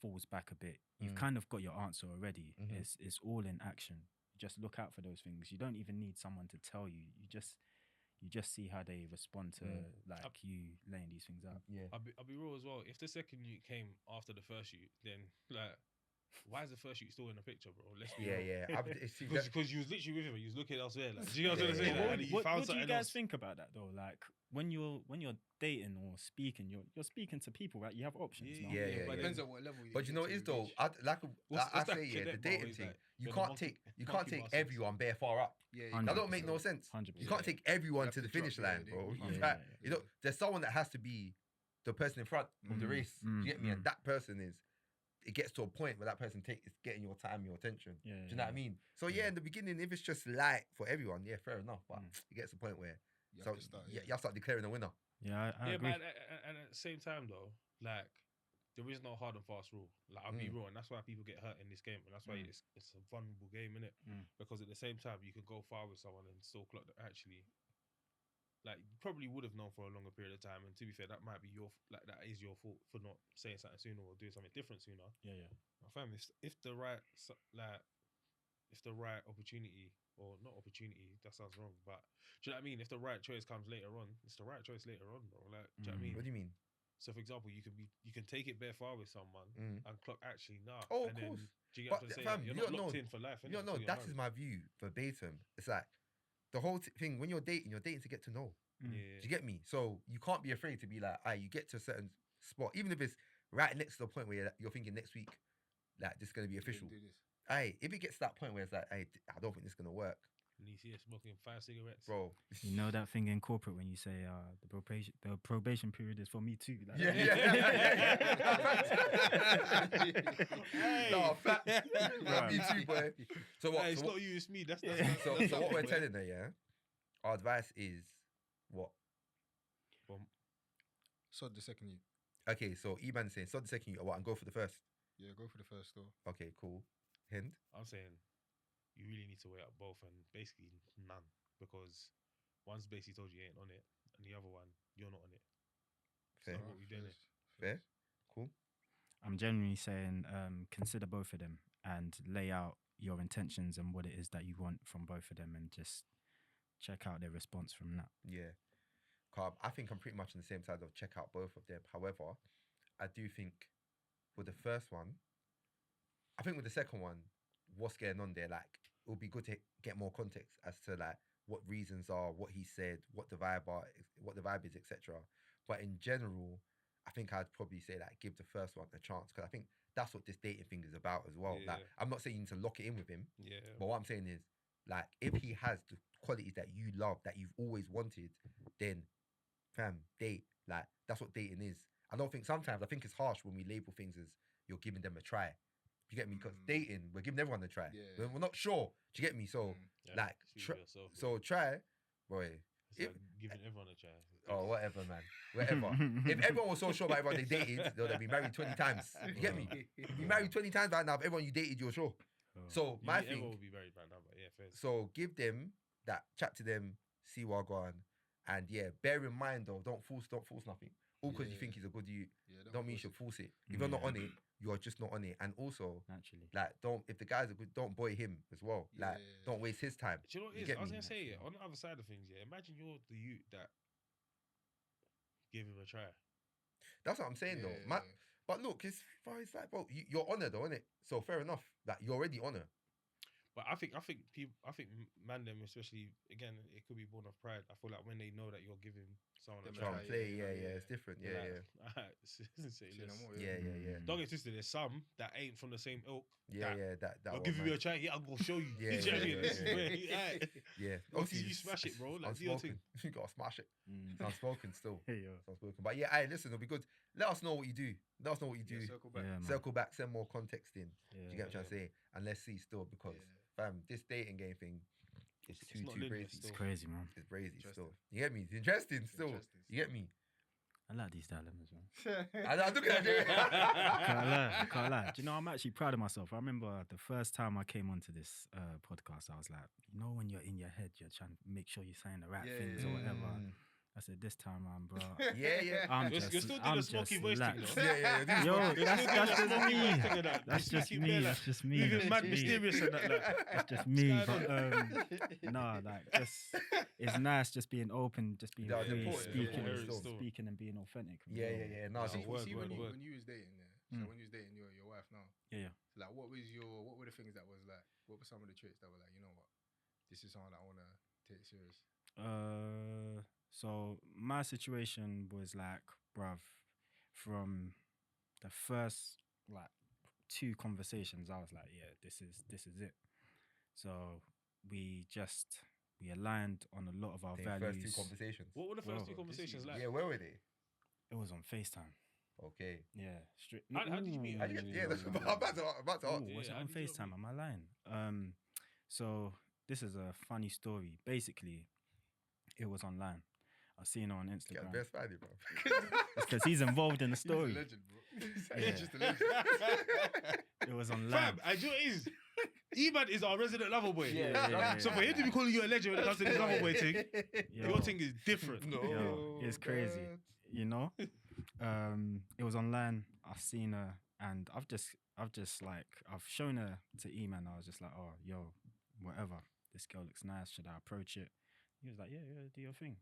S4: falls back a bit, you've kind of got your answer already. It's all in action. Just look out for those things. You don't even need someone to tell you. You just see how they respond to like you laying these things out.
S3: Yeah.
S1: I'll be real as well. If the second shoot came after the first shoot, then like, why is the first shoot still in the picture, bro? Let's be real.
S3: Yeah.
S1: Because you was literally with him, you was looking elsewhere. Like, do you know what I'm saying?
S3: yeah.
S1: Like, and you found
S4: What do you
S1: something
S4: guys
S1: else.
S4: think about that though? Like when you're dating or speaking, you're speaking to people, right? You have options.
S1: Yeah,
S4: no?
S3: Yeah.
S2: But it depends on what level.
S3: But you know what it is though? I
S1: What's that
S3: say, yeah, the
S1: connect, bro?
S3: dating
S1: Is
S3: thing,
S1: like,
S3: you
S1: when
S3: can't
S1: the
S3: take
S1: monkey bar says-
S3: everyone bare far up.
S2: Yeah,
S3: That don't make no sense.
S4: 100%.
S3: You can't take everyone
S2: have
S3: to
S2: to
S3: the finish
S2: drop,
S3: line,
S2: yeah,
S3: bro.
S2: yeah,
S3: You
S4: yeah,
S3: can't-
S4: yeah.
S3: you know, there's someone that has to be the person in front of the race. You get me? And that person is. It gets to a point where that person is getting your time, your attention.
S4: Yeah,
S3: Do you know what I mean? So yeah, in the beginning, if it's just light for everyone, yeah, fair enough. But it gets to a point where
S2: You have to start,
S3: you start declaring a winner.
S4: Yeah, I
S1: Yeah,
S4: agree.
S1: but and at the same time though, like there is no hard and fast rule. Like I'll be real, and that's why people get hurt in this game, and that's why it's a vulnerable game, innit? Because at the same time, you can go far with someone and still clock that actually. Like you probably would have known for a longer period of time, and to be fair, that might be that is your fault for not saying something sooner or doing something different sooner.
S4: Yeah.
S1: My fam, if the right opportunity or not opportunity, that sounds wrong, but do you know what I mean? If the right choice comes later on, it's the right choice later on, bro. Like, do you know what I mean?
S3: What do you mean?
S1: So, for example, you can take it bare far with someone and clock actually nah.
S3: Oh,
S1: and
S3: of course.
S1: Then, do you get what I'm
S3: But,
S1: saying?
S3: fam,
S1: Like, you're
S3: you
S1: not
S3: don't
S1: locked
S3: know-
S1: in for life.
S3: You don't know. That is my view verbatim. It's like the whole thing when you're dating to get to know.
S1: Yeah.
S3: Do you get me? So you can't be afraid to be like, you get to a certain spot, even if it's right next to the point where you're thinking next week, like this is gonna be official.
S2: Do this.
S3: If it gets to that point where it's like, I don't think this is gonna work,
S1: And you see her smoking 5 cigarettes.
S3: bro.
S4: You know that thing in corporate when you say the probation period is for me too. Like,
S3: No, fact. Me too, boy. So what?
S1: Hey, it's
S3: so
S1: not
S3: what-
S1: you, it's me. That's
S3: so what we're telling her, yeah. Our advice is what?
S2: Sod the second you.
S3: Okay, so Eban is saying, so the second you what and go for the first.
S2: Yeah, go for the first though.
S3: Okay, cool. Hind.
S1: I'm saying you really need to weigh up both and basically none, because one's basically told you ain't on it, and the other one you're not on it.
S3: Fair.
S1: So what we doing?
S3: Fair. Cool.
S4: I'm genuinely saying consider both of them and lay out your intentions and what it is that you want from both of them, and just check out their response from that.
S3: Yeah. I think I'm pretty much on the same side of check out both of them. However, I do think with the first one, I think with the second one, what's going on there, like it would be good to get more context as to like what reasons are, what he said, what the vibe is, etc. But in general, I think I'd probably say like give the first one a chance, because I think that's what this dating thing is about as well.
S1: Yeah.
S3: Like I'm not saying you need to lock it in with him,
S1: Yeah.
S3: but what I'm saying is like if he has the qualities that you love, that you've always wanted, then fam, date. Like that's what dating is. I think it's harsh when we label things as you're giving them a try. You get me? Because dating, we're giving everyone a try.
S2: Yeah.
S3: We're not sure. Do you get me? So
S1: Yeah,
S3: like,
S1: speak for yourself, bro.
S3: so try, boy.
S1: It's
S3: if-
S1: like giving everyone a try.
S3: Oh, whatever, man. Whatever. If everyone was so sure about everyone they dated, they'd be married 20 times. You get me? You'd be married 20 times right now. If everyone you dated, you're sure. So my
S1: Everyone
S3: thing.
S1: will be very bad now, but yeah, fair.
S3: So give them that, chat to them, see what go on, and yeah, bear in mind though, don't force nothing. All because you
S2: Yeah.
S3: think he's a good you,
S2: Yeah,
S3: don't mean you
S2: force
S3: should force it. If you're not on it, you're just not on it. And also,
S4: Naturally.
S3: like, if the guys are good, don't boy him as well. Like,
S2: Yeah.
S3: don't waste his time.
S1: Do you know what
S3: You
S1: it is?
S3: get
S1: I was
S3: me?
S1: gonna say, on the other side of things, yeah. Imagine you're the youth that give him a try.
S3: That's what I'm saying though. But look, it's like, bro, you're on it though, innit? So fair enough. Like, you're already on it.
S1: But I think people, man, them especially, again, it could be born of pride. I feel like when they know that you're giving someone a
S2: Them
S1: try,
S2: try,
S3: Play,
S2: yeah.
S3: it's different.
S1: they're
S3: Yeah,
S1: like, alright, say
S2: Say
S1: less.
S2: no more,
S3: yeah.
S1: Don't get twisted. There's some that ain't from the same ilk.
S3: Yeah, that
S1: I'll
S3: one,
S1: give you
S3: man.
S1: a try. Yeah, I'll go show you.
S3: Yeah,
S1: Do you know what I mean?
S3: yeah,
S1: This is
S3: yeah.
S1: where alright.
S3: Yeah.
S1: Obviously, you smash it, bro. Like, do your thing.
S3: You gotta smash it.
S4: Mm.
S3: It's unspoken still.
S4: Hey, yo.
S3: It's unspoken. But yeah, listen, it'll be good. Let us know what you do. Let us know what you do.
S2: Yeah, circle back.
S4: Yeah, man.
S3: Circle back, send more context in.
S4: Yeah.
S3: Do you get what I'm trying to say? And let's see still, because fam, this dating game thing is
S1: It's not
S3: too
S1: linear
S3: crazy.
S4: It's
S1: still.
S4: crazy, man.
S3: It's crazy
S2: Interesting.
S3: still. You get me? It's interesting still.
S2: Interesting
S3: You get me?
S4: I like these dilemmas, man.
S3: I look at it.
S4: I can't lie. Do you know, I'm actually proud of myself. I remember the first time I came onto this podcast, I was like, you know, when you're in your head, you're trying to make sure you're saying the right things or whatever. I said, this time, man, bro.
S3: Yeah.
S1: You're still doing the smoky voice thing,
S4: lax.
S1: though.
S3: Yeah.
S4: Yo,
S1: You're
S4: that's
S1: still doing
S4: just
S1: the smoky
S4: me.
S1: voice thing and that.
S4: That's
S1: You
S4: just
S1: keep
S4: me.
S1: there,
S4: That's
S1: like,
S4: just me.
S1: moving
S4: That's
S1: mad
S4: just me.
S1: mysterious and that. Like,
S4: That's just me.
S1: What's
S4: But
S1: going on?
S4: nah, like just it's nice just being open, just being
S3: Yeah, it's
S4: free,
S3: important,
S4: speaking,
S3: it's important.
S4: speaking and being authentic.
S3: Yeah. No,
S1: Yeah,
S3: see,
S1: word,
S2: See,
S1: word.
S2: when you was dating there,
S4: Mm.
S2: so when you was dating your wife now,
S4: Yeah.
S2: so like what were the things that was like, what were some of the traits that were like, you know what, this is someone that I want to take serious?
S4: So my situation was like, bruv, from the first like 2 conversations, I was like, yeah, this is it. So we aligned on a lot of our
S3: the
S4: values.
S3: first 2 conversations.
S1: What were the first
S4: Bro,
S1: 2 conversations like?
S3: Yeah, where were they?
S4: It was on FaceTime.
S3: Okay.
S4: Yeah, straight.
S1: How did you meet?
S3: Yeah, that's what I'm about to ask.
S4: Ooh, was it
S1: Yeah,
S4: on
S1: how did you
S4: FaceTime?
S1: meet?
S4: Am I lying? So this is a funny story. Basically, it was online. I seen her on
S3: Yeah,
S4: Instagram.
S3: best value, bro.
S4: It's because he's involved in the
S2: He's a
S4: story.
S2: legend, bro.
S4: Yeah.
S2: He's just a legend.
S4: It was online.
S1: Fam, and you know what it is? Jgbads is our resident lover boy.
S4: Yeah.
S1: So for him to be calling you a legend when it comes to this lover boy thing,
S4: Yo,
S1: your thing is different.
S4: Yo, it's crazy. You know, it was online. I've seen her, and I've shown her to E-Man. I was just like, oh, yo, whatever. This girl looks nice. Should I approach it? He was like, yeah, do your thing.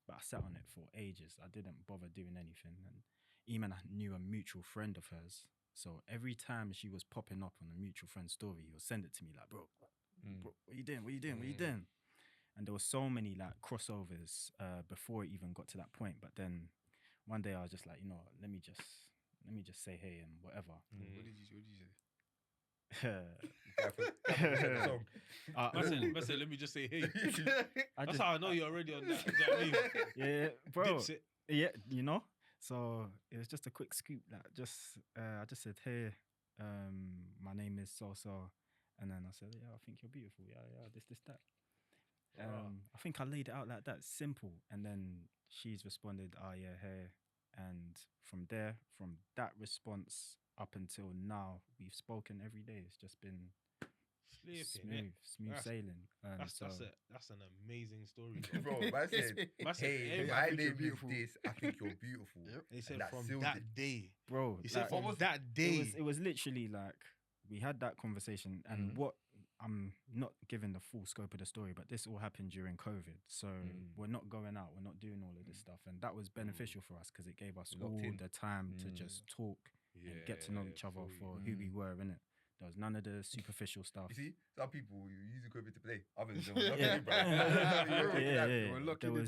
S4: But I sat on it for ages. I didn't bother doing anything. And E-Man knew a mutual friend of hers. So every time she was popping up on a mutual friend story, he'll send it to me like, bro, what are you doing? What are you doing? What are you doing? And there were so many like crossovers before it even got to that point. But then one day I was just like, you know what, let me just say hey and whatever.
S2: What did you say?
S1: I said, let me just say, hey. That's
S4: just-
S1: how I know you're already on that. Do you know what I mean?
S4: Yeah, bro.
S1: Dipset.
S4: Yeah, you know. So it was just a quick scoop. Like, I just said, hey, my name is so, and then I said, yeah, I think you're beautiful. Yeah, this, that. I think I laid it out like that, simple. And then she's responded, oh yeah, hey. And from that response up until now, we've spoken every day. It's just been
S1: Flipping it.
S4: smooth sailing.
S1: That's an amazing story.
S3: Bro, man said, hey,
S2: I
S3: my
S2: think you're
S3: name is
S2: beautiful.
S3: this. I think you're beautiful.
S1: He said
S3: that
S1: from
S3: sealed
S1: that
S3: it.
S1: day.
S4: Bro.
S1: He said
S4: like,
S1: from that day.
S4: it was literally like we had that conversation, and what I'm not giving the full scope of the story, but this all happened during COVID. So we're not going out, we're not doing all of this stuff, and that was beneficial for us because it gave us all
S3: Locked in.
S4: the time to just talk and get to know each other for who we were, innit? There was none of the superficial stuff.
S3: You see, some people use COVID to play. Others don't know.
S4: Yeah.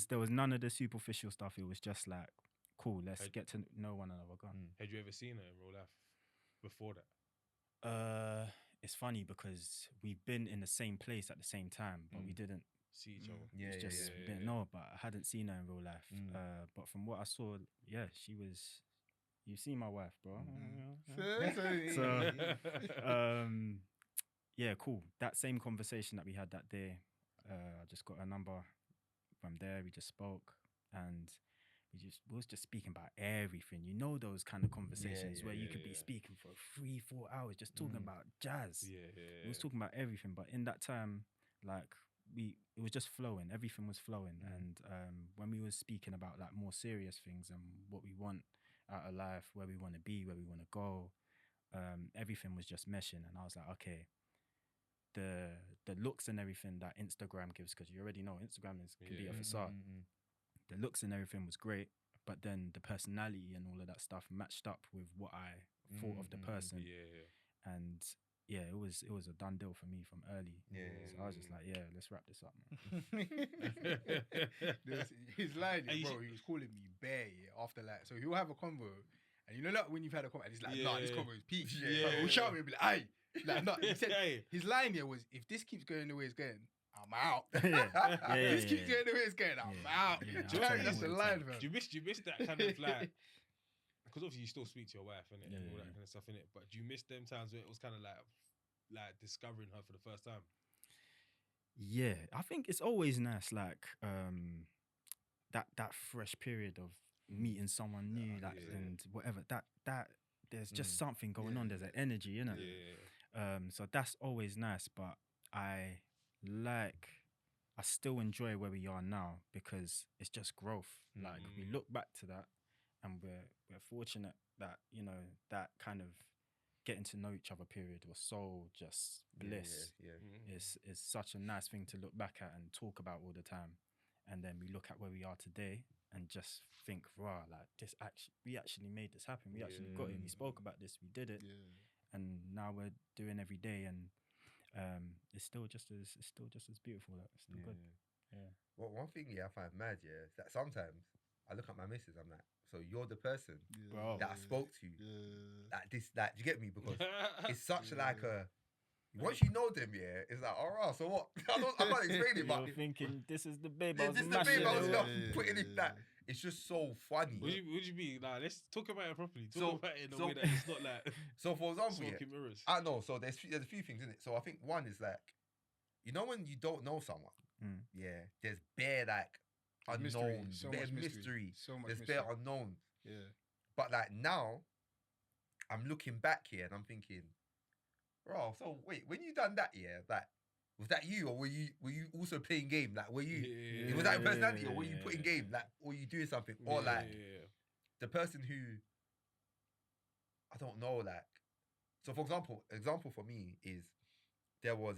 S4: There was none of the superficial stuff. It was just like, cool, let's get to know one another. Go on.
S1: Had you ever seen her in real life before that?
S4: It's funny because we've been in the same place at the same time, but we didn't
S1: See each other.
S3: Yeah,
S4: it's just no, but I hadn't seen her in real life. But from what I saw, yeah, she was. You've seen my wife, bro. So, yeah, cool. That same conversation that we had that day, I just got her number. From there, we just spoke, and we was just speaking about everything. You know, those kind of conversations where you could be speaking for 3-4 hours just talking about jazz. We was talking about everything, but in that time, like it was just flowing. Everything was flowing, and when we was speaking about like more serious things and what we want out of life, where we want to be, where we want to go, everything was just meshing, and I was like, okay, the looks and everything that Instagram gives, because you already know Instagram can be a facade. The looks and everything was great, but then the personality and all of that stuff matched up with what I thought of the person. And yeah, it was a done deal for me from early. So I was just like, yeah, let's wrap this up, man.
S2: His line, bro, he was calling me bear after like, so he'll have a convo, and you know like when you've had a convo, and he's like, nah, this convo is peak. He'll shout me and be like, aye. Like, no, he said his line here was, if this keeps going the way it's going, I'm out. This keeps going the way it's going, I'm out. That's the line, man.
S1: Do you miss that kind of like? Because obviously you still speak to your wife and all that kind of stuff in it. But do you miss them times where it was kind of like discovering her for the first time?
S4: Yeah, I think it's always nice, like that fresh period of meeting someone new, and whatever. That there's just something going on. There's an energy, innit? So that's always nice. But I still enjoy where we are now because it's just growth. Like we look back to that, and we're fortunate that, you know, that kind of getting to know each other period was so just bliss. It's such a nice thing to look back at and talk about all the time. And then we look at where we are today and just think, rah, like we actually made this happen. We actually got it. We spoke about this. We did it. And now we're doing every day, and it's still just as beautiful. It's still good.
S3: Well, one thing I find mad, is that sometimes I look at my missus, I'm like, so you're the person that I spoke to, like this, like, do you get me? Because it's such like a, once you know them, it's like, all right, so what? I can't explain it, but
S4: you're thinking, this is the babe.
S3: This is the babe I was putting it that. It's just so funny.
S1: Would you be like, let's talk about it properly. Talk about it in a way that it's not like.
S3: So for example,
S1: smoking mirrors.
S3: I know. So there's a few things in it. So I think one is like, you know, when you don't know someone, there's bare like unknowns, bare mystery. There's bare unknowns. But like now, I'm looking back here and I'm thinking, bro. So wait, when you done that, like, was that you, or were you also playing game? Like, were you? Was that your personality, or were you putting game? Like, were you doing something, or like the person who, I don't know, like. So for example for me is there was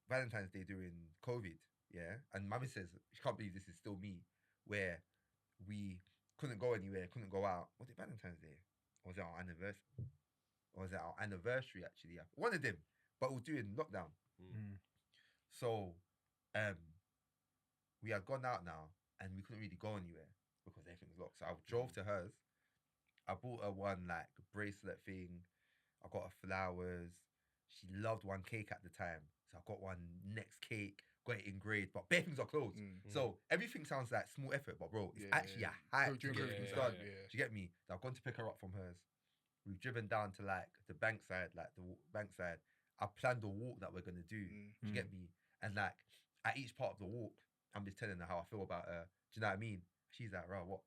S3: Valentine's Day during COVID, and Mummy says she can't believe this is still me, where we couldn't go anywhere, couldn't go out. Was it Valentine's Day? Or was it our anniversary? Or was it our anniversary actually? One of them, but we were doing lockdown. So, we had gone out now, and we couldn't really go anywhere because everything was locked. So I drove to hers. I bought her one like bracelet thing. I got her flowers. She loved one cake at the time, so I got one next cake. Got it engraved, but bare things are closed. So everything sounds like small effort, but bro, it's actually a hype to get things done. Do you get me? So I've gone to pick her up from hers. We've driven down to like the bank side, I planned the walk that we're gonna do. Do you get me? And like at each part of the walk, I'm just telling her how I feel about her. Do you know what I mean? She's like, "Bro, what?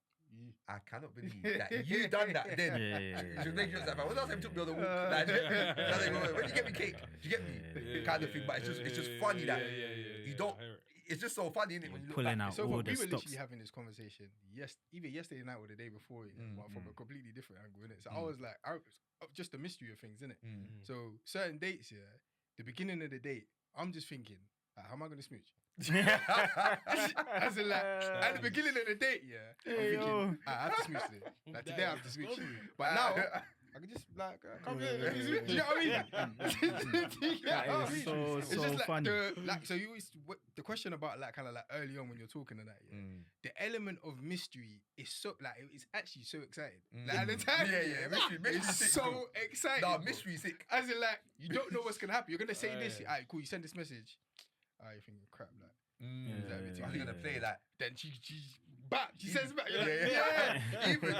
S3: I cannot believe that you done that." Then she'll make you like, "When last time you took me on the walk? Like, when you get me cake, do you get me?" Kind of thing. But it's just funny that you don't. It's just so funny, isn't it? When you look
S4: pulling
S3: back.
S4: out
S2: So
S4: all
S2: we
S4: the
S2: were
S4: stops.
S2: literally having this conversation either yesterday night or the day before, but from a completely different angle, innit? So I was like, just the mystery of things, innit? So certain dates, the beginning of the date, I'm just thinking, like, how am I going to smooch? As in, like, at the beginning of the date, I'm thinking, I have to smooch today. Like, today I have to smooch. But now, I can just, like, come here. Do you know what I mean?
S4: That is so
S2: It's just like
S4: funny.
S2: so you always, the question about like kind of like early on when you're talking and that, the element of mystery is so like it's actually so exciting. Like at the time,
S3: mystery
S2: it's
S3: sick,
S2: so
S3: bro.
S2: exciting.
S3: Nah,
S2: bro.
S3: mystery sick.
S2: As in like you don't know what's gonna happen. You're gonna say this. Alright, cool. You send this message. You're thinking crap. Like
S3: I'm gonna play that.
S2: then she back. She says back.
S3: Even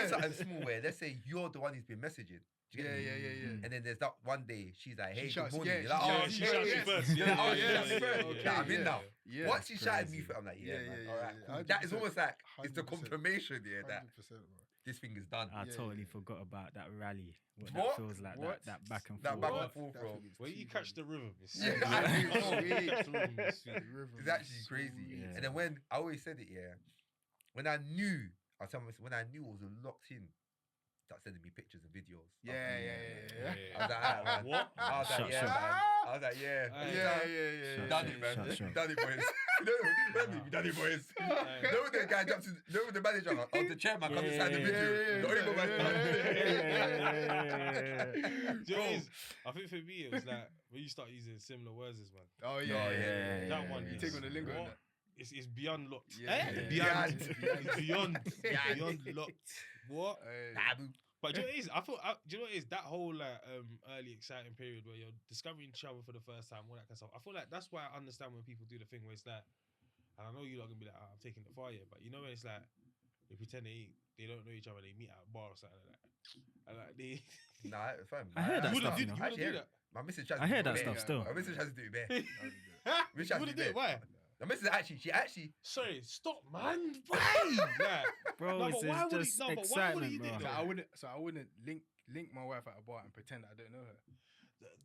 S3: something small where let's say you're the one who's been messaging. Do you get me? And then there's that one day she's like, "Hey, good morning." You're like,
S1: she shouts you first.
S3: She shouts me first.
S1: Okay,
S3: I'm in now.
S2: Yeah.
S3: Once she shouted me first, I'm like, man, all right, cool. That is almost like it's the
S2: 100%.
S3: confirmation, that
S2: 100%, bro.
S3: this thing is done.
S4: I totally forgot about that rally. What
S3: What?
S4: that feels like,
S2: What?
S4: that back and
S3: That
S4: forth.
S3: back and forth, bro.
S1: Where you catch the rhythm.
S3: I do.
S2: It's
S3: It's actually crazy.
S4: Yeah.
S3: And then when I always said it, when I knew, I was telling myself, when I knew it was locked in, start sending me pictures and videos.
S2: Yeah.
S3: I was like, "Ah, man."
S1: What?
S3: I was like,
S4: Shut,
S3: yeah,
S4: shut.
S3: man. I was like, yeah.
S2: Yeah.
S3: We done it, man.
S4: Shut.
S3: We done it, boys. We done it, boys. You know when the guy jumps in, you know when the manager or the chairman comes inside the video? The only man.
S1: Do you know what it is? I think for me it was like when you start using similar words as man.
S2: Oh
S3: yeah.
S1: That one
S2: You
S1: is
S2: take on the lingo.
S1: what? It's beyond locked.
S2: Yeah.
S1: Beyond.
S2: Beyond.
S1: Beyond locked. What?
S2: Hey.
S1: But do you know what it is? Do you know what it is? That whole like early exciting period where you're discovering each other for the first time, all that kind of stuff. I feel like that's why I understand when people do the thing where it's like, and I know you're not gonna be like, I'm taking it far yet, but you know when it's like they pretend they don't know each other, they meet at a bar or something like that, and like they.
S3: Nah, fam.
S4: I hear that
S1: You
S4: stuff,
S1: wouldn't
S4: you know.
S1: do
S3: Actually,
S1: that.
S3: my missus tries
S4: I
S3: to
S4: hear
S3: do
S4: that
S3: it.
S4: stuff still.
S3: My missus tries to do it bare.
S1: You wouldn't do it. Why?
S3: My missus she actually.
S1: Sorry, stop, man. Why? Like,
S4: Bro,
S1: no,
S4: it's
S1: but why would
S4: just
S1: he? No, but why would he
S4: excitement,
S1: do
S4: bro.
S1: that?
S2: So I wouldn't link my wife at a bar and pretend I don't know her.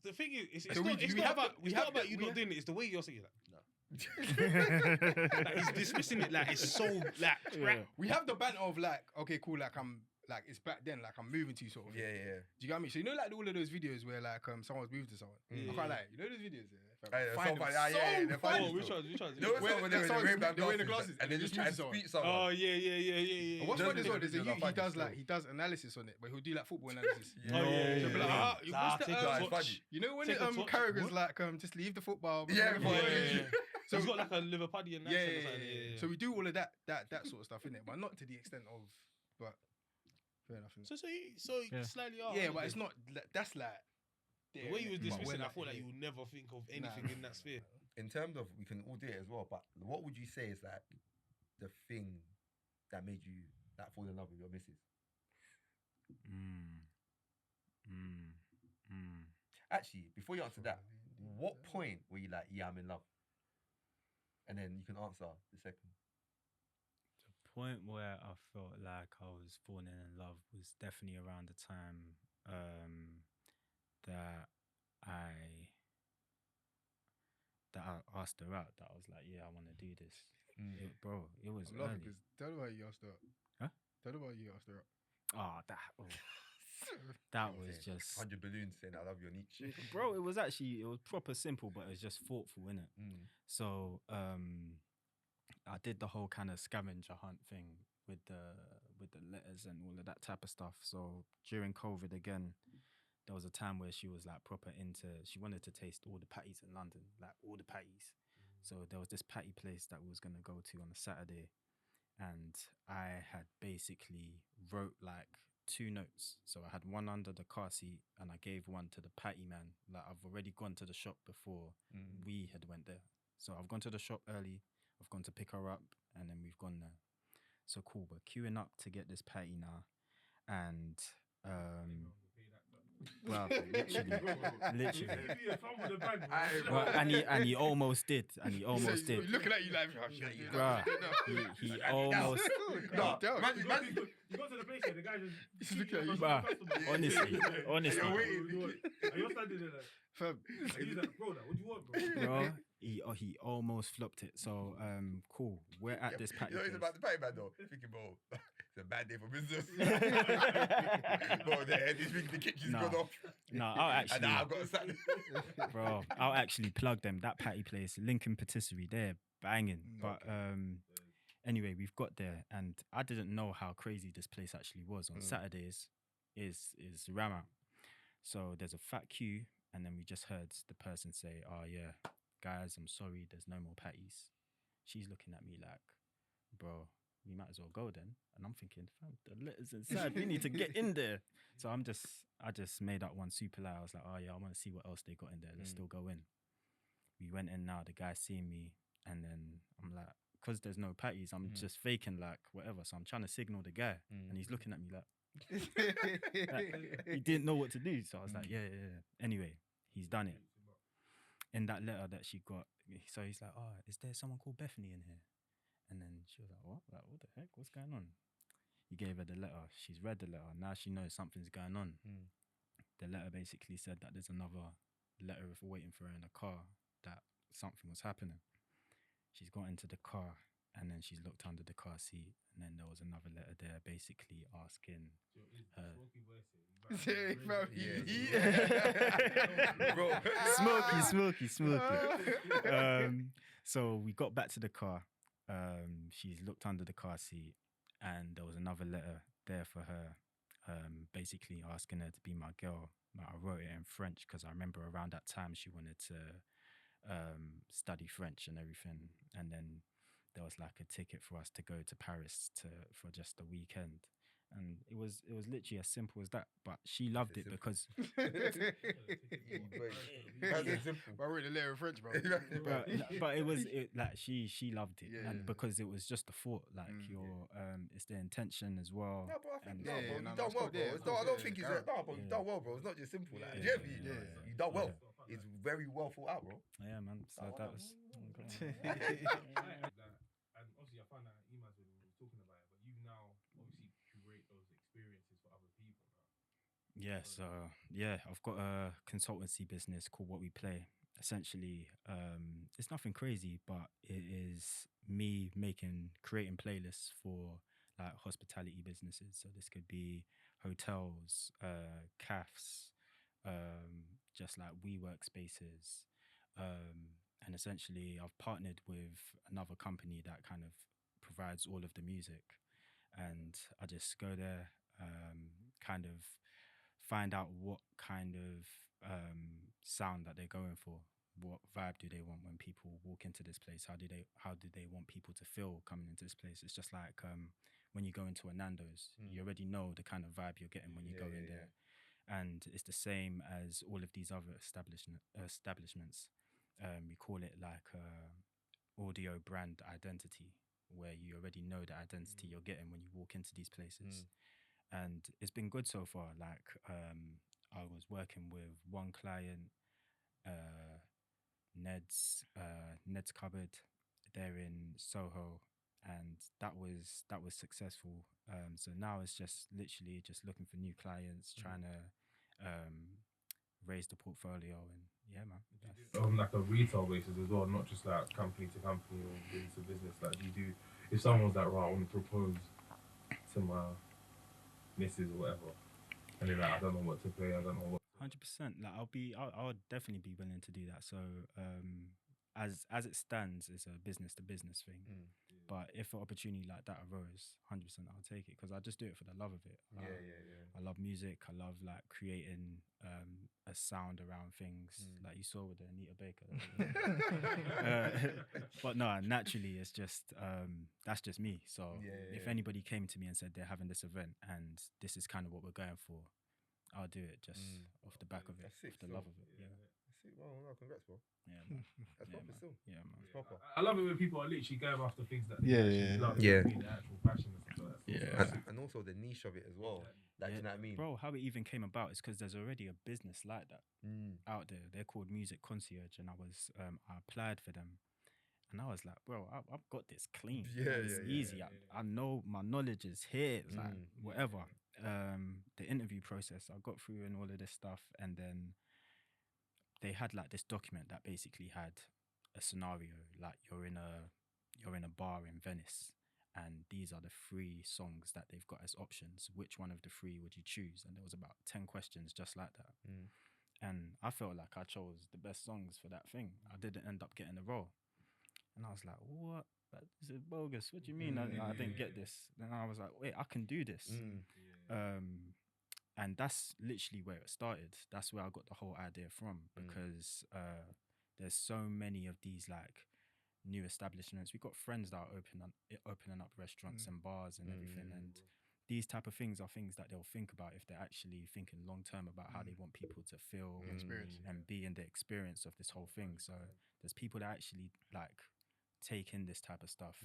S1: The thing is, it's
S2: So
S1: not,
S2: we
S1: it's
S2: have
S1: not about,
S2: to- we
S1: it's
S2: have
S1: not about
S2: to-
S1: you
S2: we
S1: not
S2: have-
S1: doing it. It's the way you're saying it. Like, no. Like, he's dismissing it like it's so like crap.
S2: We have the banter of like, okay, cool, like I'm like it's back then, like I'm moving to you sort of. thing.
S3: Yeah.
S2: Do you get what I mean? So you know, like all of those videos where like someone's moved to someone.
S1: Yeah.
S2: I can't lie. You know those videos? Yeah.
S3: Hey,
S2: Find
S3: so
S2: them
S3: funny. Yeah, they're funny.
S1: Oh, which ones?
S3: No, it's
S2: Where-
S3: not when they're
S2: someone's-
S3: wearing
S2: they're wearing the
S3: glasses
S2: glasses
S3: and they just try and
S2: someone.
S3: speak someone.
S1: Oh yeah.
S2: And what's
S3: Those
S2: funny as well? There's a
S3: videos
S2: youth,
S3: are
S2: he
S3: funny
S2: does
S3: still.
S2: like he does analysis on it, but he'll do like football analysis.
S3: Yeah.
S1: Oh, yeah.
S2: So be like,
S1: Nah,
S2: what's the
S1: take a
S3: it's
S1: touch.
S3: funny.
S2: you know when
S1: Take a touch.
S2: Carragher's
S1: What?
S2: like just leave the football.
S3: Yeah,
S2: before
S1: Yeah,
S2: the
S1: yeah,
S2: ball.
S1: yeah.
S2: So
S1: So he's got like a Liverpudlian accent.
S2: Yeah.
S1: or something. Yeah.
S2: So we do all of that sort of stuff in it, but not to the extent of. But fair enough. innit?
S1: So
S4: Yeah.
S1: slightly are.
S2: Yeah, but it's not. That's like
S1: The way you was
S2: But
S1: dismissing,
S2: we're
S1: I feel like you will never think of anything in that sphere.
S3: In terms of, we can all do it as well, but what would you say is like the thing that made you like fall in love with your missus? Actually, before you answer that, what point were you like, yeah, I'm in love? And then you can answer the second.
S4: The point where I felt like I was falling in love was definitely around the time that I asked her out. That I was like, yeah, I want to do this. Bro, it was
S2: I love it
S4: early.
S2: because tell her why you asked her. Up.
S4: Huh?
S2: Tell her why you asked her. Up.
S4: Oh, that was just
S3: 100 balloons saying I love your niche.
S4: bro. It was proper simple, but it was just thoughtful, innit? So I did the whole kind of scavenger hunt thing with the letters and all of that type of stuff. So during COVID again, there was a time where she was like proper into. She wanted to taste all the patties in London, like all the patties. So there was this patty place that we was gonna go to on a Saturday, and I had basically wrote like 2 notes. So I had one under the car seat, and I gave one to the patty man. Like I've already gone to the shop before we had went there. So I've gone to the shop early. I've gone to pick her up, and then we've gone there. So cool. We're queuing up to get this patty now, and well, literally. Well, and he almost did. And he almost
S2: He's
S4: did.
S2: looking at you like,
S4: Bruh, he almost.
S3: No,
S2: Damn.
S5: You got to the place here, the guy just
S2: He's looking at you.
S4: Bruh, honestly.
S5: You're standing there like,
S2: Fam.
S5: and he's like, bro, like, what do you want, bro?
S4: Bro, he almost flopped it. So cool. We're at this patty
S3: You know, it's
S4: place.
S3: about the patty man though. Thinking, bro, it's a bad day for business. Bro, the kitchen's
S4: Nah.
S3: gone off.
S4: No, I'll
S3: And now I've
S4: actually,
S3: got a salad.
S4: bro, I'll actually plug them. That patty place, Lincoln Patisserie, they're banging. But anyway, we've got there, and I didn't know how crazy this place actually was. On Saturdays, is ram out. So there's a fat queue, and then we just heard the person say, "Oh yeah, guys, I'm sorry, there's no more patties." She's looking at me like, "Bro, we might as well go then." And I'm thinking, fam, the letters inside, we need to get in there. So I just made up one super loud. I was like, "Oh yeah, I want to see what else they got in there. Let's still go in." We went in now. The guy seeing me, and then I'm like, because there's no patties, I'm just faking like whatever. So I'm trying to signal the guy, and he's looking at me like he didn't know what to do. So I was like, yeah. Anyway, he's done it. In that letter that she got, so he's like, "Oh, is there someone called Bethany in here?" And then she was like, "What? Like, what the heck? What's going on?" He gave her the letter. She's read the letter. Now she knows something's going on. The letter basically said that there's another letter waiting for her in the car, that something was happening. She's got into the car, and then she's looked under the car seat, and then there was another letter there basically asking her.
S3: Bro.
S4: Smoky. So we got back to the car. She's looked under the car seat, and there was another letter there for her, basically asking her to be my girl. I wrote it in French because I remember around that time she wanted to study French and everything, and then there was like a ticket for us to go to Paris for just a weekend. And it was literally as simple as that, but she loved it because
S3: How's it simple?
S2: I read the letter in French, bro.
S4: but it was like she loved it,
S2: Yeah,
S4: and
S2: yeah.
S4: because it was just a thought, like your it's the intention as well.
S3: No, bro, I think
S4: and-
S3: bro,
S2: Yeah,
S3: you
S2: no,
S3: done
S2: it's
S3: well,
S2: good,
S3: bro.
S2: yeah,
S3: It's
S2: of
S3: not, I
S2: course,
S3: don't
S2: yeah,
S3: think it's
S2: carry
S3: no, bro. You
S4: Yeah.
S3: done well, bro. It's not just simple. Like,
S5: Yeah,
S3: do you get me?
S2: yeah.
S3: You done well.
S4: Yeah.
S3: It's very well thought out, bro.
S4: Yeah, man. So
S3: Oh,
S4: that
S3: wow.
S4: was.
S5: And obviously, I found out emails when we were talking about it, but you now obviously curate those experiences for other people now.
S4: Yeah, so yeah, I've got a consultancy business called What We Play. Essentially, it's nothing crazy, but it is me creating playlists for like hospitality businesses. So this could be hotels, cafes, just like WeWork spaces. And essentially, I've partnered with another company that kind of provides all of the music. And I just go there, kind of find out what kind of sound that they're going for. What vibe do they want when people walk into this place? How do they want people to feel coming into this place? It's just like when you go into a Nando's, you already know the kind of vibe you're getting when you go in there. And it's the same as all of these other establishments. We call it like audio brand identity, where you already know the identity you're getting when you walk into these places. And it's been good so far. Like I was working with one client, Ned's Cupboard. They're in Soho, and that was successful. So now it's just literally just looking for new clients, trying to raise the portfolio, and yeah, man.
S5: On like a retail basis as well, not just like company to company or business to business. Like, do you do if someone's like, right, I want to propose to my missus or whatever, and they're like, I don't know what to play, I don't know what.
S4: 100%. Like I'll definitely be willing to do that. So as it stands, it's a business to business thing. But if an opportunity like that arose, 100% I'll take it because I just do it for the love of it. I love music. I love like creating a sound around things, like you saw with the Anita Baker. But no, naturally, it's just that's just me. So if anybody came to me and said they're having this event and this is kind of what we're going for, I'll do it just off the back of it,
S3: That's sick,
S4: off the
S3: still.
S4: love of it. Yeah,
S3: That's it. Well, no, congrats, bro.
S4: yeah, man.
S3: That's
S4: Yeah,
S3: proper
S4: man.
S3: still.
S4: Yeah, man.
S3: It's proper.
S5: I love it when people are literally going after things that they
S2: Yeah,
S5: actually
S2: yeah.
S5: love,
S3: Yeah.
S5: the actual passion and stuff like that.
S4: Yeah.
S3: And also the niche of it as well. Like, do you know what I mean?
S4: Bro, how it even came about is because there's already a business like that out there. They're called Music Concierge, and I applied for them, and I was like, bro, I've got this clean. It's easy. I know my knowledge is here. It's like whatever. The interview process I got through and all of this stuff, and then they had like this document that basically had a scenario, like you're in a bar in Venice, and these are the 3 songs that they've got as options. Which one of the 3 would you choose? And there was about 10 questions just like that. And I felt like I chose the best songs for that thing. I didn't end up getting the role. And I was like, what? This is bogus. What do you mean? I didn't get this. Then I was like, wait, I can do this. And that's literally where it started. That's where I got the whole idea from, because there's so many of these like new establishments. We've got friends that are opening up restaurants and bars and everything. And these type of things are things that they'll think about if they're actually thinking long term about how they want people to feel and be in the experience of this whole thing. So there's people that actually like take in this type of stuff,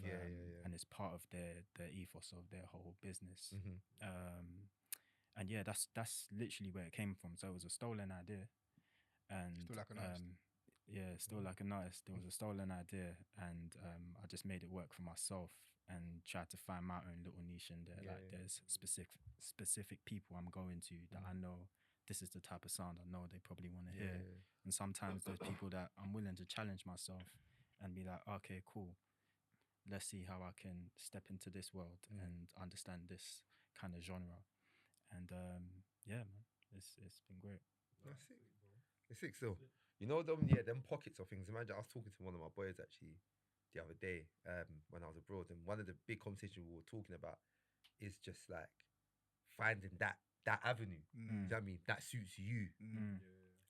S4: and it's part of their ethos of their whole business. And yeah, that's literally where it came from. So it was a stolen idea, and
S2: Still like an artist.
S4: yeah, still like an artist. It was a stolen idea, and I just made it work for myself and tried to find my own little niche in there. There's specific people I'm going to that I know this is the type of sound I know they probably want to hear. And sometimes there's people that I'm willing to challenge myself and be like, okay, cool. let's see how I can step into this world and understand this kind of genre. And yeah, man, it's been great.
S3: That's sick. It's sick still. You know them pockets of things. Imagine I was talking to one of my boys actually the other day when I was abroad, and one of the big conversations we were talking about is just like finding that avenue. You know what I mean? That suits you,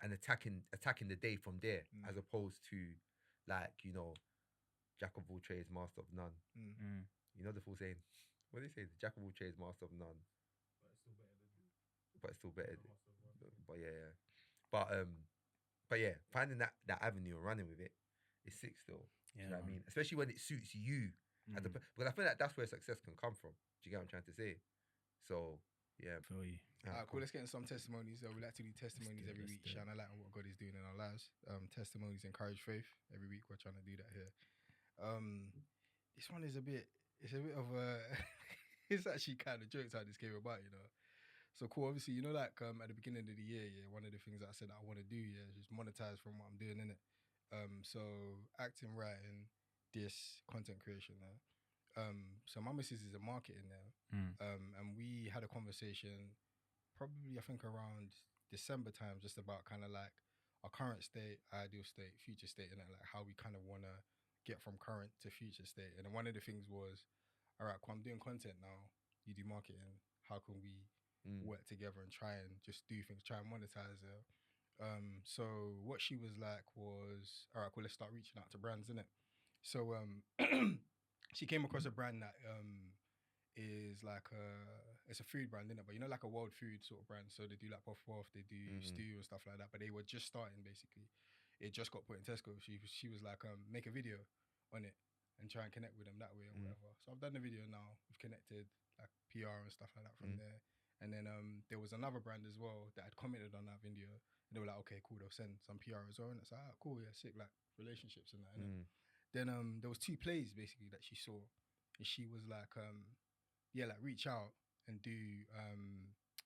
S3: and attacking the day from there, as opposed to like, you know, jack of all trades, master of none. You know the full saying. What do they say? The jack of all trades, master of none. But it's still better. But yeah. But yeah, finding that avenue and running with it is sick still.
S4: Yeah,
S3: Do you know what I
S4: man.
S3: mean? Especially when it suits you. Because I feel like that's where success can come from. Do you get what I'm trying to say? So yeah.
S4: Feel you.
S2: Alright, cool. Let's get into some testimonies. We like to do testimonies every week, shine a light on what God is doing in our lives. Testimonies encourage faith. Every week we're trying to do that here. This one is it's a bit of a it's actually kind of jokes how this came about, you know. So cool, obviously, you know, like at the beginning of the year, one of the things that I said that I want to do, is just monetize from what I'm doing, innit? So acting, writing, this content creation there. So my missus is a marketing there. And we had a conversation probably I think around December time, just about kind of like our current state, ideal state, future state, and like how we kind of want to get from current to future state. And then one of the things was, all right, cool, I'm doing content now, you do marketing, how can we work together and try and just do things, try and monetize it? So what she was like was, all right, cool, let's start reaching out to brands, innit? So she came across a brand that is like it's a food brand, innit? But you know, like a world food sort of brand. So they do like puff puff, they do stew and stuff like that. But they were just starting basically. It just got put in Tesco. She was like, make a video on it and try and connect with them that way or whatever. So I've done the video now. We've connected like PR and stuff like that from there. And then there was another brand as well that had commented on that video. And they were like, okay, cool, they'll send some PR as well. And it's like, ah, cool, yeah, sick, like relationships and that, innit? Then there was 2 plays basically that she saw. And she was like, yeah, like reach out and do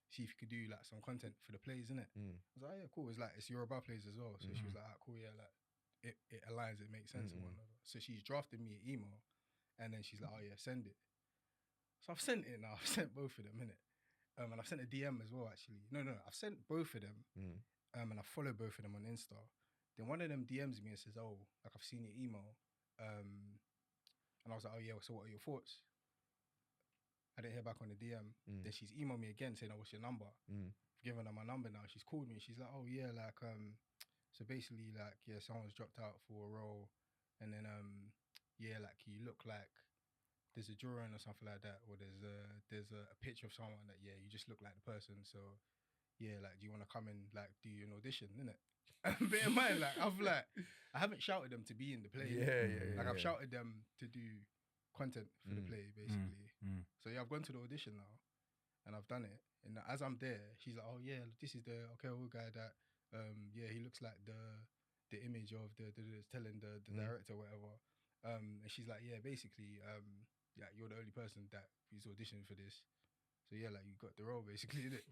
S2: see if you could do like some content for the plays, innit? I was like, oh, yeah, cool. It's like it's Yoruba plays as well. So she was like, ah, cool, yeah, like it aligns, it makes sense and whatnot. So she's drafted me an email and then she's like, oh yeah, send it. So I've sent it now. I've sent both of them, innit? And I've sent a DM as well, actually. No, I've sent both of them. And I follow both of them on Insta. Then one of them DMs me and says, oh, like I've seen your email. And I was like, oh yeah, so what are your thoughts? I didn't hear back on the DM. Then she's emailed me again saying, oh, what's your number? I've given her my number now. She's called me. She's like, oh yeah, like so basically like, yeah, someone's dropped out for a role. And then yeah, like you look like there's a drawing or something like that, or there's a picture of someone that, yeah, you just look like the person. So yeah, like, do you want to come and like do an audition, innit? Bear in mind, like I haven't shouted them to be in the play. Like I've shouted them to do content for the play, basically. So yeah, I've gone to the audition now, and I've done it. And as I'm there, she's like, "Oh yeah, this is the guy that, yeah, he looks like the image of the telling the director or whatever." And she's like, "Yeah, basically, yeah, you're the only person that is auditioning for this." So yeah, like you got the role basically, innit?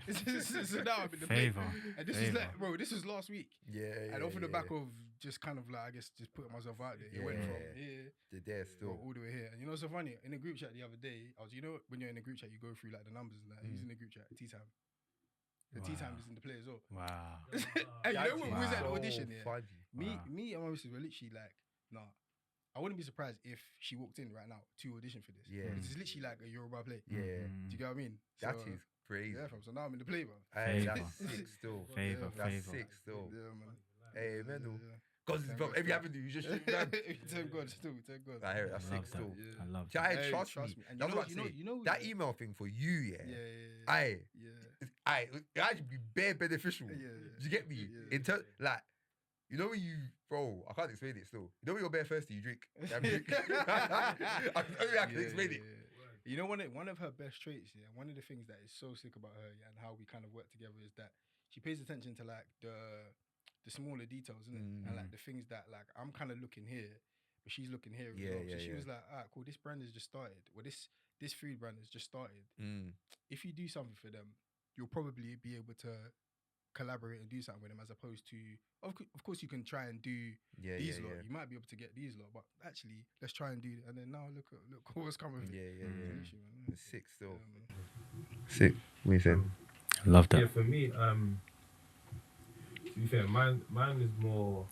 S2: So now I'm in the
S4: Favor.
S2: And this is like, bro, this was last week.
S3: Yeah.
S2: And off the back of just kind of like, I guess, just putting myself out there. It went from here
S3: to there still.
S2: all the way here. And you know, so funny, in a group chat the other day, you know, when you're in a group chat, you go through like the numbers and that. Who's in the group chat? Tea Time. The Tea Time is in the play as well.
S4: Wow.
S2: And you know when we was at the
S3: so
S2: audition,
S3: funny.
S2: Me and my missus were literally like, nah. I wouldn't be surprised if she walked in right now to audition for this.
S3: Yeah.
S2: It's literally like a Yoruba play.
S3: Yeah.
S2: Do you get what I mean?
S3: That is crazy.
S2: Yeah, fam. So now I'm in the play, bro.
S3: Hey,
S4: Favor.
S3: that's sick still.
S4: Favor.
S3: That's sick still.
S2: Yeah, man.
S3: Hey, man.
S2: Yeah.
S3: Because
S2: Thank
S3: from
S2: God
S3: every
S2: still.
S3: avenue, you just shoot down.
S2: Thank God, still. Thank God.
S3: I hear it. That's sick
S4: Love that.
S3: still.
S2: Yeah.
S4: I love
S3: Yeah,
S4: that.
S2: Hey,
S3: trust me.
S2: And
S3: That's what I say. That
S2: yeah.
S3: email thing for you, yeah.
S2: Yeah.
S3: It actually be bare beneficial.
S2: Yeah.
S3: Do you get me?
S2: Yeah.
S3: In terms, like, you know when you, bro, I can't explain it still. You know when you're bare thirsty, you drink. I can explain it.
S2: You know, one of her best traits, yeah, one of the things that is so sick about her, yeah, and how we kind of work together is that she pays attention to like the smaller details, isn't it? And like the things that like I'm kind of looking here, but she's looking here as well. So she was like, alright, cool, this brand has just started. Well, this food brand has just started. If you do something for them, you'll probably be able to collaborate and do something with them, as opposed to, of course, you can try and do
S3: Yeah,
S2: these
S3: yeah,
S2: lot.
S3: yeah.
S2: You might be able to get these lot, but actually, let's try and do. And then now look what's coming of it.
S3: Yeah, yeah,
S2: It's an
S3: yeah.
S2: issue, man.
S3: It's sick still.
S2: Man.
S3: Sick. What you saying?
S4: Love that.
S5: Yeah, for me, to be fair, mine is more.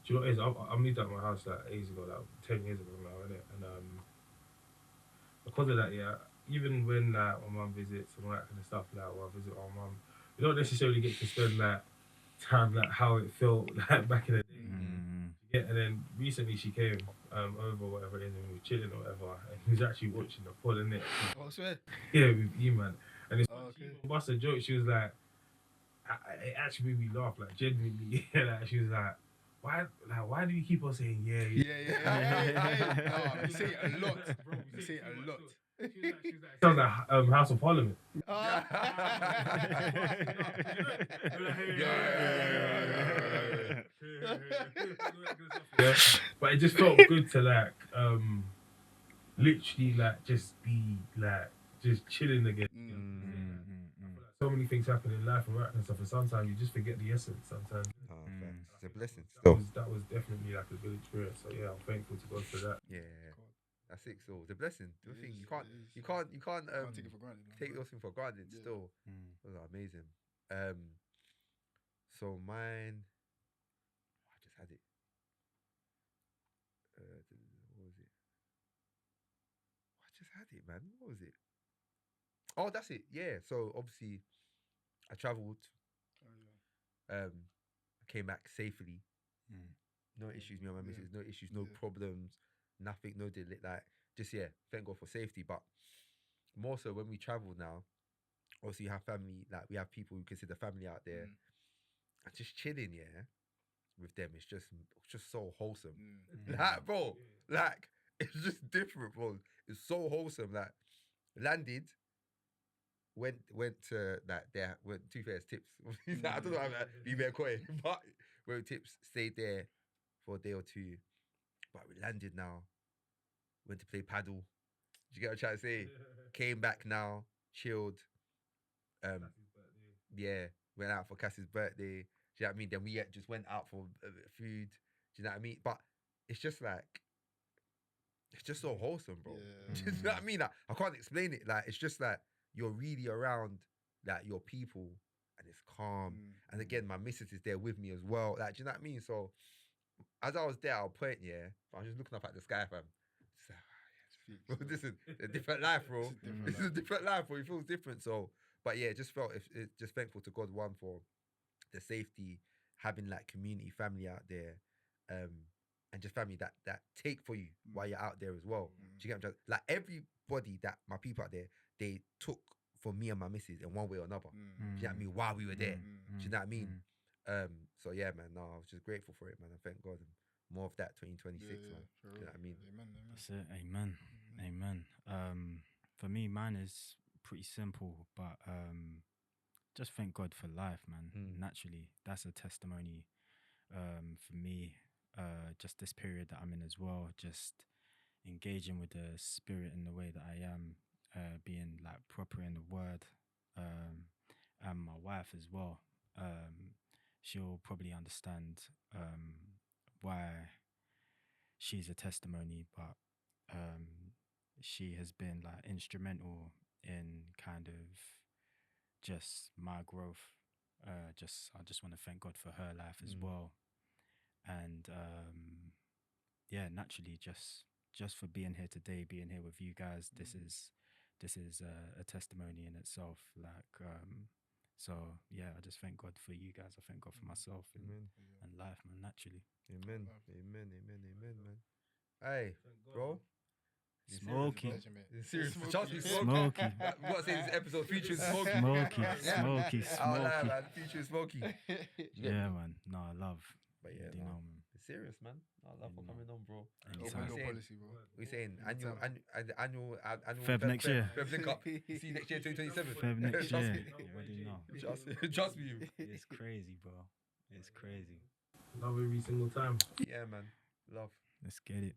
S5: Do you know what it is? I moved out of my house like ages ago, like 10 years ago now, innit? And because of that, yeah, even when like my mum visits and all that kind of stuff, like when I visit my mum, we don't necessarily get to spend like time like how it felt like back in the day. Yeah, and then recently she came over, whatever it is, and we were chilling or whatever, and he was actually watching the pod, innit?
S2: Oh, I swear.
S5: Yeah, with E-Man. And it's
S2: Oh,
S5: she
S2: okay.
S5: even bust a joke. She was like, it actually made me laugh, like genuinely. Yeah, like she was like, why do you keep on saying yeah?
S2: Yeah. You say it a lot, bro. You say it a lot.
S5: She was like, sounds like House of Parliament. Yeah, but it just felt good to like literally like just be like just chilling again. So many things happen in life and work and stuff, and sometimes you just forget the essence. Sometimes
S3: Oh, thanks. It's a blessing.
S5: that was definitely like a good experience. So yeah, I'm thankful to God for that.
S3: Yeah, that's sick. Still, it's a blessing. The
S2: It
S3: thing
S2: is,
S3: you can't
S2: it is.
S3: take it for granted.
S2: Can't take it for granted. man,
S3: Take
S2: bro.
S3: those things for granted.
S2: Yeah.
S3: Still, those are amazing. So mine, I just had it. What was it? I just had it, man. What was it? Oh, that's it. Yeah. So obviously, I travelled.
S2: Oh, yeah.
S3: I came back safely. No issues, me and my
S2: Yeah.
S3: missus. No issues, no
S2: Yeah.
S3: problems, nothing, no delay. Like, just yeah, thank God for safety. But more so when we travel now, obviously you have family, like we have people who consider family out there, and just chilling, yeah, with them. It's just so wholesome. Like, bro, like it's just different, bro. It's so wholesome. Like, landed. Went to like there. Went two fairs tips. I don't know how to be very quiet, but went tips. Stayed there for a day or two. But we landed now. Went to play paddle. Did you get what I'm trying to say? Came back now, chilled. Yeah, went out for Cassie's birthday. Do you know what I mean? Then we just went out for food. Do you know what I mean? But it's just like, it's just so wholesome, bro.
S2: Yeah.
S3: Do you know what I mean? Like, I can't explain it. Like, it's just like you're really around like your people, and it's calm. And again, my missus is there with me as well. Like, do you know what I mean? So as I was there, I'll point, yeah, I was just looking up at the sky, fam. Just like, bro, this is a different life, bro. This is a different life, bro. It feels different. So, but yeah, just felt just thankful to God, one, for the safety, having like community, family out there, and just family that take for you while you're out there as well. Do you get what I'm saying? Like, everybody that my people out there, they took for me and my missus in one way or another. Do you know what I mean? While we were there. Do you know what I mean? So yeah, man, no, I was just grateful for it, man. And thank God. More of that 2026, man. Do you know what I mean?
S2: Amen.
S4: That's it. Amen. For me, mine is pretty simple, but just thank God for life, man. Naturally, that's a testimony for me. Just this period that I'm in as well, just engaging with the spirit in the way that I am, being like proper in the word, and my wife as well. She'll probably understand why she's a testimony, but she has been like instrumental in kind of just my growth. I just want to thank God for her life as well, and yeah, naturally, just for being here today, being here with you guys. This is a testimony in itself. Like, so yeah, I just thank God for you guys. I thank God for myself and life, man. Naturally.
S3: Amen, man. Hey, bro.
S4: Smoky.
S3: Serious, trust me,
S4: Smoky.
S3: We gotta say this episode featuring Smoky.
S4: Smoky.
S3: Oh, man, featuring Smoky.
S4: Yeah, man. No, I love.
S3: But yeah,
S4: you
S3: no,
S4: know, man.
S3: it's serious, man. I love for coming on, bro.
S4: Anytime.
S3: What we saying?
S2: Policy, bro.
S3: We saying annual
S4: Feb next year.
S3: Feb link up. See you next year, 2027.
S4: Feb next
S3: Trust
S4: year.
S3: me.
S4: You already know.
S3: Trust me.
S4: It's crazy, bro. It's crazy.
S5: Love every single time.
S3: Yeah, man. Love.
S4: Let's get it.